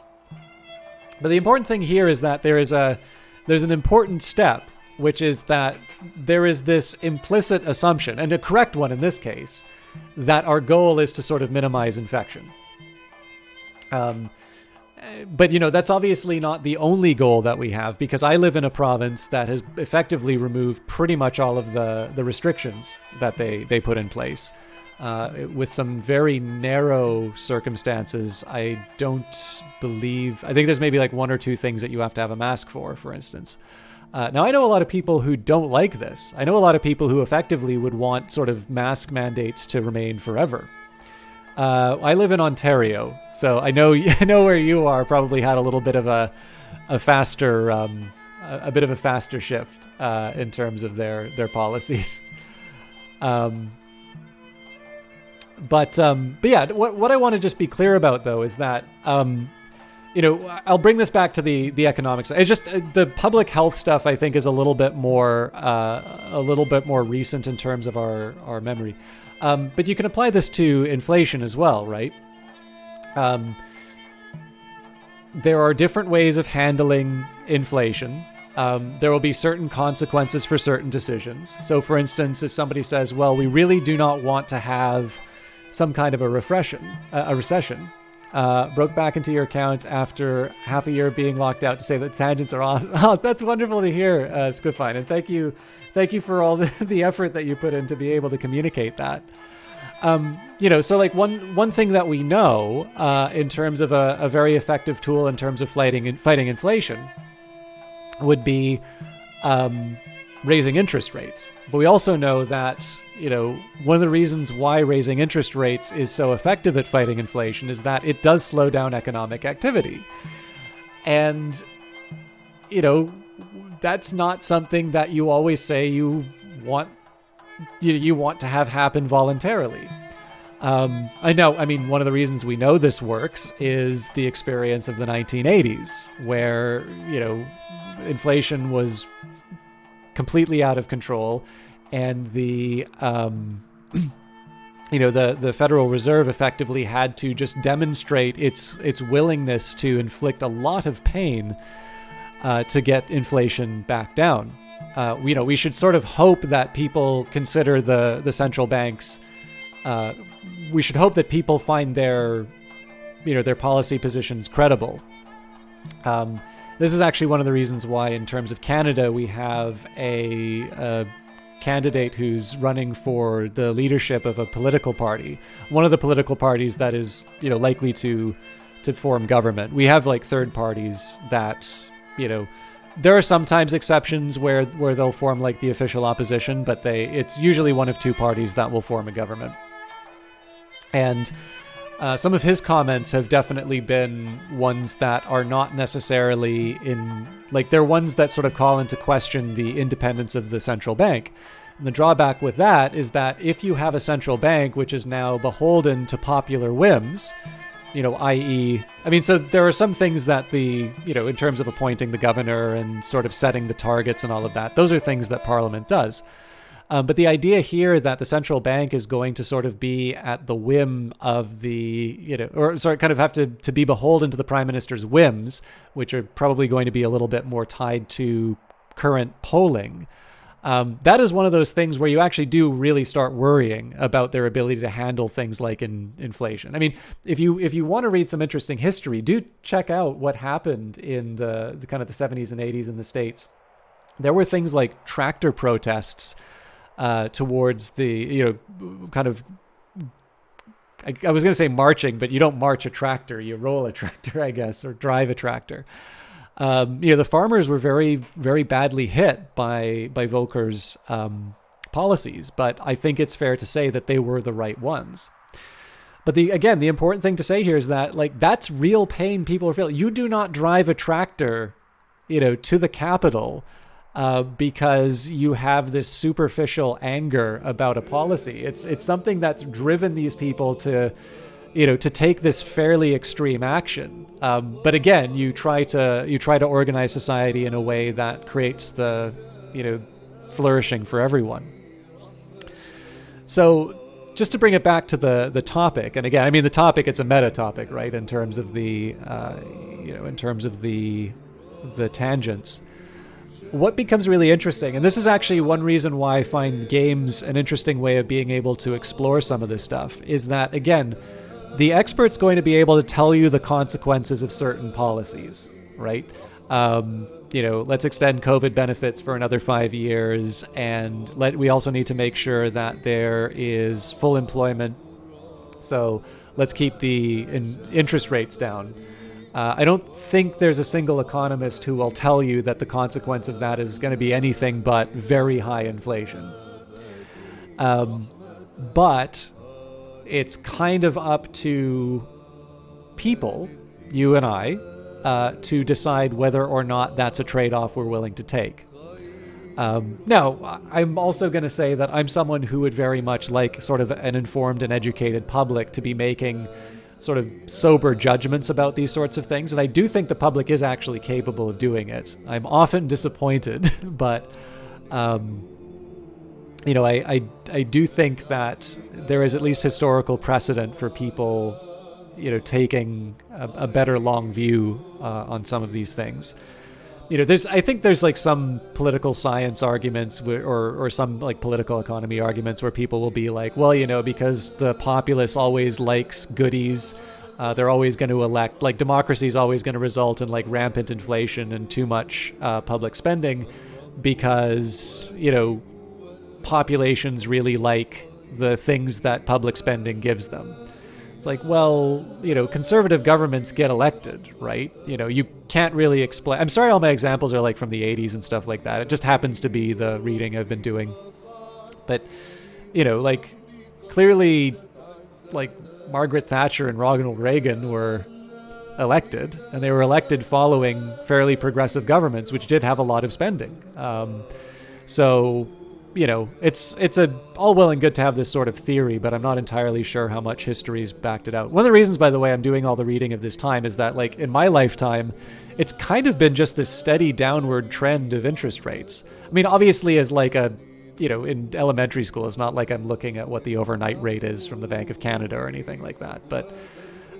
But the important thing here is that there's an important step, which is that there is this implicit assumption, and a correct one in this case, that our goal is to sort of minimize infection. But, that's obviously not the only goal that we have, because I live in a province that has effectively removed pretty much all of the restrictions that they put in place. With some very narrow circumstances, I think there's maybe like one or two things that you have to have a mask for instance. Now, I know a lot of people who don't like this. I know a lot of people who effectively would want sort of mask mandates to remain forever. I live in Ontario, so I know where you are probably had a little bit of a faster shift in terms of their policies. But yeah, what I want to just be clear about though is that I'll bring this back to the economics. It's just the public health stuff I think is a little bit more recent in terms of our memory. But you can apply this to inflation as well, right? There are different ways of handling inflation. There will be certain consequences for certain decisions. So, for instance, if somebody says, well, we really do not want to have some kind of a recession, broke back into your accounts after half a year being locked out to say that tangents are off. Oh, that's wonderful to hear, Squiffine. And thank you for all the effort that you put in to be able to communicate that. So like one thing that we know in terms of a very effective tool in terms of fighting inflation would be raising interest rates. But we also know that, one of the reasons why raising interest rates is so effective at fighting inflation is that it does slow down economic activity. And, that's not something that you always say you want to have happen voluntarily. I know, one of the reasons we know this works is the experience of the 1980s, where, inflation was completely out of control, and the Federal Reserve effectively had to just demonstrate its willingness to inflict a lot of pain to get inflation back down. We should sort of hope that people consider the central banks. We should hope that people find their policy positions credible. This is actually one of the reasons why, in terms of Canada, we have a candidate who's running for the leadership of a political party, one of the political parties that is, likely to form government. We have like third parties that, there are sometimes exceptions where they'll form like the official opposition, but it's usually one of two parties that will form a government. And Some of his comments have definitely been ones that are not necessarily they're ones that sort of call into question the independence of the central bank. And the drawback with that is that if you have a central bank which is now beholden to popular whims, i.e., so there are some things that in terms of appointing the governor and sort of setting the targets and all of that, those are things that Parliament does. But the idea here that the central bank is going to sort of be at the whim of kind of have to be beholden to the prime minister's whims, which are probably going to be a little bit more tied to current polling. That is one of those things where you actually do really start worrying about their ability to handle things like inflation. If you want to read some interesting history, do check out what happened in the kind of the 70s and 80s in the States. There were things like tractor protests towards the, kind of, I was going to say marching, but you don't march a tractor, you roll a tractor, I guess, or drive a tractor. The farmers were very, very badly hit by Volcker's policies, but I think it's fair to say that they were the right ones. But the important thing to say here is that that's real pain people are feeling. You do not drive a tractor, to the Capitol because you have this superficial anger about a policy. It's something that's driven these people to take this fairly extreme action. But again, you try to organize society in a way that creates the, flourishing for everyone. So just to bring it back to the topic, and again, the topic, it's a meta topic, right? In terms of the tangents. What becomes really interesting, and this is actually one reason why I find games an interesting way of being able to explore some of this stuff, is that, again, the expert's going to be able to tell you the consequences of certain policies, right? Let's extend COVID benefits for another 5 years, and we also need to make sure that there is full employment. So let's keep the interest rates down. I don't think there's a single economist who will tell you that the consequence of that is going to be anything but very high inflation. But it's kind of up to people, you and I, to decide whether or not that's a trade-off we're willing to take. Now, I'm also going to say that I'm someone who would very much like sort of an informed and educated public to be making sort of sober judgments about these sorts of things. And I do think the public is actually capable of doing it. I'm often disappointed, but, I do think that there is at least historical precedent for people, taking a better long view on some of these things. I think there's like some political science arguments or some like political economy arguments where people will be like, well, because the populace always likes goodies, they're always going to elect, like democracy is always going to result in like rampant inflation and too much public spending because, populations really like the things that public spending gives them. It's like, well, conservative governments get elected, right? You can't really explain. I'm sorry all my examples are like from the 80s and stuff like that. It just happens to be the reading I've been doing. But, clearly, Margaret Thatcher and Ronald Reagan were elected, and they were elected following fairly progressive governments, which did have a lot of spending. So it's all well and good to have this sort of theory, but I'm not entirely sure how much history's backed it out. One of the reasons, by the way, I'm doing all the reading of this time is that, in my lifetime, it's kind of been just this steady downward trend of interest rates. Obviously, as in elementary school, it's not like I'm looking at what the overnight rate is from the Bank of Canada or anything like that. But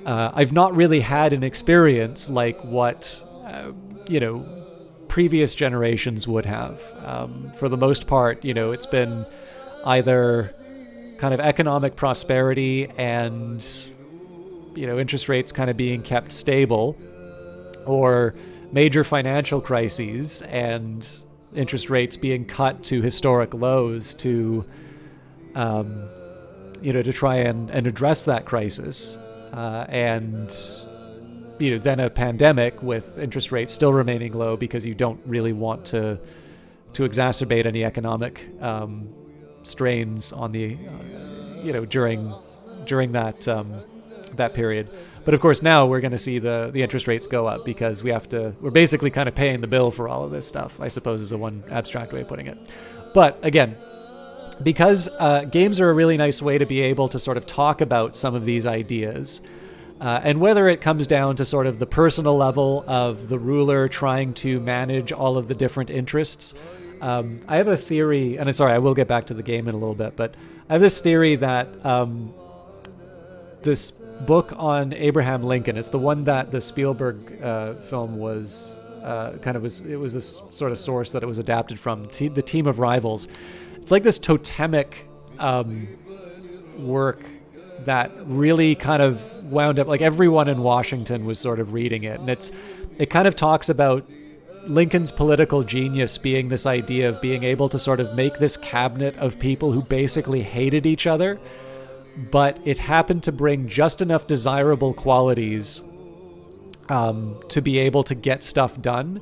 I've not really had an experience like what, previous generations would have. For the most part, it's been either kind of economic prosperity and, interest rates kind of being kept stable, or major financial crises and interest rates being cut to historic lows to try and address that crisis. And then a pandemic with interest rates still remaining low because you don't really want to exacerbate any economic strains on the during that that period. But of course now we're going to see the interest rates go up because we're basically kind of paying the bill for all of this stuff, I suppose, is a one abstract way of putting it. But again, because games are a really nice way to be able to sort of talk about some of these ideas, and whether it comes down to sort of the personal level of the ruler trying to manage all of the different interests. I have a theory, and sorry, I will get back to the game in a little bit, but I have this theory that this book on Abraham Lincoln, it's the one that the Spielberg film was it was this sort of source that it was adapted from, the Team of Rivals. It's like this totemic work that really kind of wound up, like everyone in Washington was sort of reading it. And it kind of talks about Lincoln's political genius being this idea of being able to sort of make this cabinet of people who basically hated each other, but it happened to bring just enough desirable qualities to be able to get stuff done.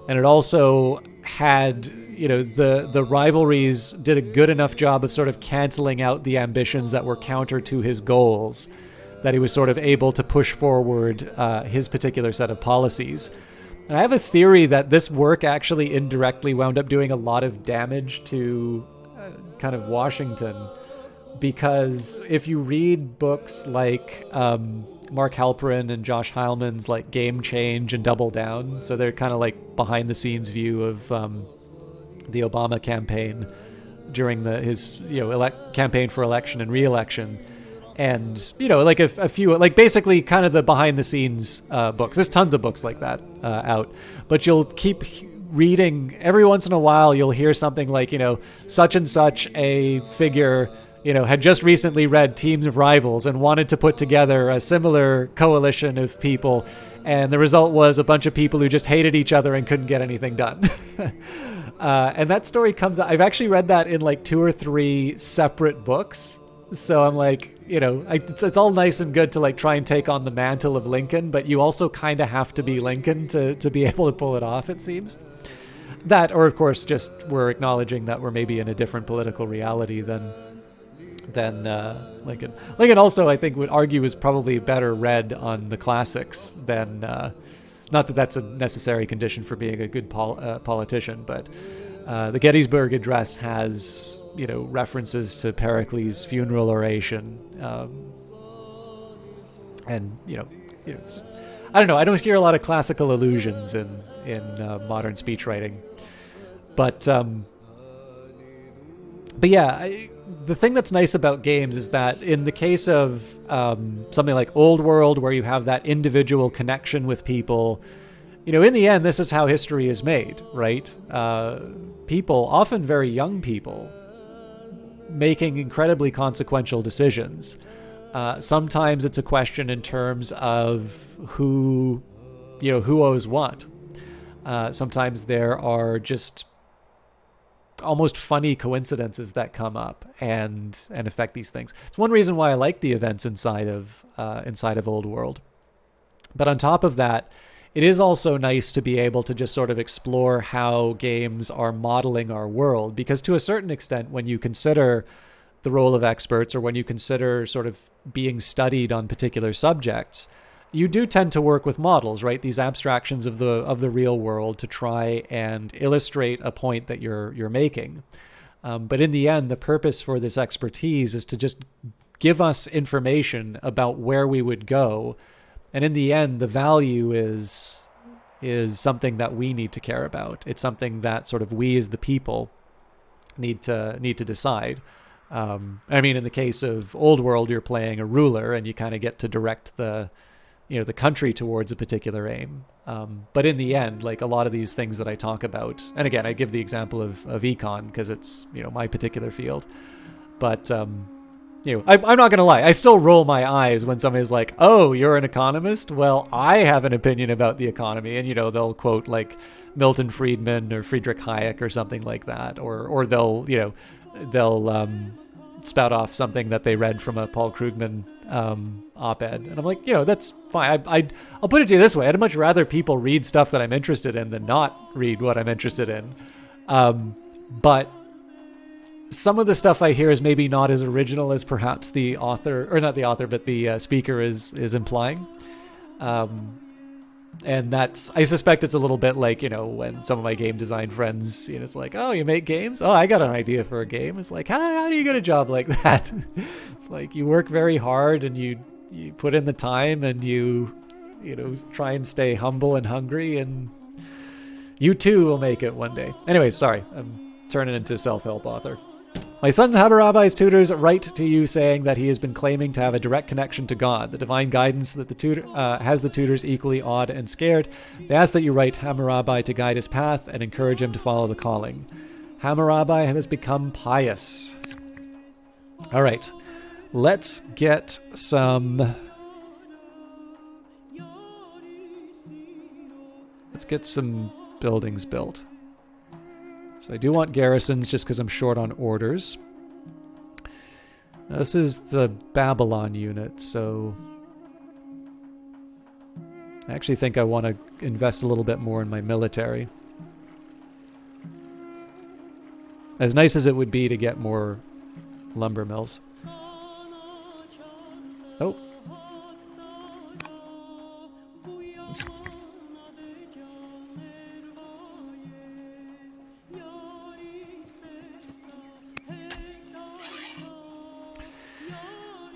And it also had, the rivalries did a good enough job of sort of canceling out the ambitions that were counter to his goals, that he was sort of able to push forward his particular set of policies. And I have a theory that this work actually indirectly wound up doing a lot of damage to kind of Washington, because if you read books like Mark Halperin and Josh Heilman's like Game Change and Double Down, so they're kind of like behind the scenes view of the Obama campaign during his campaign for election and re-election, and like a few, like basically kind of the behind the scenes books. There's tons of books like that out, but you'll keep reading every once in a while. You'll hear something like such and such a figure had just recently read Teams of Rivals and wanted to put together a similar coalition of people, and the result was a bunch of people who just hated each other and couldn't get anything done. And that story comes out. I've actually read that in like 2 or 3 separate books. So I'm like, it's all nice and good to like try and take on the mantle of Lincoln, but you also kind of have to be Lincoln to be able to pull it off, it seems. That, or of course, just we're acknowledging that we're maybe in a different political reality than Lincoln. Lincoln also, I think, would argue is probably better read on the classics than, not that that's a necessary condition for being a good politician, but the Gettysburg Address has, references to Pericles' funeral oration, and I don't know. I don't hear a lot of classical allusions in modern speech writing, but yeah. The thing that's nice about games is that in the case of something like Old World, where you have that individual connection with people, in the end, this is how history is made, right? People, often very young people, making incredibly consequential decisions. Sometimes it's a question in terms of who owes what. Sometimes there are just almost funny coincidences that come up and affect these things. It's one reason why I like the events inside of Old World. But on top of that, it is also nice to be able to just sort of explore how games are modeling our world, because to a certain extent, when you consider the role of experts, or when you consider sort of being studied on particular subjects, you do tend to work with models, right? These abstractions of the real world to try and illustrate a point that you're making. But in the end, the purpose for this expertise is to just give us information about where we would go. And in the end, the value is something that we need to care about. It's something that sort of we as the people need to decide. I mean, in the case of Old World, you're playing a ruler and you kind of get to direct the country towards a particular aim. But in the end, like a lot of these things that I talk about, and again, I give the example of econ because it's, my particular field. But, I'm not going to lie. I still roll my eyes when somebody's like, oh, you're an economist? Well, I have an opinion about the economy. And, they'll quote like Milton Friedman or Friedrich Hayek or something like that. Or they'll spout off something that they read from a Paul Krugman op-ed, and I'm like, that's fine. I'll put it to you this way: I'd much rather people read stuff that I'm interested in than not read what I'm interested in. But some of the stuff I hear is maybe not as original as perhaps the author, or not the author, but the speaker is implying. And that's, I suspect it's a little bit like, when some of my game design friends, it's like, oh, you make games? Oh, I got an idea for a game. It's like, how do you get a job like that? It's like you work very hard and you put in the time and you try and stay humble and hungry, and you too will make it one day. Anyway, sorry, I'm turning into self-help author. My son Hammurabi's tutors write to you saying that he has been claiming to have a direct connection to God, the divine guidance that the tutor has the tutors equally awed and scared. They ask that you write Hammurabi to guide his path and encourage him to follow the calling. Hammurabi has become pious. All right, let's get some... buildings built. So I do want garrisons just because I'm short on orders. Now this is the Babylon unit, so I actually think I want to invest a little bit more in my military. As nice as it would be to get more lumber mills. Oh.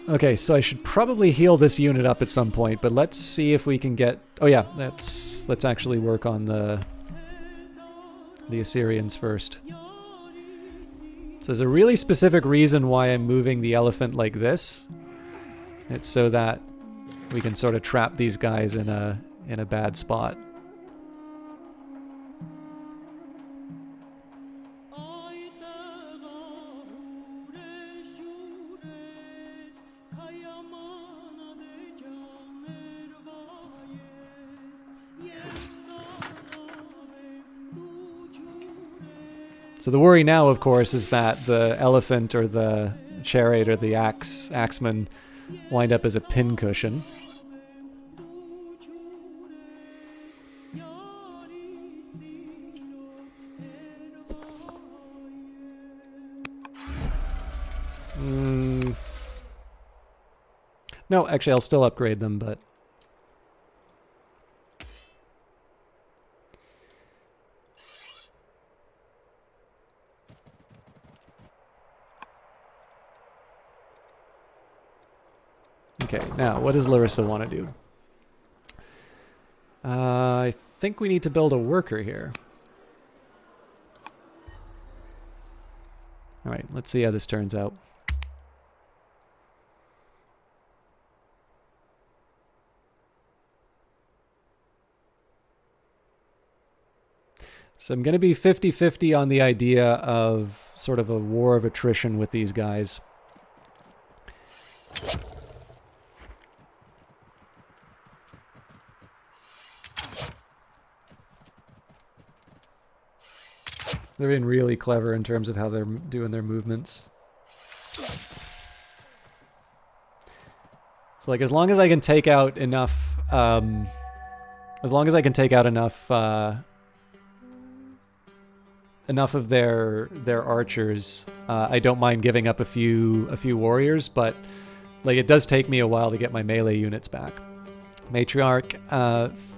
Okay, so I should probably heal this unit up at some point, but let's see if we can get... Oh yeah, let's actually work on the Assyrians first. So there's a really specific reason why I'm moving the elephant like this. It's so that we can sort of trap these guys in a bad spot. So the worry now, of course, is that the elephant or the chariot or the axeman wind up as a pincushion. No, actually, I'll still upgrade them, but... Okay, now, what does Larissa want to do? I think we need to build a worker here. Alright, let's see how this turns out. So I'm going to be 50-50 on the idea of sort of a war of attrition with these guys. They're being really clever in terms of how they're doing their movements. So, like, as long as I can take out enough, enough of their archers, I don't mind giving up a few warriors, but like it does take me a while to get my melee units back. Matriarch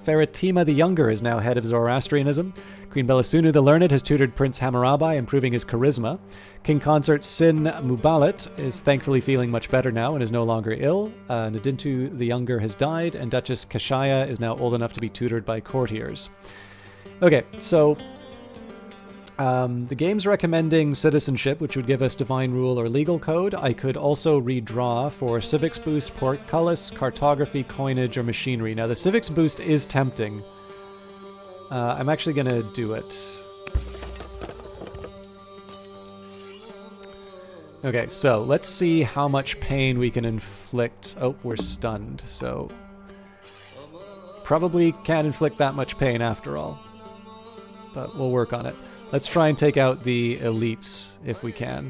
Feratima the Younger is now head of Zoroastrianism. Queen Belisunu the Learned has tutored Prince Hammurabi, improving his charisma. King Consort Sin Mubalit is thankfully feeling much better now and is no longer ill. Nadintu the Younger has died, and Duchess Kashaya is now old enough to be tutored by courtiers. Okay, so the game's recommending citizenship, which would give us divine rule or legal code. I could also redraw for civics boost, portcullis, cartography, coinage, or machinery. Now, the civics boost is tempting. I'm actually going to do it. Okay, so let's see how much pain we can inflict. Oh, we're stunned, so probably can't inflict that much pain after all. But we'll work on it. Let's try and take out the elites if we can.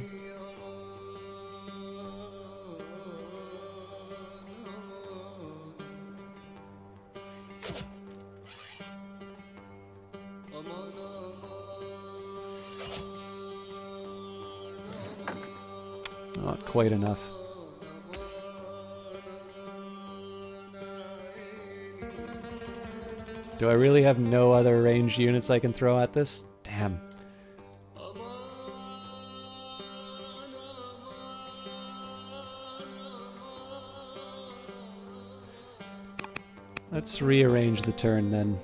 Not quite enough. Do I really have no other ranged units I can throw at this? Damn. Let's rearrange the turn then.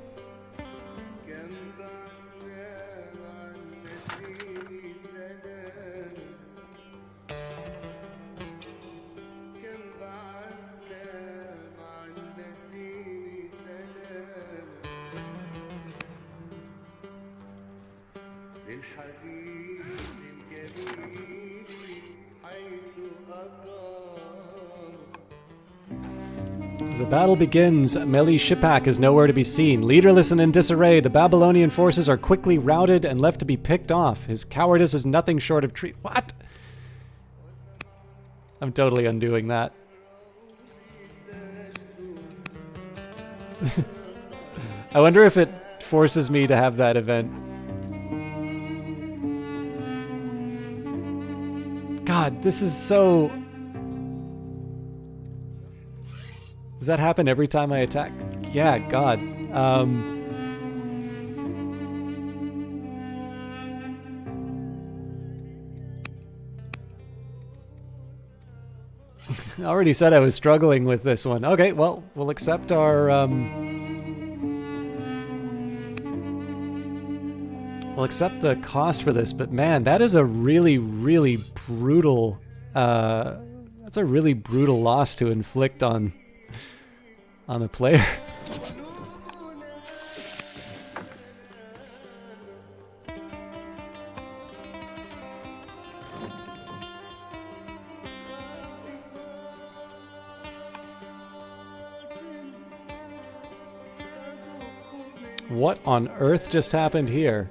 The battle begins. Meli Shipak is nowhere to be seen. Leaderless and in disarray, the Babylonian forces are quickly routed and left to be picked off. His cowardice is nothing short of What? I'm totally undoing that. I wonder if it forces me to have that event. God, this is so... Does that happen every time I attack? Yeah, God. I already said I was struggling with this one. Okay, well, we'll accept our... We'll accept the cost for this, but man, that is a really, really brutal... that's a really brutal loss to inflict on a player. What on earth just happened here?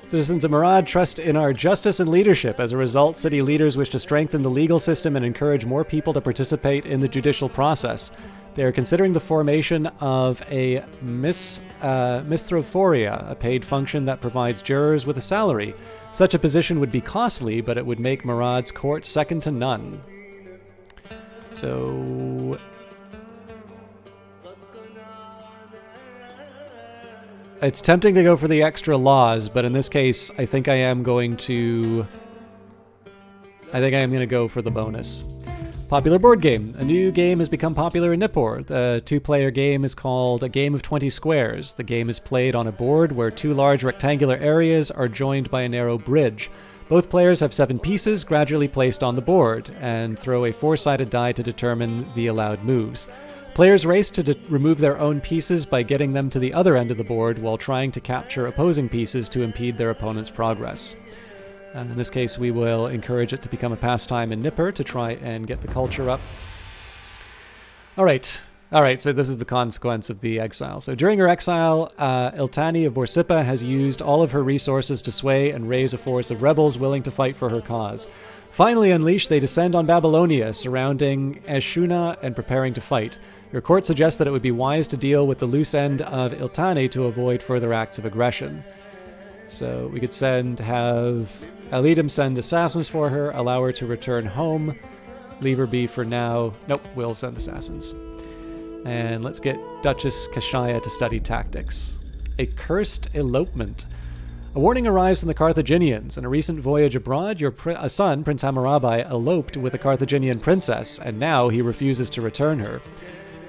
Citizens of Murad trust in our justice and leadership. As a result, city leaders wish to strengthen the legal system and encourage more people to participate in the judicial process. They are considering the formation of a mistrophoria, a paid function that provides jurors with a salary. Such a position would be costly, but it would make Murad's court second to none. So... It's tempting to go for the extra laws, but in this case, I think I am going to go for the bonus. Popular board game. A new game has become popular in Nippur. The two-player game is called A Game of 20 Squares. The game is played on a board where two large rectangular areas are joined by a narrow bridge. Both players have 7 pieces gradually placed on the board and throw a 4-sided die to determine the allowed moves. Players race to remove their own pieces by getting them to the other end of the board while trying to capture opposing pieces to impede their opponent's progress. In this case, we will encourage it to become a pastime in Nippur to try and get the culture up. Alright, so this is the consequence of the exile. So during her exile, Iltani of Borsippa has used all of her resources to sway and raise a force of rebels willing to fight for her cause. Finally unleashed, they descend on Babylonia, surrounding Eshuna and preparing to fight. Your court suggests that it would be wise to deal with the loose end of Iltani to avoid further acts of aggression. So we could have Elidim send assassins for her, allow her to return home, leave her be for now. Nope, we'll send assassins. And let's get Duchess Kashaya to study tactics. A cursed elopement. A warning arrives from the Carthaginians. In a recent voyage abroad, your son, Prince Hammurabi, eloped with a Carthaginian princess, and now he refuses to return her.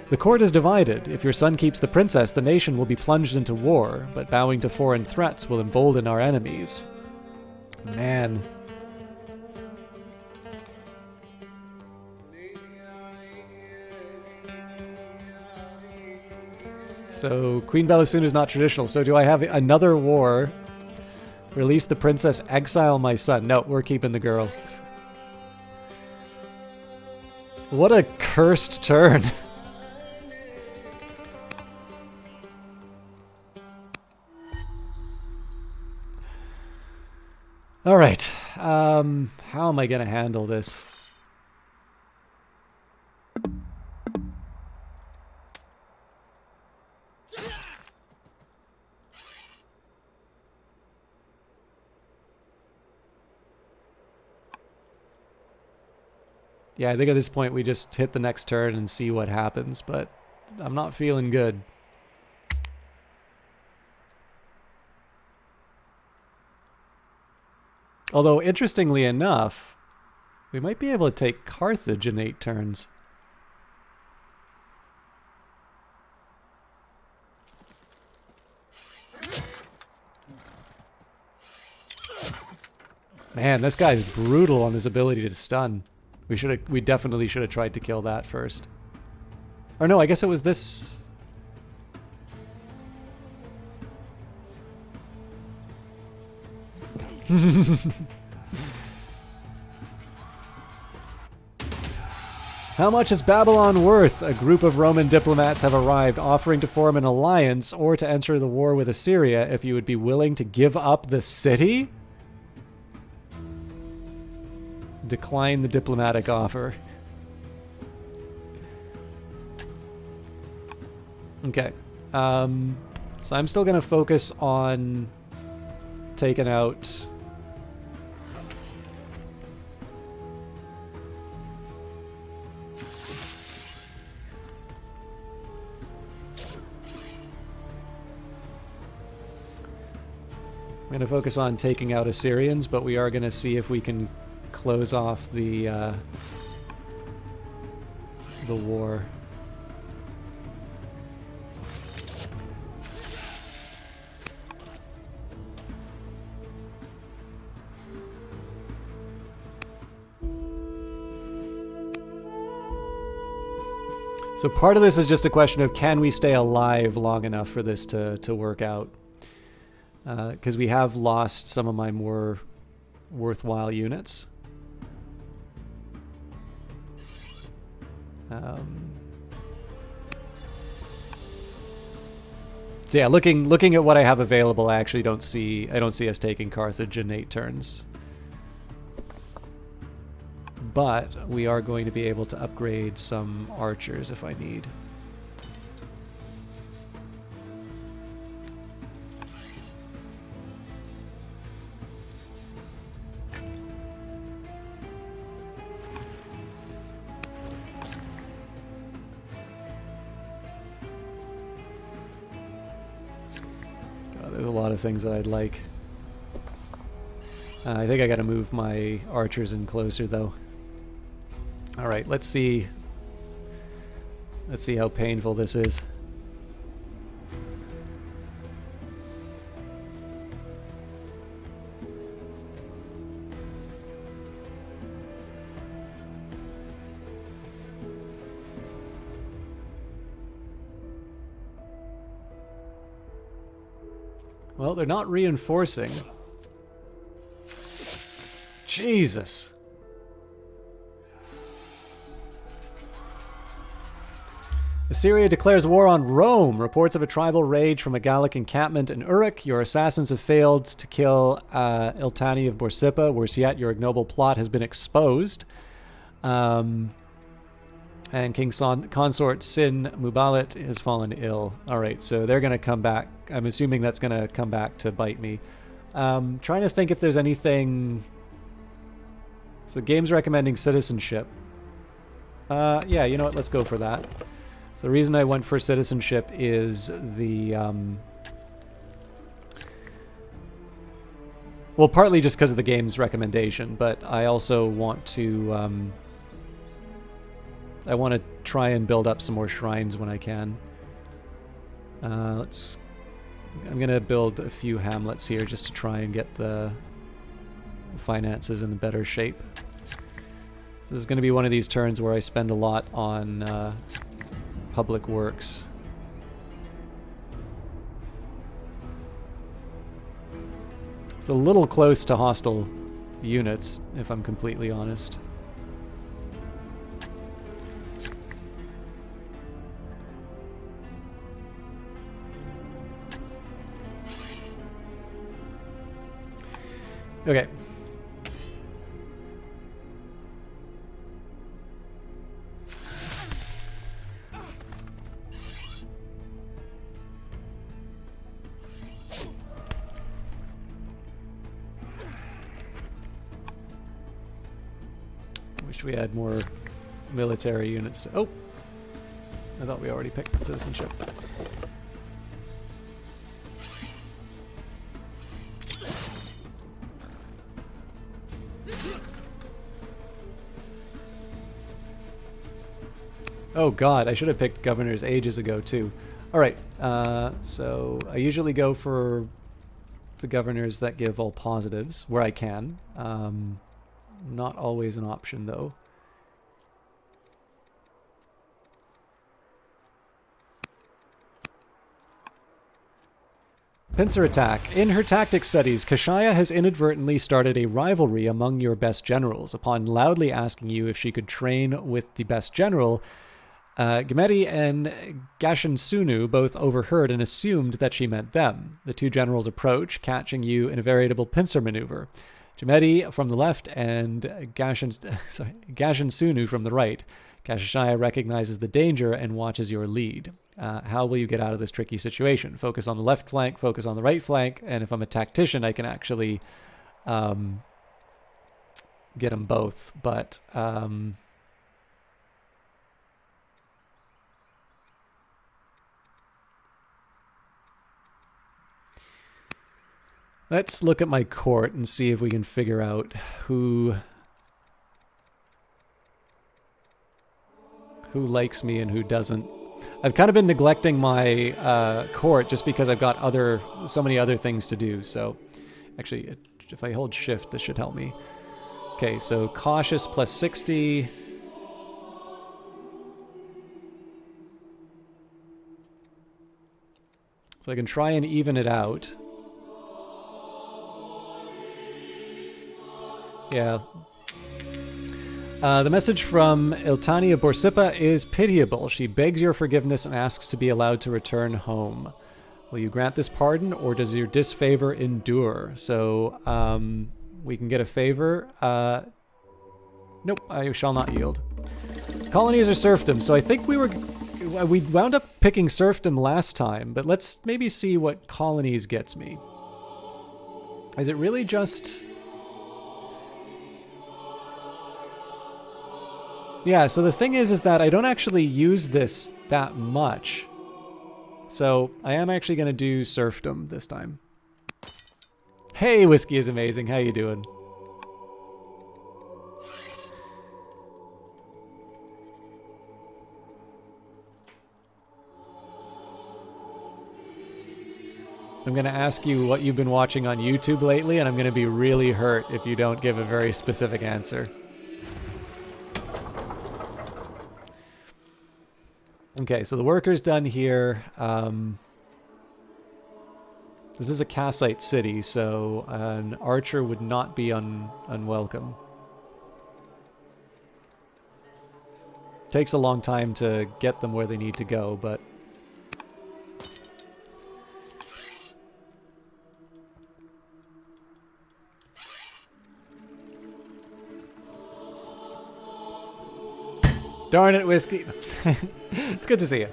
The court is divided. If your son keeps the princess, the nation will be plunged into war, but bowing to foreign threats will embolden our enemies. Man. So, Queen Bellisuna is not traditional. So do I have another war? Release the princess, exile my son. No, we're keeping the girl. What a cursed turn. All right, how am I going to handle this? Yeah, I think at this point we just hit the next turn and see what happens, but I'm not feeling good. Although, interestingly enough, we might be able to take Carthage in 8 turns. Man, this guy's brutal on his ability to stun. We definitely should have tried to kill that first. Or no, I guess it was this. How much is Babylon worth? A group of Roman diplomats have arrived, offering to form an alliance or to enter the war with Assyria if you would be willing to give up the city? Decline the diplomatic offer. Okay. So I'm still going to focus on taking out... I'm going to focus on taking out Assyrians, but we are going to see if we can close off the war. So part of this is just a question of can we stay alive long enough for this to work out? Because we have lost some of my more worthwhile units. So yeah, looking at what I have available, I actually don't see us taking Carthage in 8 turns. But we are going to be able to upgrade some archers if I need. There's a lot of things that I'd like. I think I gotta move my archers in closer though. Alright, let's see how painful this is. Well, they're not reinforcing. Jesus. Assyria declares war on Rome. Reports of a tribal rage from a Gallic encampment in Uruk. Your assassins have failed to kill Iltani of Borsippa. Worse yet, your ignoble plot has been exposed. And King Consort Sin Mubalit has fallen ill. Alright, so they're going to come back. I'm assuming that's going to come back to bite me. Trying to think if there's anything... So the game's recommending citizenship. Yeah, you know what? Let's go for that. So the reason I went for citizenship is the... well, partly just because of the game's recommendation, but I also want to... I want to try and build up some more shrines when I can. I'm going to build a few hamlets here just to try and get the finances in better shape. This is going to be one of these turns where I spend a lot on public works. It's a little close to hostile units, if I'm completely honest. Okay. Wish we had more military units. Oh! I thought we already picked citizenship. Oh god, I should have picked governors ages ago too. Alright, so I usually go for the governors that give all positives, where I can. Not always an option though. Pincer attack. In her tactics studies, Kashaya has inadvertently started a rivalry among your best generals. Upon loudly asking you if she could train with the best general, Gemeti and Gashin Sunu both overheard and assumed that she meant them. The two generals approach, catching you in a veritable pincer maneuver. Gemeti from the left and Gashin Sunu from the right. Kashaya recognizes the danger and watches your lead. How will you get out of this tricky situation? Focus on the left flank, focus on the right flank, and if I'm a tactician, I can actually get them both. But let's look at my court and see if we can figure out who likes me and who doesn't. I've kind of been neglecting my court just because I've got so many other things to do. So actually, if I hold shift, this should help me. Okay, so cautious plus 60. So I can try and even it out. Yeah. The message from Iltania Borsippa is pitiable. She begs your forgiveness and asks to be allowed to return home. Will you grant this pardon, or does your disfavor endure? So, we can get a favor. Nope, I shall not yield. Colonies or serfdom. So I think we wound up picking serfdom last time, but let's maybe see what colonies gets me. Is it really just... Yeah, so the thing is that I don't actually use this that much. So I am actually going to do serfdom this time. Hey, Whiskey is amazing. How you doing? I'm going to ask you what you've been watching on YouTube lately, and I'm going to be really hurt if you don't give a very specific answer. Okay, so the worker's done here. This is a Kassite city, so an archer would not be unwelcome. Takes a long time to get them where they need to go, but... Darn it, Whiskey. It's good to see you.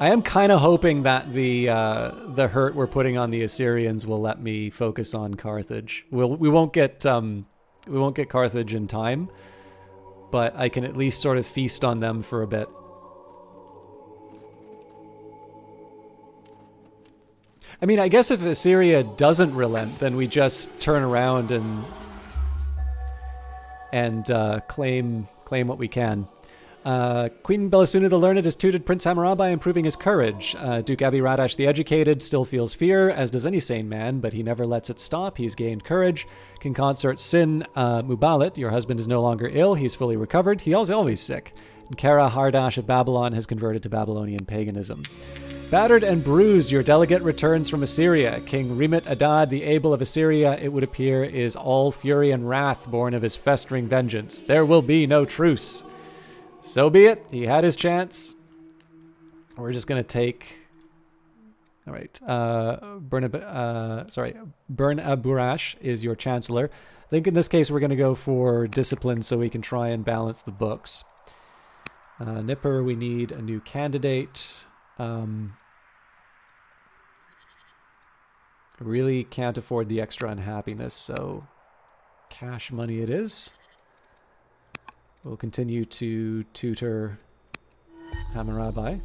I am kind of hoping that the hurt we're putting on the Assyrians will let me focus on Carthage. We won't get Carthage in time, but I can at least sort of feast on them for a bit. I mean, I guess if Assyria doesn't relent, then we just turn around and claim what we can. Queen Belisuna the Learned has tutored Prince Hammurabi, improving his courage. Duke Abi Radash the Educated still feels fear, as does any sane man, but he never lets it stop. He's gained courage. King Consort Sin Mubalit, your husband is no longer ill. He's fully recovered. He is always sick. And Kara Hardash of Babylon has converted to Babylonian paganism. Battered and bruised, your delegate returns from Assyria. King Remit Adad, the Able of Assyria, it would appear, is all fury and wrath born of his festering vengeance. There will be no truce. So be it. He had his chance. We're just going to take... All right. Bern Aburash is your chancellor. I think in this case we're going to go for discipline so we can try and balance the books. Nipper, we need a new candidate. Really can't afford the extra unhappiness, so cash money it is. We'll continue to tutor Hammurabi.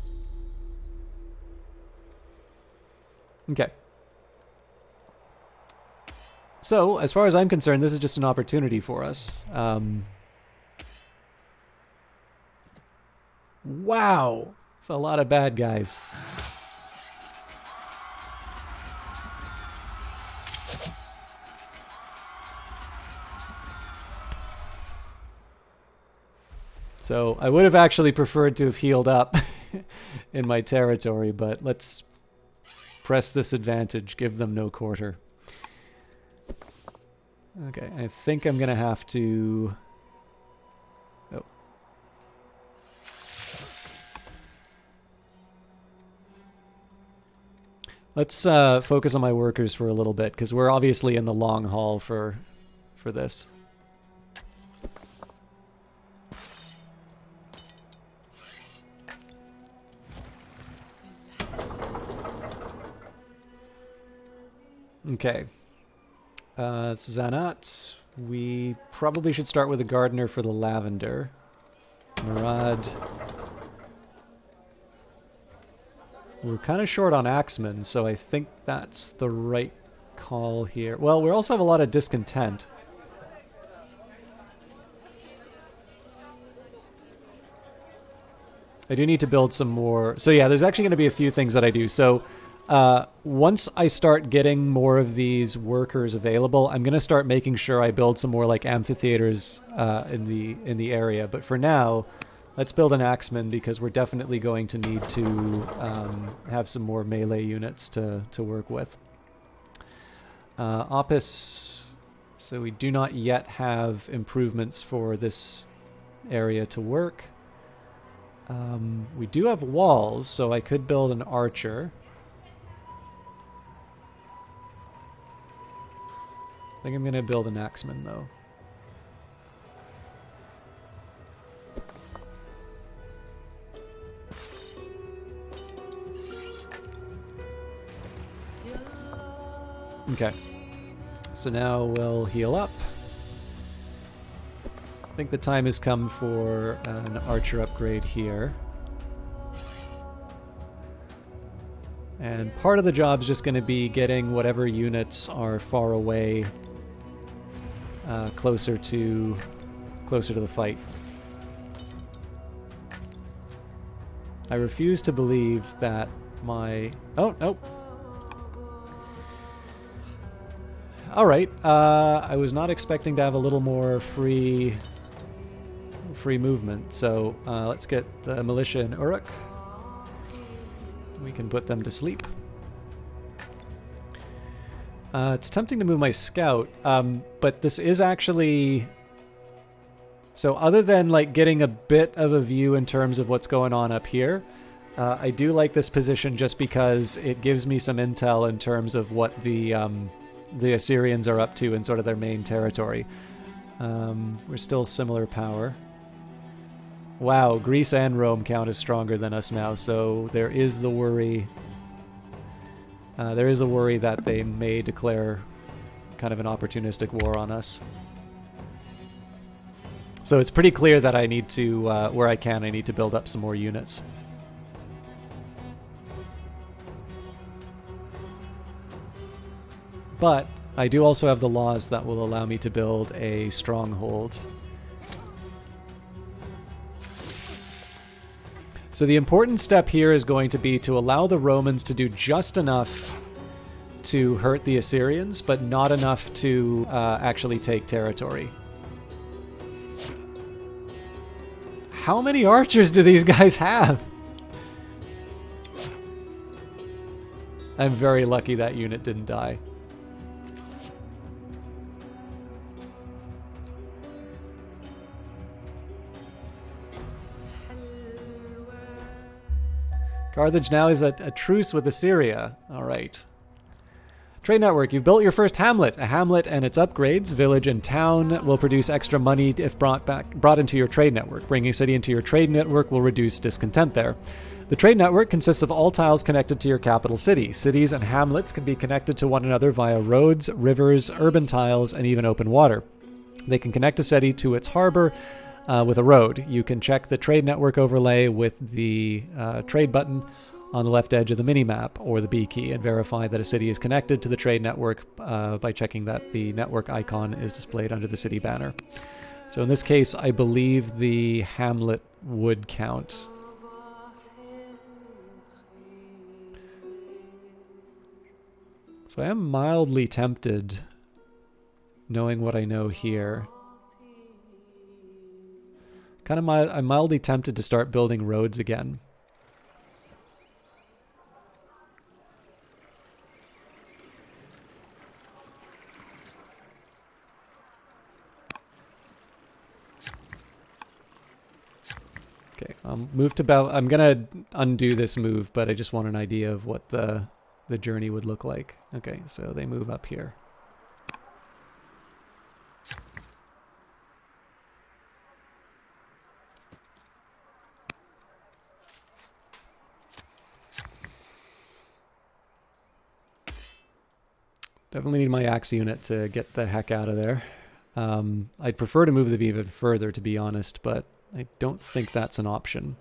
Okay. So, as far as I'm concerned, this is just an opportunity for us. Wow! It's a lot of bad guys. So, I would have actually preferred to have healed up in my territory, but let's press this advantage. Give them no quarter. Okay, I think I'm going to have to... Oh. Let's focus on my workers for a little bit, because we're obviously in the long haul for this. Okay. Zanat. We probably should start with a gardener for the lavender. Murad. We're kind of short on axemen, so I think that's the right call here. Well, we also have a lot of discontent. I do need to build some more. So yeah, there's actually going to be a few things that I do. So once I start getting more of these workers available, I'm going to start making sure I build some more like amphitheaters in the area. But for now, let's build an axeman because we're definitely going to need to have some more melee units to work with. Opus. So we do not yet have improvements for this area to work. We do have walls, so I could build an archer. I think I'm going to build an axeman, though. Okay. So now we'll heal up. I think the time has come for an archer upgrade here. And part of the job is just going to be getting whatever units are far away closer to the fight. I refuse to believe that my... Oh, nope. Alright, I was not expecting to have a little more free movement, so let's get the militia in Uruk. We can put them to sleep. It's tempting to move my scout, but this is actually... So other than like getting a bit of a view in terms of what's going on up here, I do like this position just because it gives me some intel in terms of what the Assyrians are up to in sort of their main territory. We're still similar power. Wow, Greece and Rome count as stronger than us now, so there is the worry... there is a worry that they may declare kind of an opportunistic war on us. So it's pretty clear that I need to, where I can, I need to build up some more units. But I do also have the laws that will allow me to build a stronghold. So the important step here is going to be to allow the Romans to do just enough to hurt the Assyrians, but not enough to actually take territory. How many archers do these guys have? I'm very lucky that unit didn't die. Carthage now is at a truce with Assyria. All right. Trade network. You've built your first hamlet. A hamlet and its upgrades, village and town, will produce extra money if brought into your trade network. Bringing a city into your trade network will reduce discontent there. The trade network consists of all tiles connected to your capital city. Cities and hamlets can be connected to one another via roads, rivers, urban tiles, and even open water. They can connect a city to its harbor with a road. You can check the trade network overlay with the trade button on the left edge of the minimap or the B key and verify that a city is connected to the trade network by checking that the network icon is displayed under the city banner. So in this case, I believe the hamlet would count. So I am mildly tempted, knowing what I know here. I'm mildly tempted to start building roads again. Okay, move to I'm gonna undo this move, but I just want an idea of what the journey would look like. Okay, so they move up here. Definitely need my axe unit to get the heck out of there. I'd prefer to move them even further, to be honest, but I don't think that's an option.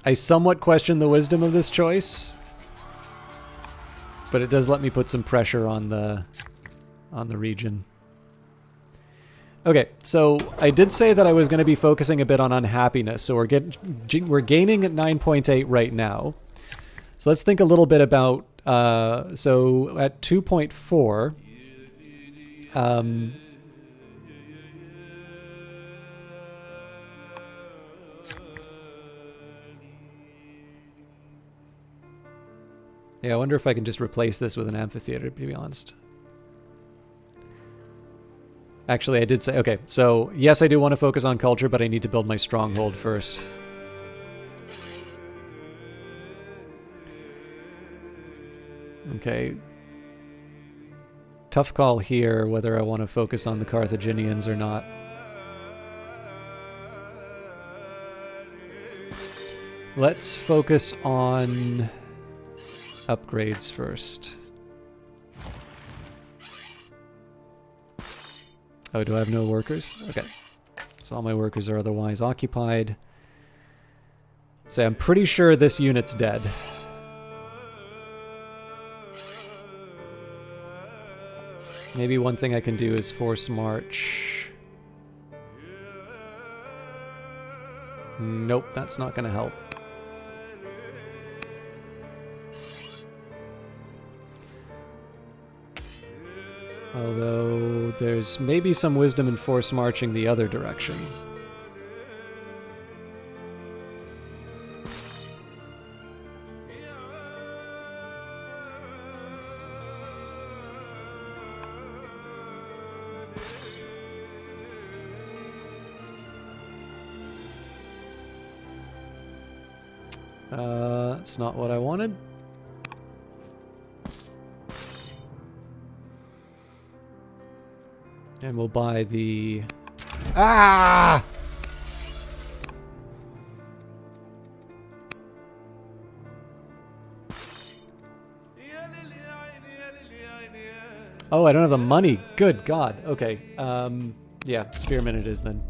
I somewhat question the wisdom of this choice, but it does let me put some pressure on the region. Okay, so I did say that I was going to be focusing a bit on unhappiness, so we're gaining at 9.8 right now. So let's think a little bit about so at 2.4. Yeah, I wonder if I can just replace this with an amphitheater, to be honest. Actually, I did say, okay, so yes, I do want to focus on culture, but I need to build my stronghold first. Okay. Tough call here, whether I want to focus on the Carthaginians or not. Let's focus on upgrades first. Oh, do I have no workers? Okay. So all my workers are otherwise occupied. So I'm pretty sure this unit's dead. Maybe one thing I can do is force march. Nope, that's not going to help. Although there's maybe some wisdom in force marching the other direction. That's not what I wanted. And we'll buy the... Ah! Oh, I don't have the money. Good God. Okay. Yeah, spearman it is then.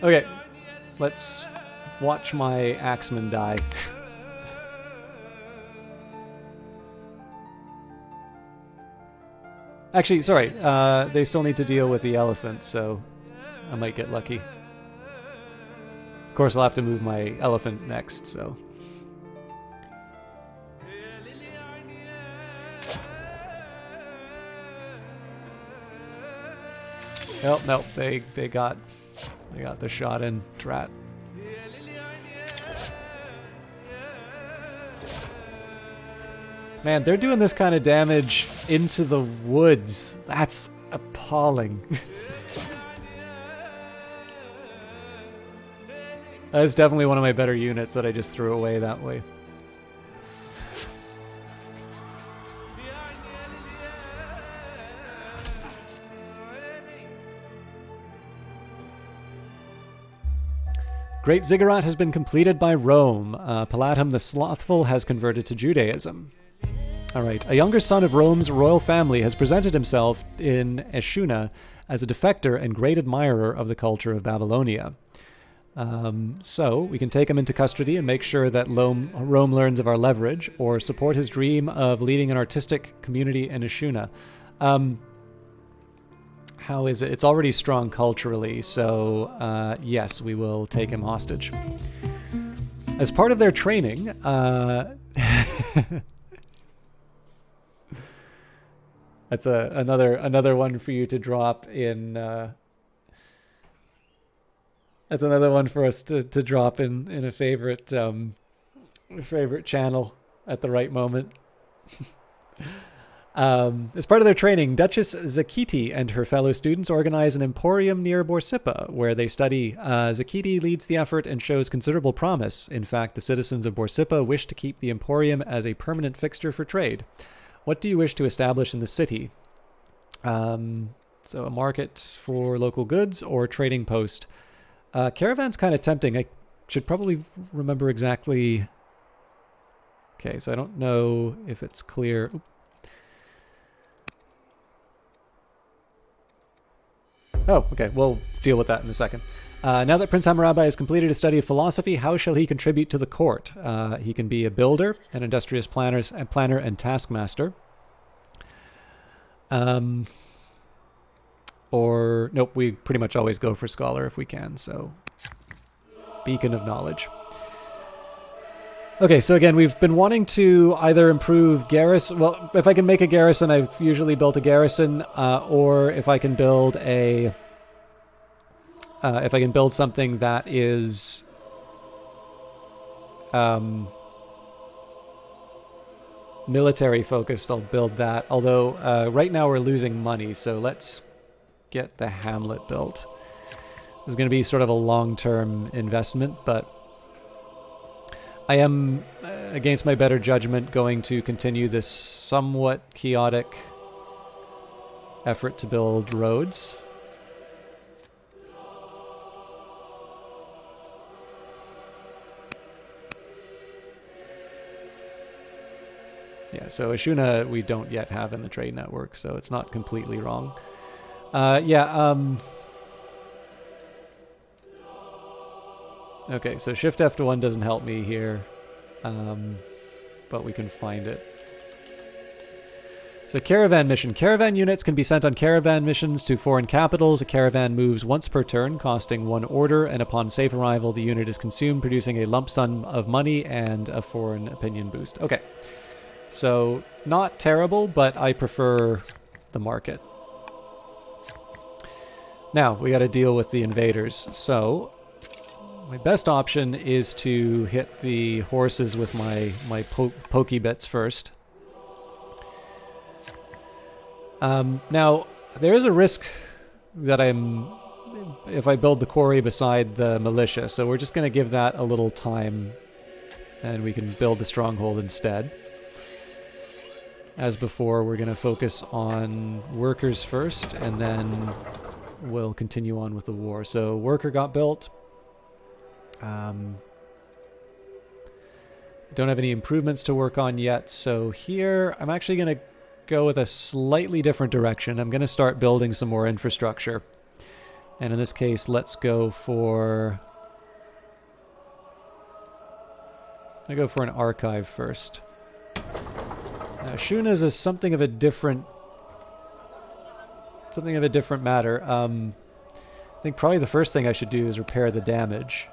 Okay, let's watch my axeman die. Actually, sorry, they still need to deal with the elephant, so I might get lucky. Of course, I'll have to move my elephant next, so... Oh, no, they got the shot in, drat. Man, they're doing this kind of damage into the woods. That's appalling. That's definitely one of my better units that I just threw away that way. Great Ziggurat has been completed by Rome. Palatinum the Slothful has converted to Judaism. Alright, a younger son of Rome's royal family has presented himself in Eshuna as a defector and great admirer of the culture of Babylonia. So we can take him into custody and make sure that Rome learns of our leverage, or support his dream of leading an artistic community in Eshuna. How is it? It's already strong culturally, so yes, we will take him hostage. As part of their training, that's another one for you to drop in. That's another one for us to drop in a favorite channel at the right moment. As part of their training, Duchess Zakiti and her fellow students organize an emporium near Borsippa, where they study. Zakiti leads the effort and shows considerable promise. In fact, the citizens of Borsippa wish to keep the emporium as a permanent fixture for trade. What do you wish to establish in the city? So a market for local goods or trading post. Caravan's kind of tempting. I should probably remember exactly. Okay, so I don't know if it's clear. Oh, okay. We'll deal with that in a second. Now that Prince Hammurabi has completed his study of philosophy, how shall he contribute to the court? He can be a builder, an industrious planner and taskmaster. Or, nope, we pretty much always go for scholar if we can, so beacon of knowledge. Okay, so again, we've been wanting to either improve garrison. Well, if I can make a garrison, I've usually built a garrison, or if I can build a, if I can build something that is, military focused, I'll build that. Although right now we're losing money, so let's get the hamlet built. This is going to be sort of a long-term investment, but I am, against my better judgment, going to continue this somewhat chaotic effort to build roads. Yeah, so Eshuna we don't yet have in the trade network, so it's not completely wrong. Okay, so Shift F1 doesn't help me here, but we can find it. So caravan mission. Caravan units can be sent on caravan missions to foreign capitals. A caravan moves once per turn, costing 1 order, and upon safe arrival, the unit is consumed, producing a lump sum of money and a foreign opinion boost. Okay, so not terrible, but I prefer the market. Now, we got to deal with the invaders. So my best option is to hit the horses with my pokey bits first. Now, there is a risk that if I build the quarry beside the militia, so we're just going to give that a little time, and we can build the stronghold instead. As before, we're going to focus on workers first, and then we'll continue on with the war. So, worker got built. Don't have any improvements to work on yet, so here I'm actually going to go with a slightly different direction. I'm going to start building some more infrastructure. And in this case, let's go for... I go for an archive first. Now, Shuna's is something of a different matter. I think probably the first thing I should do is repair the damage.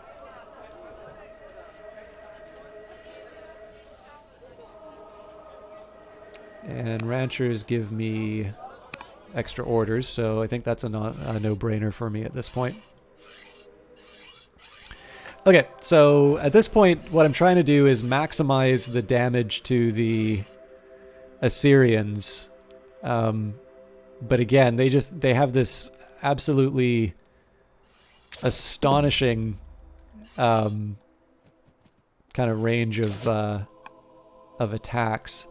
And ranchers give me extra orders, so I think that's a no-brainer for me at this point. Okay, so at this point, what I'm trying to do is maximize the damage to the Assyrians. But again, they have this absolutely astonishing kind of range of attacks.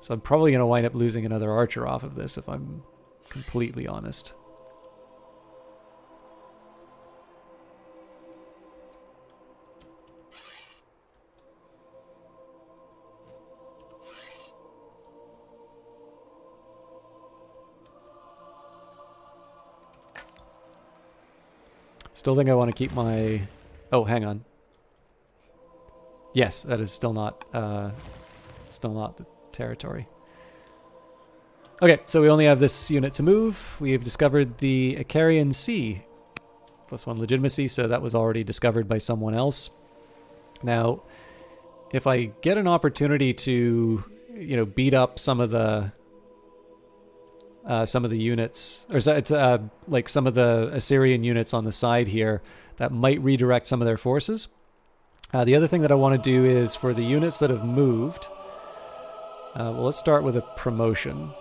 So I'm probably going to wind up losing another archer off of this if I'm completely honest. Still think I want to keep my... Oh, hang on. Yes, that is still not the territory. Okay, so we only have this unit to move. We have discovered the Icarian Sea. +1 legitimacy, so that was already discovered by someone else. Now, if I get an opportunity to, you know, beat up some of the units, or it's like some of the Assyrian units on the side here, that might redirect some of their forces. The other thing that I want to do is for the units that have moved, well, let's start with a promotion.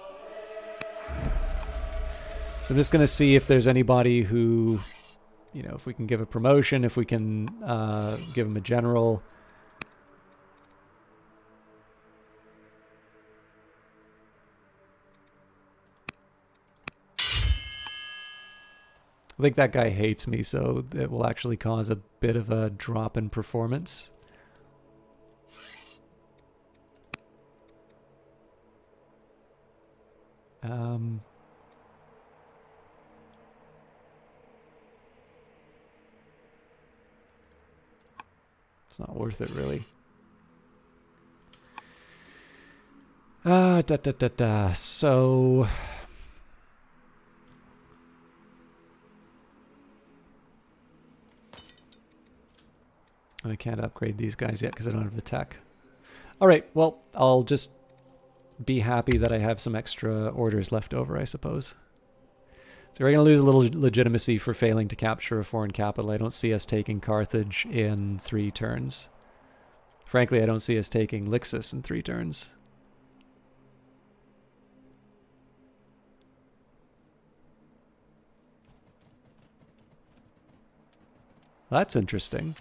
So I'm just going to see if there's anybody who, you know, if we can give a promotion, if we can give them a general. I think that guy hates me, so it will actually cause a bit of a drop in performance. It's not worth it, really. So... And I can't upgrade these guys yet because I don't have the tech. Alright, well, I'll just be happy that I have some extra orders left over, I suppose. So we're going to lose a little legitimacy for failing to capture a foreign capital. I don't see us taking Carthage in 3 turns. Frankly, I don't see us taking Lixus in 3 turns. That's interesting.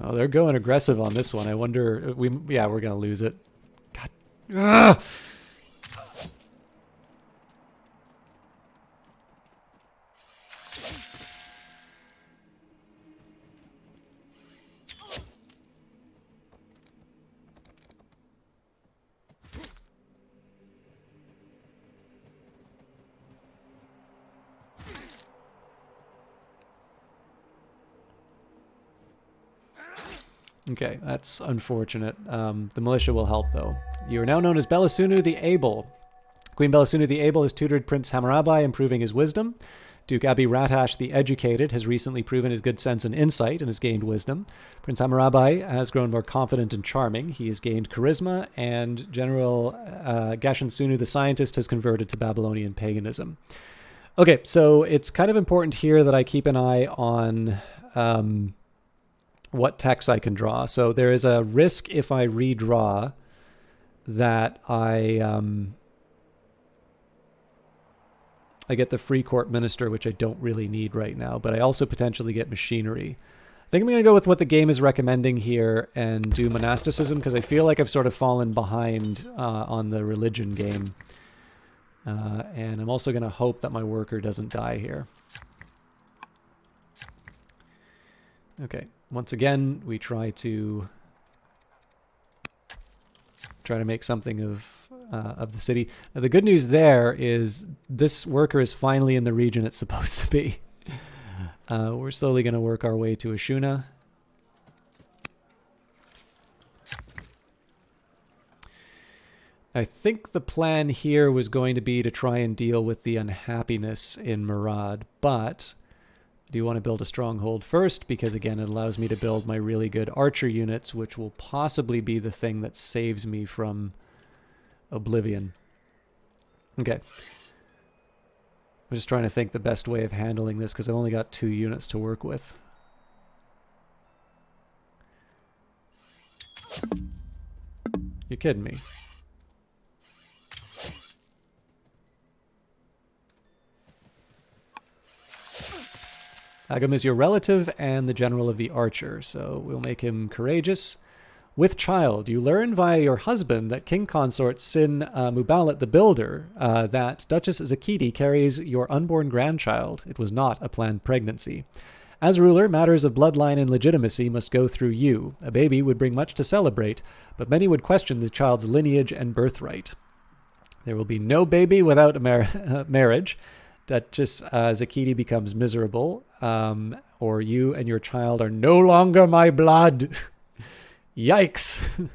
Oh, they're going aggressive on this one. I wonder... Yeah, we're going to lose it. God. Ugh! Okay, that's unfortunate. The militia will help, though. You are now known as Belisunu the Able. Queen Belisunu the Able has tutored Prince Hammurabi, improving his wisdom. Duke Abi Ratash the Educated has recently proven his good sense and insight and has gained wisdom. Prince Hammurabi has grown more confident and charming. He has gained charisma, and General Gashan Sunu the Scientist has converted to Babylonian paganism. Okay, so it's kind of important here that I keep an eye on... what techs I can draw. So there is a risk if I redraw that I get the Free Court Minister, which I don't really need right now, but I also potentially get machinery. I think I'm going to go with what the game is recommending here and do monasticism, because I feel like I've sort of fallen behind on the religion game. And I'm also going to hope that my worker doesn't die here. Okay. Once again, we try to make something of the city. Now, the good news there is this worker is finally in the region it's supposed to be. We're slowly going to work our way to Ashuna. I think the plan here was going to be to try and deal with the unhappiness in Murad, but... I do want to build a stronghold first because, again, it allows me to build my really good archer units, which will possibly be the thing that saves me from oblivion. Okay. I'm just trying to think the best way of handling this because I've only got 2 units to work with. You're kidding me. Agam is your relative and the general of the Archer, so we'll make him courageous. With child, you learn via your husband that King Consort Sin Mubalat the Builder that Duchess Zakiti carries your unborn grandchild. It was not a planned pregnancy. As ruler, matters of bloodline and legitimacy must go through you. A baby would bring much to celebrate, but many would question the child's lineage and birthright. There will be no baby without a marriage. Duchess Zakiti becomes miserable, or you and your child are no longer my blood. Yikes.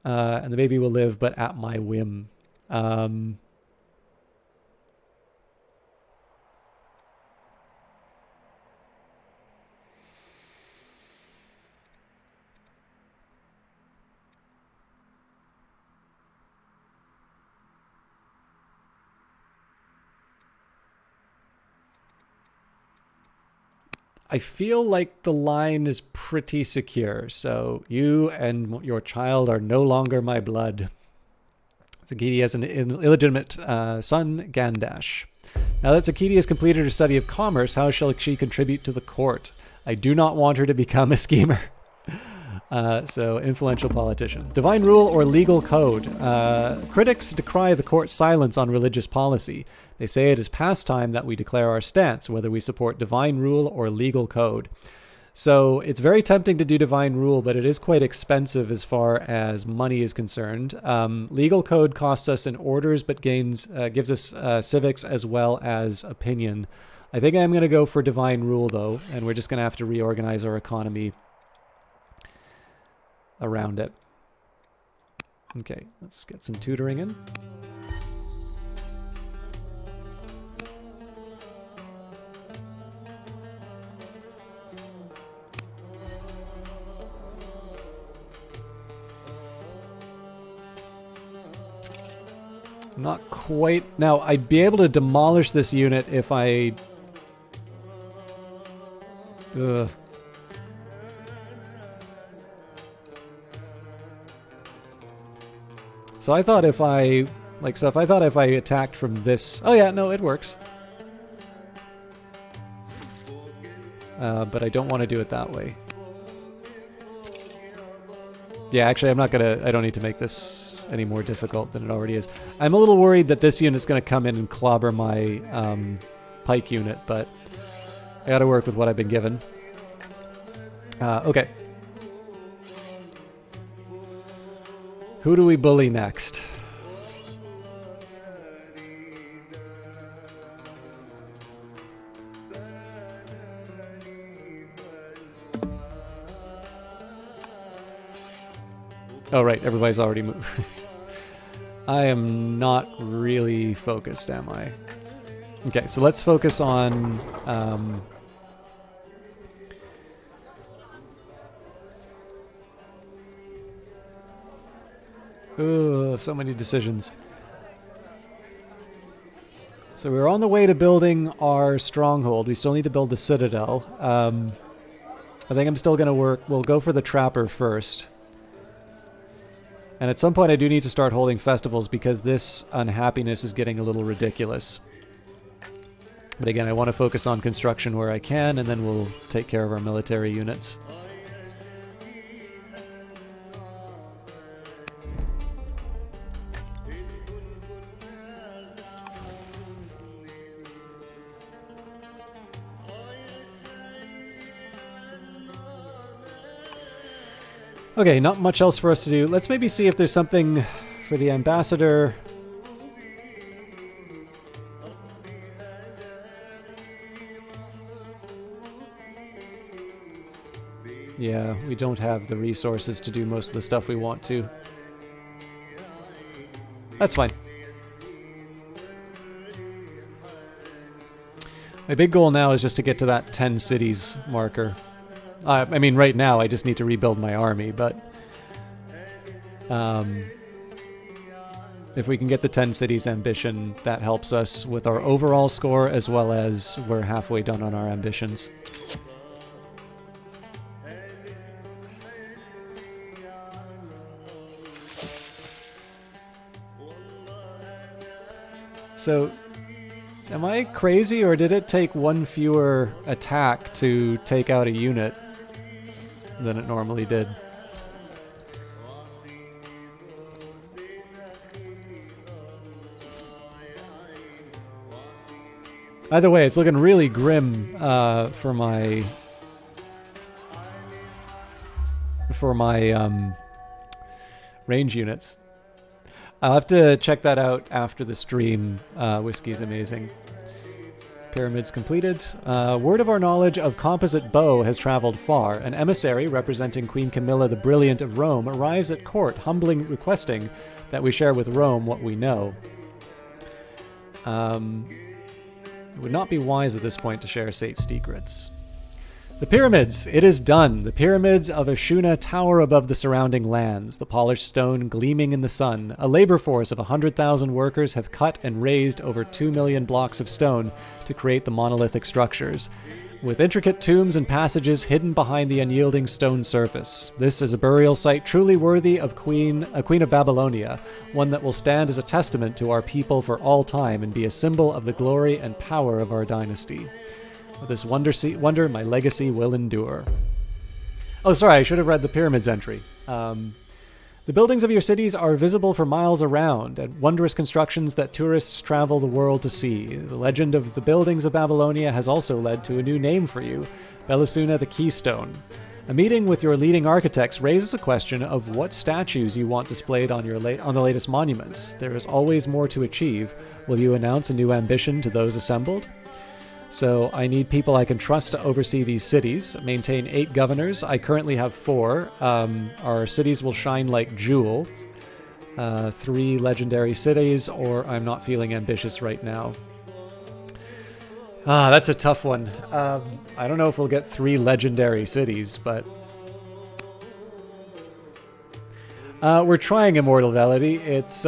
And the baby will live, but at my whim. I feel like the line is pretty secure. So you and your child are no longer my blood. Zakiti has an illegitimate son, Gandash. Now that Zakiti has completed her study of commerce, how shall she contribute to the court? I do not want her to become a schemer. So, influential politician. Divine rule or legal code. Critics decry the court's silence on religious policy. They say it is past time that we declare our stance, whether we support divine rule or legal code. So, it's very tempting to do divine rule, but it is quite expensive as far as money is concerned. Legal code costs us in orders, but gives us civics as well as opinion. I think I'm going to go for divine rule, though, and we're just going to have to reorganize our economy around it. Okay, let's get some tutoring in. Not quite. Now, I'd be able to demolish this unit if I... Ugh. So I thought if I attacked from this... Oh yeah, no, it works. But I don't want to do it that way. Yeah, actually, I don't need to make this any more difficult than it already is. I'm a little worried that this unit's going to come in and clobber my pike unit, but I gotta work with what I've been given. Okay. Who do we bully next? Oh, right. Everybody's already moved. I am not really focused, am I? Okay, so let's focus on... Ugh, so many decisions. So we're on the way to building our stronghold. We still need to build the citadel. I think I'm still going to work... We'll go for the trapper first. And at some point I do need to start holding festivals because this unhappiness is getting a little ridiculous. But again, I want to focus on construction where I can, and then we'll take care of our military units. Okay, not much else for us to do. Let's maybe see if there's something for the ambassador. Yeah, we don't have the resources to do most of the stuff we want to. That's fine. My big goal now is just to get to that 10 cities marker. I mean, right now I just need to rebuild my army, but if we can get the 10 cities ambition, that helps us with our overall score as well as we're halfway done on our ambitions. So, am I crazy, or did it take one fewer attack to take out a unit than it normally did? Either way, it's looking really grim for my range units. I'll have to check that out after the stream. Whiskey's amazing. Pyramids completed. Word of our knowledge of composite bow has traveled far. An emissary representing Queen Camilla the Brilliant of Rome arrives at court, humbly requesting that we share with Rome what we know. It would not be wise at this point to share state secrets. The pyramids! It is done! The pyramids of Ashuna tower above the surrounding lands, the polished stone gleaming in the sun. A labor force of 100,000 workers have cut and raised over 2 million blocks of stone to create the monolithic structures, with intricate tombs and passages hidden behind the unyielding stone surface. This is a burial site truly worthy of a Queen of Babylonia, one that will stand as a testament to our people for all time and be a symbol of the glory and power of our dynasty. With this wonder, my legacy will endure. Oh, sorry, I should have read the pyramids entry. The buildings of your cities are visible for miles around, and wondrous constructions that tourists travel the world to see. The legend of the buildings of Babylonia has also led to a new name for you, Bellasuna the Keystone. A meeting with your leading architects raises a question of what statues you want displayed on the latest monuments. There is always more to achieve. Will you announce a new ambition to those assembled? So I need people I can trust to oversee these cities, maintain 8 governors. I currently have 4. Our cities will shine like jewels. 3 legendary cities, or I'm not feeling ambitious right now. That's a tough one. I don't know if we'll get 3 legendary cities, but... we're trying Immortal Velity. It's,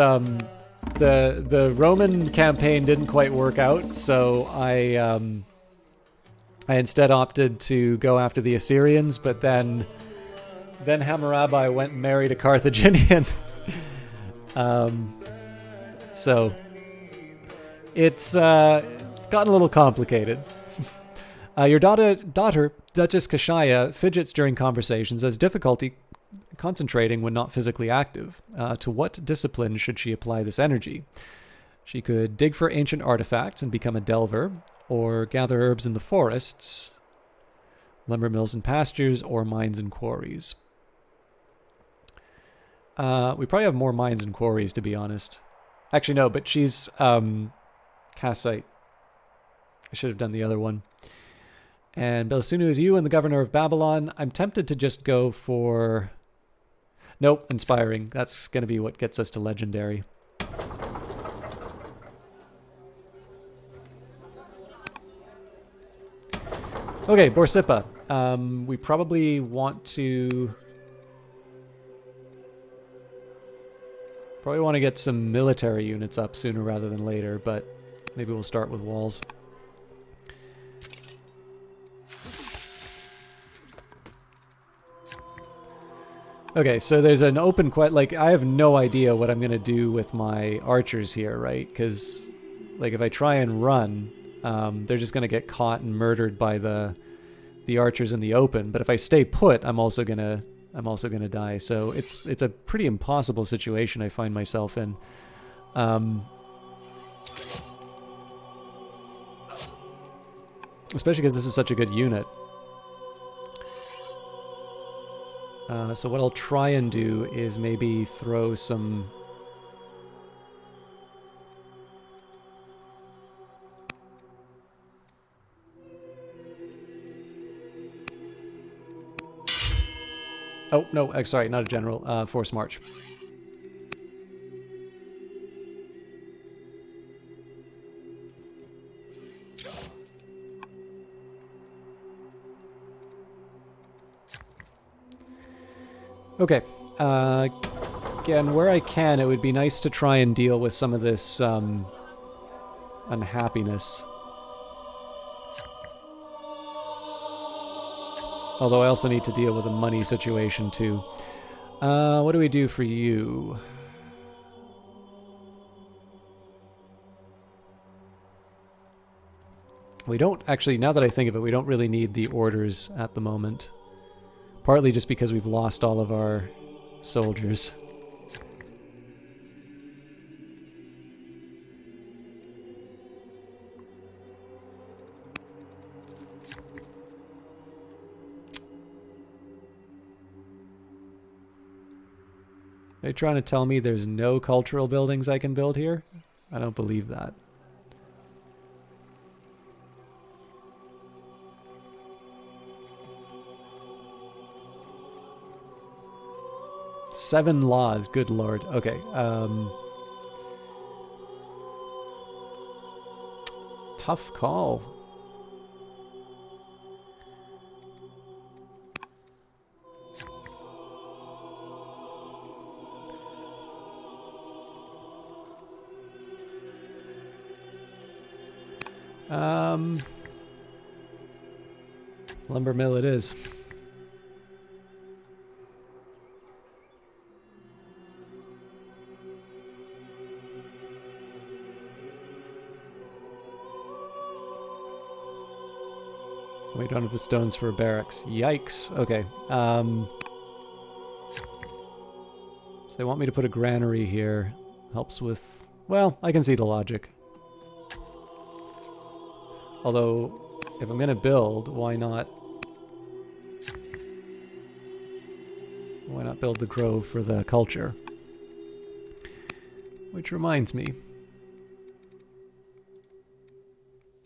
the Roman campaign didn't quite work out, so I instead opted to go after the Assyrians, but then Hammurabi went and married a Carthaginian. So it's gotten a little complicated. Your daughter, Duchess Kashaya, fidgets during conversations, has difficulty concentrating when not physically active. To what discipline should she apply this energy? She could dig for ancient artifacts and become a delver, or gather herbs in the forests, lumber mills and pastures, or mines and quarries. We probably have more mines and quarries, to be honest. Actually, no, but she's Kassite. I should have done the other one. And Bellasuna is you and the governor of Babylon. I'm tempted to just go for... Nope, inspiring. That's going to be what gets us to legendary. Okay, Borsippa. We probably want to... Probably want to get some military units up sooner rather than later, but maybe we'll start with walls. Okay, so there's an open quest. Like, I have no idea what I'm going to do with my archers here, right? Because, like, if I try and run, they're just going to get caught and murdered by the archers in the open. But if I stay put, I'm also gonna die. So it's a pretty impossible situation I find myself in. Especially because this is such a good unit. So what I'll try and do is maybe throw some... Oh, no, sorry, not a general. Force march. Okay. Again, where I can, it would be nice to try and deal with some of this unhappiness. Although I also need to deal with a money situation too. What do we do for you? We don't actually, now that I think of it, we don't really need the orders at the moment. Partly just because we've lost all of our soldiers. Are you trying to tell me there's no cultural buildings I can build here? I don't believe that. Seven laws, good lord. Okay, tough call. Lumber mill it is. We don't have the stones for barracks. Yikes. Okay. So they want me to put a granary here. Helps with... Well, I can see the logic. Although, if I'm going to build, why not... Why not build the grove for the culture? Which reminds me...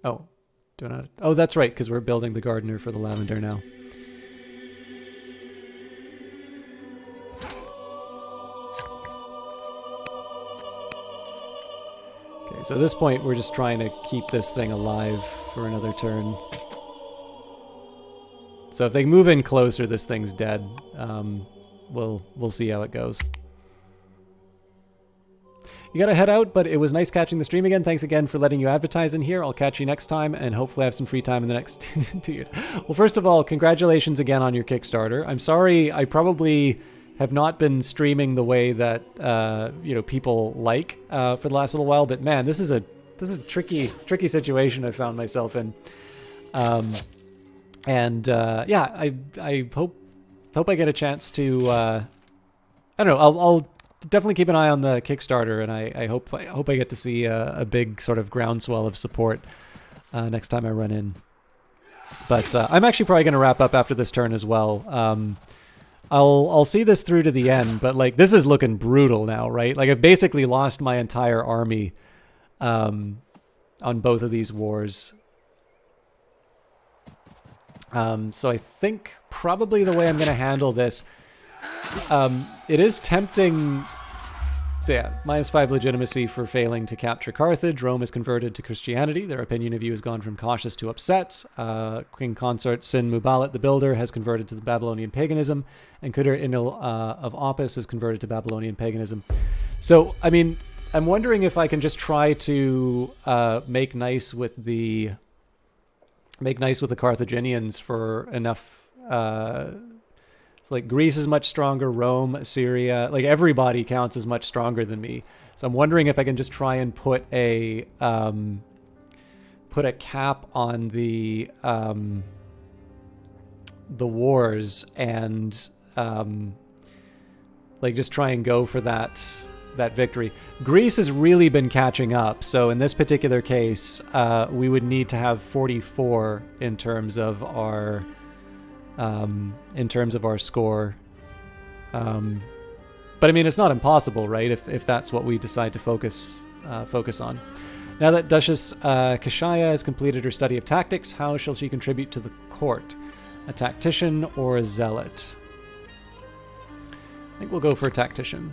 Oh. Do not... Oh, that's right, because we're building the gardener for the lavender now. Okay, so at this point, we're just trying to keep this thing alive for another turn. So if they move in closer, this thing's dead. We'll see how it goes. You gotta head out, but it was nice catching the stream again. Thanks again for letting you advertise in here. I'll catch you next time, and hopefully have some free time in the next 2 years. Well, first of all, congratulations again on your Kickstarter. I'm sorry I probably have not been streaming the way that you know, people like for the last little while, but man, this is a tricky situation I found myself in. Yeah, I hope I get a chance to I don't know, I'll definitely keep an eye on the Kickstarter, and I hope I get to see a big sort of groundswell of support next time I run in. But I'm actually probably going to wrap up after this turn as well. I'll see this through to the end, but like this is looking brutal now, right? Like I've basically lost my entire army on both of these wars. So I think probably the way I'm going to handle this, it is tempting. So yeah, -5 legitimacy for failing to capture Carthage. Rome is converted to Christianity. Their opinion of you has gone from cautious to upset. King consort Sin Mubalit the Builder has converted to the Babylonian paganism, and Kudur Inil of Opis has converted to Babylonian paganism. So, I mean, I'm wondering if I can just try to make nice with the Carthaginians for enough. It's like Greece is much stronger, Rome, Syria, like everybody counts as much stronger than me. So I'm wondering if I can just try and put a cap on the wars and like just try and go for that victory. Greece has really been catching up. So in this particular case, we would need to have 44 in terms of our score. But I mean, it's not impossible, right? If that's what we decide to focus on. Now that Duchess Kashaya has completed her study of tactics, how shall she contribute to the court? A tactician or a zealot? I think we'll go for a tactician.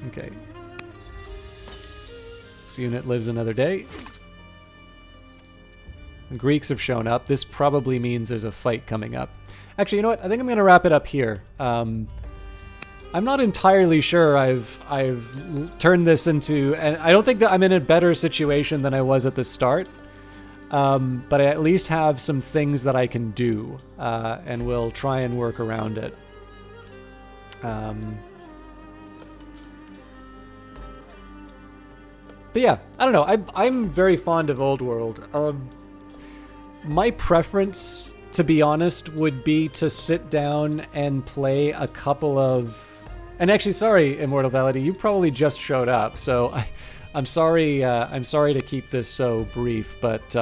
Okay. This unit lives another day. The Greeks have shown up. This probably means there's a fight coming up. Actually, you know what? I think I'm going to wrap it up here. I'm not entirely sure I've turned this into... And I don't think that I'm in a better situation than I was at the start. But I at least have some things that I can do. And we'll try and work around it. But yeah, I don't know. I'm very fond of Old World. My preference, to be honest, would be to sit down and play a couple of... And actually, sorry, Immortal Validity, you probably just showed up, so I'm sorry. I'm sorry to keep this so brief, but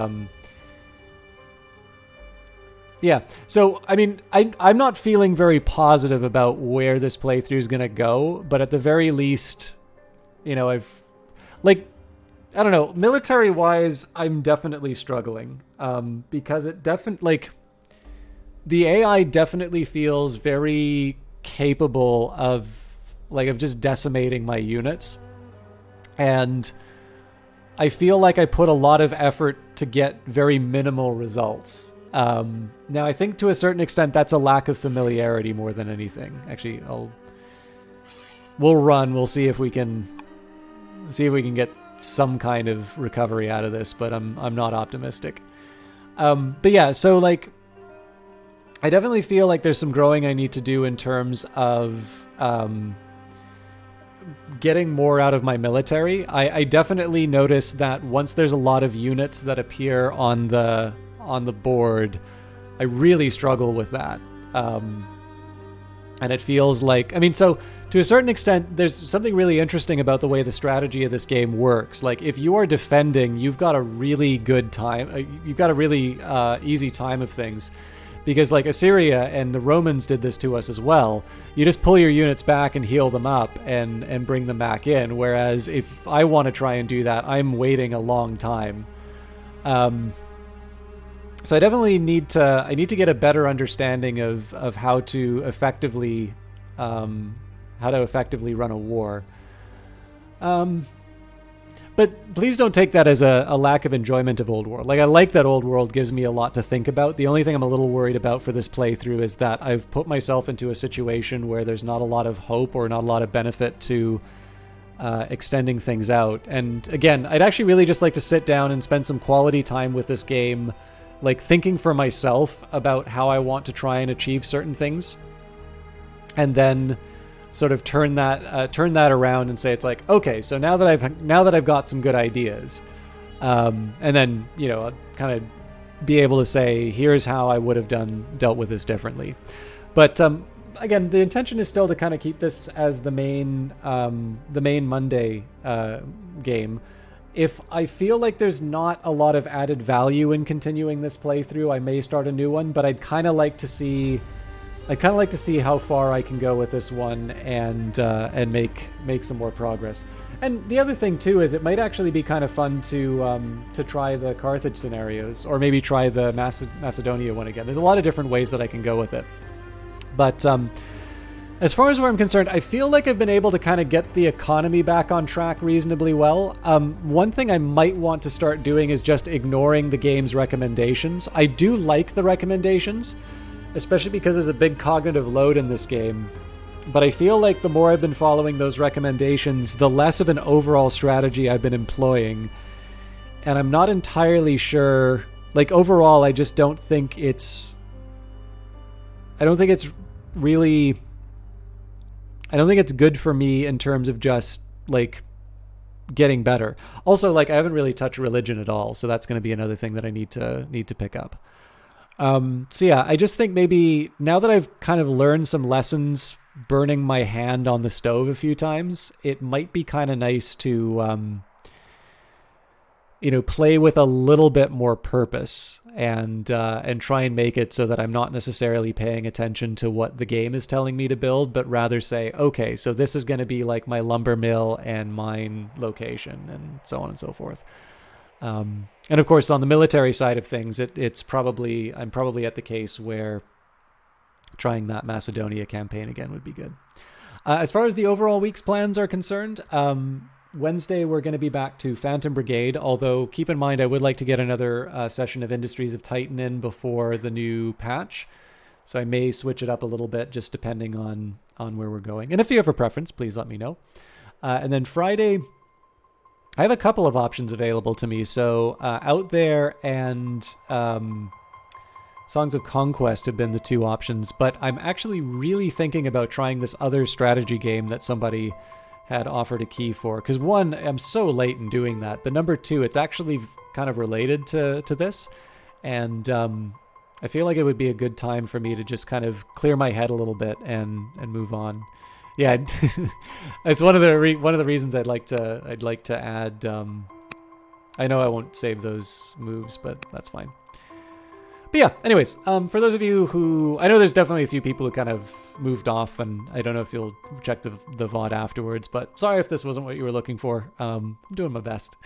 yeah. So I mean, I'm not feeling very positive about where this playthrough is gonna go, but at the very least, you know, I don't know, military-wise, I'm definitely struggling, because it definitely, the AI definitely feels very capable of just decimating my units, and I feel like I put a lot of effort to get very minimal results. Now, I think to a certain extent that's a lack of familiarity more than anything. Actually, we'll see if we can get some kind of recovery out of this, but I'm not optimistic. But yeah, so like, I definitely feel like there's some growing I need to do in terms of getting more out of my military. I definitely notice that once there's a lot of units that appear on the board, I really struggle with that. And it feels like, I mean, so to a certain extent, there's something really interesting about the way the strategy of this game works. Like, if you are defending, you've got a really good time. You've got a really easy time of things. Because, like, Assyria and the Romans did this to us as well. You just pull your units back and heal them up and bring them back in. Whereas if I want to try and do that, I'm waiting a long time. So I definitely need to get a better understanding of how to effectively run a war. But please don't take that as a lack of enjoyment of Old World. Like, I like that Old World gives me a lot to think about. The only thing I'm a little worried about for this playthrough is that I've put myself into a situation where there's not a lot of hope or not a lot of benefit to extending things out. And again, I'd actually really just like to sit down and spend some quality time with this game, like thinking for myself about how I want to try and achieve certain things, and then sort of turn that around and say, it's like, okay, so now that I've got some good ideas, and then, you know, kind of be able to say, here's how I would have dealt with this differently. But again, the intention is still to kind of keep this as the main Monday game. If I feel like there's not a lot of added value in continuing this playthrough, I may start a new one, but I'd kind of like to see how far I can go with this one and make some more progress. And the other thing too is it might actually be kind of fun to try the Carthage scenarios, or maybe try the Macedonia one again. There's a lot of different ways that I can go with it. But as far as where I'm concerned, I feel like I've been able to kind of get the economy back on track reasonably well. One thing I might want to start doing is just ignoring the game's recommendations. I do like the recommendations, especially because there's a big cognitive load in this game. But I feel like the more I've been following those recommendations, the less of an overall strategy I've been employing. And I'm not entirely sure, like, overall, I just don't think it's good for me in terms of just, like, getting better. Also, like, I haven't really touched religion at all, so that's going to be another thing that I need to pick up. So yeah, I just think maybe now that I've kind of learned some lessons burning my hand on the stove a few times, it might be kind of nice to, play with a little bit more purpose and try and make it so that I'm not necessarily paying attention to what the game is telling me to build, but rather say, okay, so this is going to be like my lumber mill and mine location and so on and so forth. And of course, on the military side of things, I'm probably at the case where trying that Macedonia campaign again would be good. As far as the overall week's plans are concerned, Wednesday we're going to be back to Phantom Brigade, although keep in mind I would like to get another session of Industries of Titan in before the new patch, so I may switch it up a little bit just depending on where we're going. And if you have a preference, please let me know. And then Friday, I have a couple of options available to me. So Out There and Songs of Conquest have been the two options, but I'm actually really thinking about trying this other strategy game that somebody had offered a key for. Because one, I'm so late in doing that, but number two, it's actually kind of related to this, and I feel like it would be a good time for me to just kind of clear my head a little bit and move on. Yeah, it's one of the reasons I'd like to add. I know I won't save those moves, but that's fine. But yeah, anyways, for those of you who... I know there's definitely a few people who kind of moved off, and I don't know if you'll check the VOD afterwards, but sorry if this wasn't what you were looking for. I'm doing my best.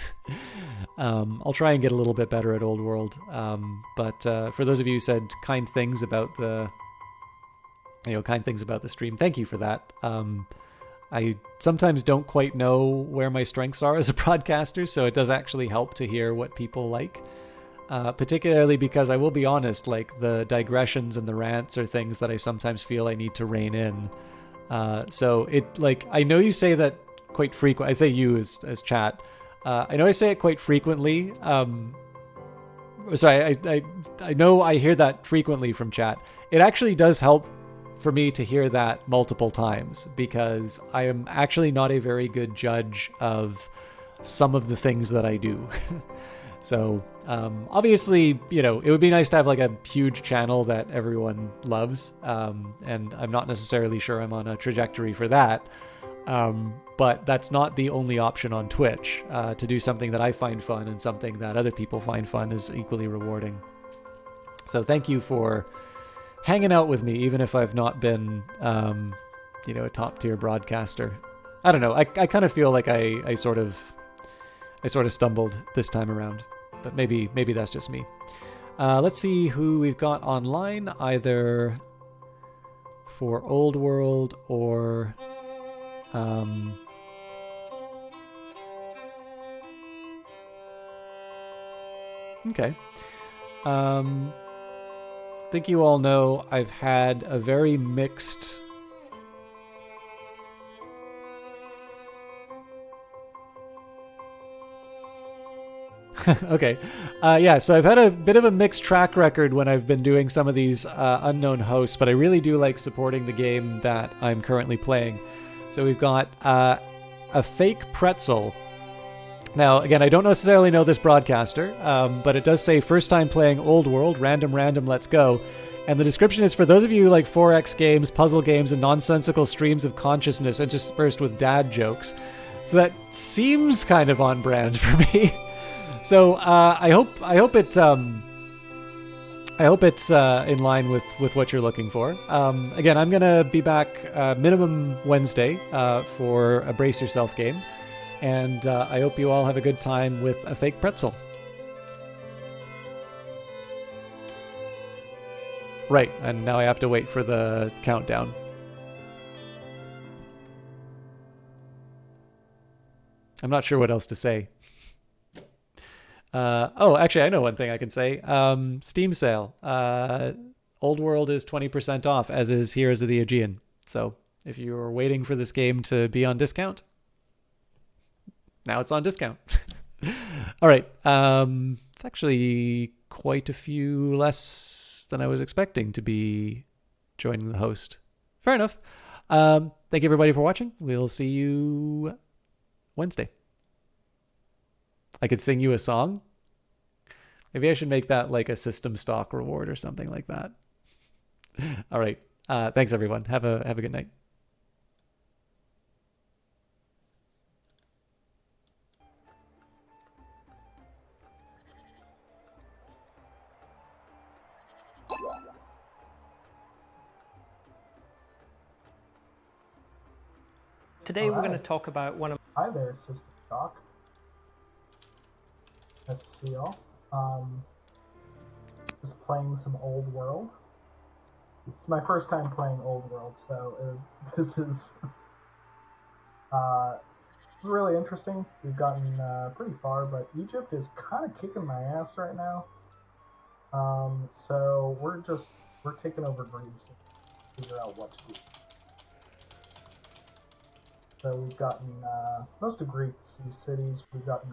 I'll try and get a little bit better at Old World. But for those of you who said kind things about the... kind things about the stream, thank you for that. I sometimes don't quite know where my strengths are as a broadcaster, so it does actually help to hear what people like. Particularly because I will be honest, like the digressions and the rants are things that I sometimes feel I need to rein in. So it, like, I know you say that quite frequent. I say you as chat. I know I say it quite frequently. Sorry, I know I hear that frequently from chat. It actually does help for me to hear that multiple times, because I am actually not a very good judge of some of the things that I do. So obviously, it would be nice to have like a huge channel that everyone loves. And I'm not necessarily sure I'm on a trajectory for that. But that's not the only option on Twitch. To do something that I find fun and something that other people find fun is equally rewarding. So thank you for hanging out with me, even if I've not been, a top tier broadcaster. I don't know. I kind of feel like I sort of stumbled this time around, but maybe that's just me. Let's see who we've got online, either for Old World or okay. I think you all know I've had a very mixed... Okay. Yeah, so I've had a bit of a mixed track record when I've been doing some of these unknown hosts, but I really do like supporting the game that I'm currently playing. So we've got a fake pretzel. Now, again, I don't necessarily know this broadcaster, but it does say first time playing Old World, random, let's go. And the description is for those of you who like 4X games, puzzle games, and nonsensical streams of consciousness interspersed with dad jokes. So that seems kind of on brand for me. So I hope it's in line with what you're looking for. Again, I'm gonna be back minimum Wednesday for a Brace Yourself game, and I hope you all have a good time with a fake pretzel. Right, and now I have to wait for the countdown. I'm not sure what else to say. Oh, actually, I know one thing I can say. Steam sale. Old World is 20% off, as is Heroes of the Aegean. So if you're waiting for this game to be on discount, now it's on discount. All right. It's actually quite a few less than I was expecting to be joining the host. Fair enough. Thank you, everybody, for watching. We'll see you Wednesday. I could sing you a song. Maybe I should make that like a system stock reward or something like that. All right. Thanks, everyone. Have a good night.
Today we're going to talk about one of...
Hi there, System Stock. Nice to see y'all. Just playing some Old World. It's my first time playing Old World, so this is really interesting. We've gotten pretty far, but Egypt is kind of kicking my ass right now. So we're taking over Greece and figure out what to do. So we've gotten most of Greece's cities. We've gotten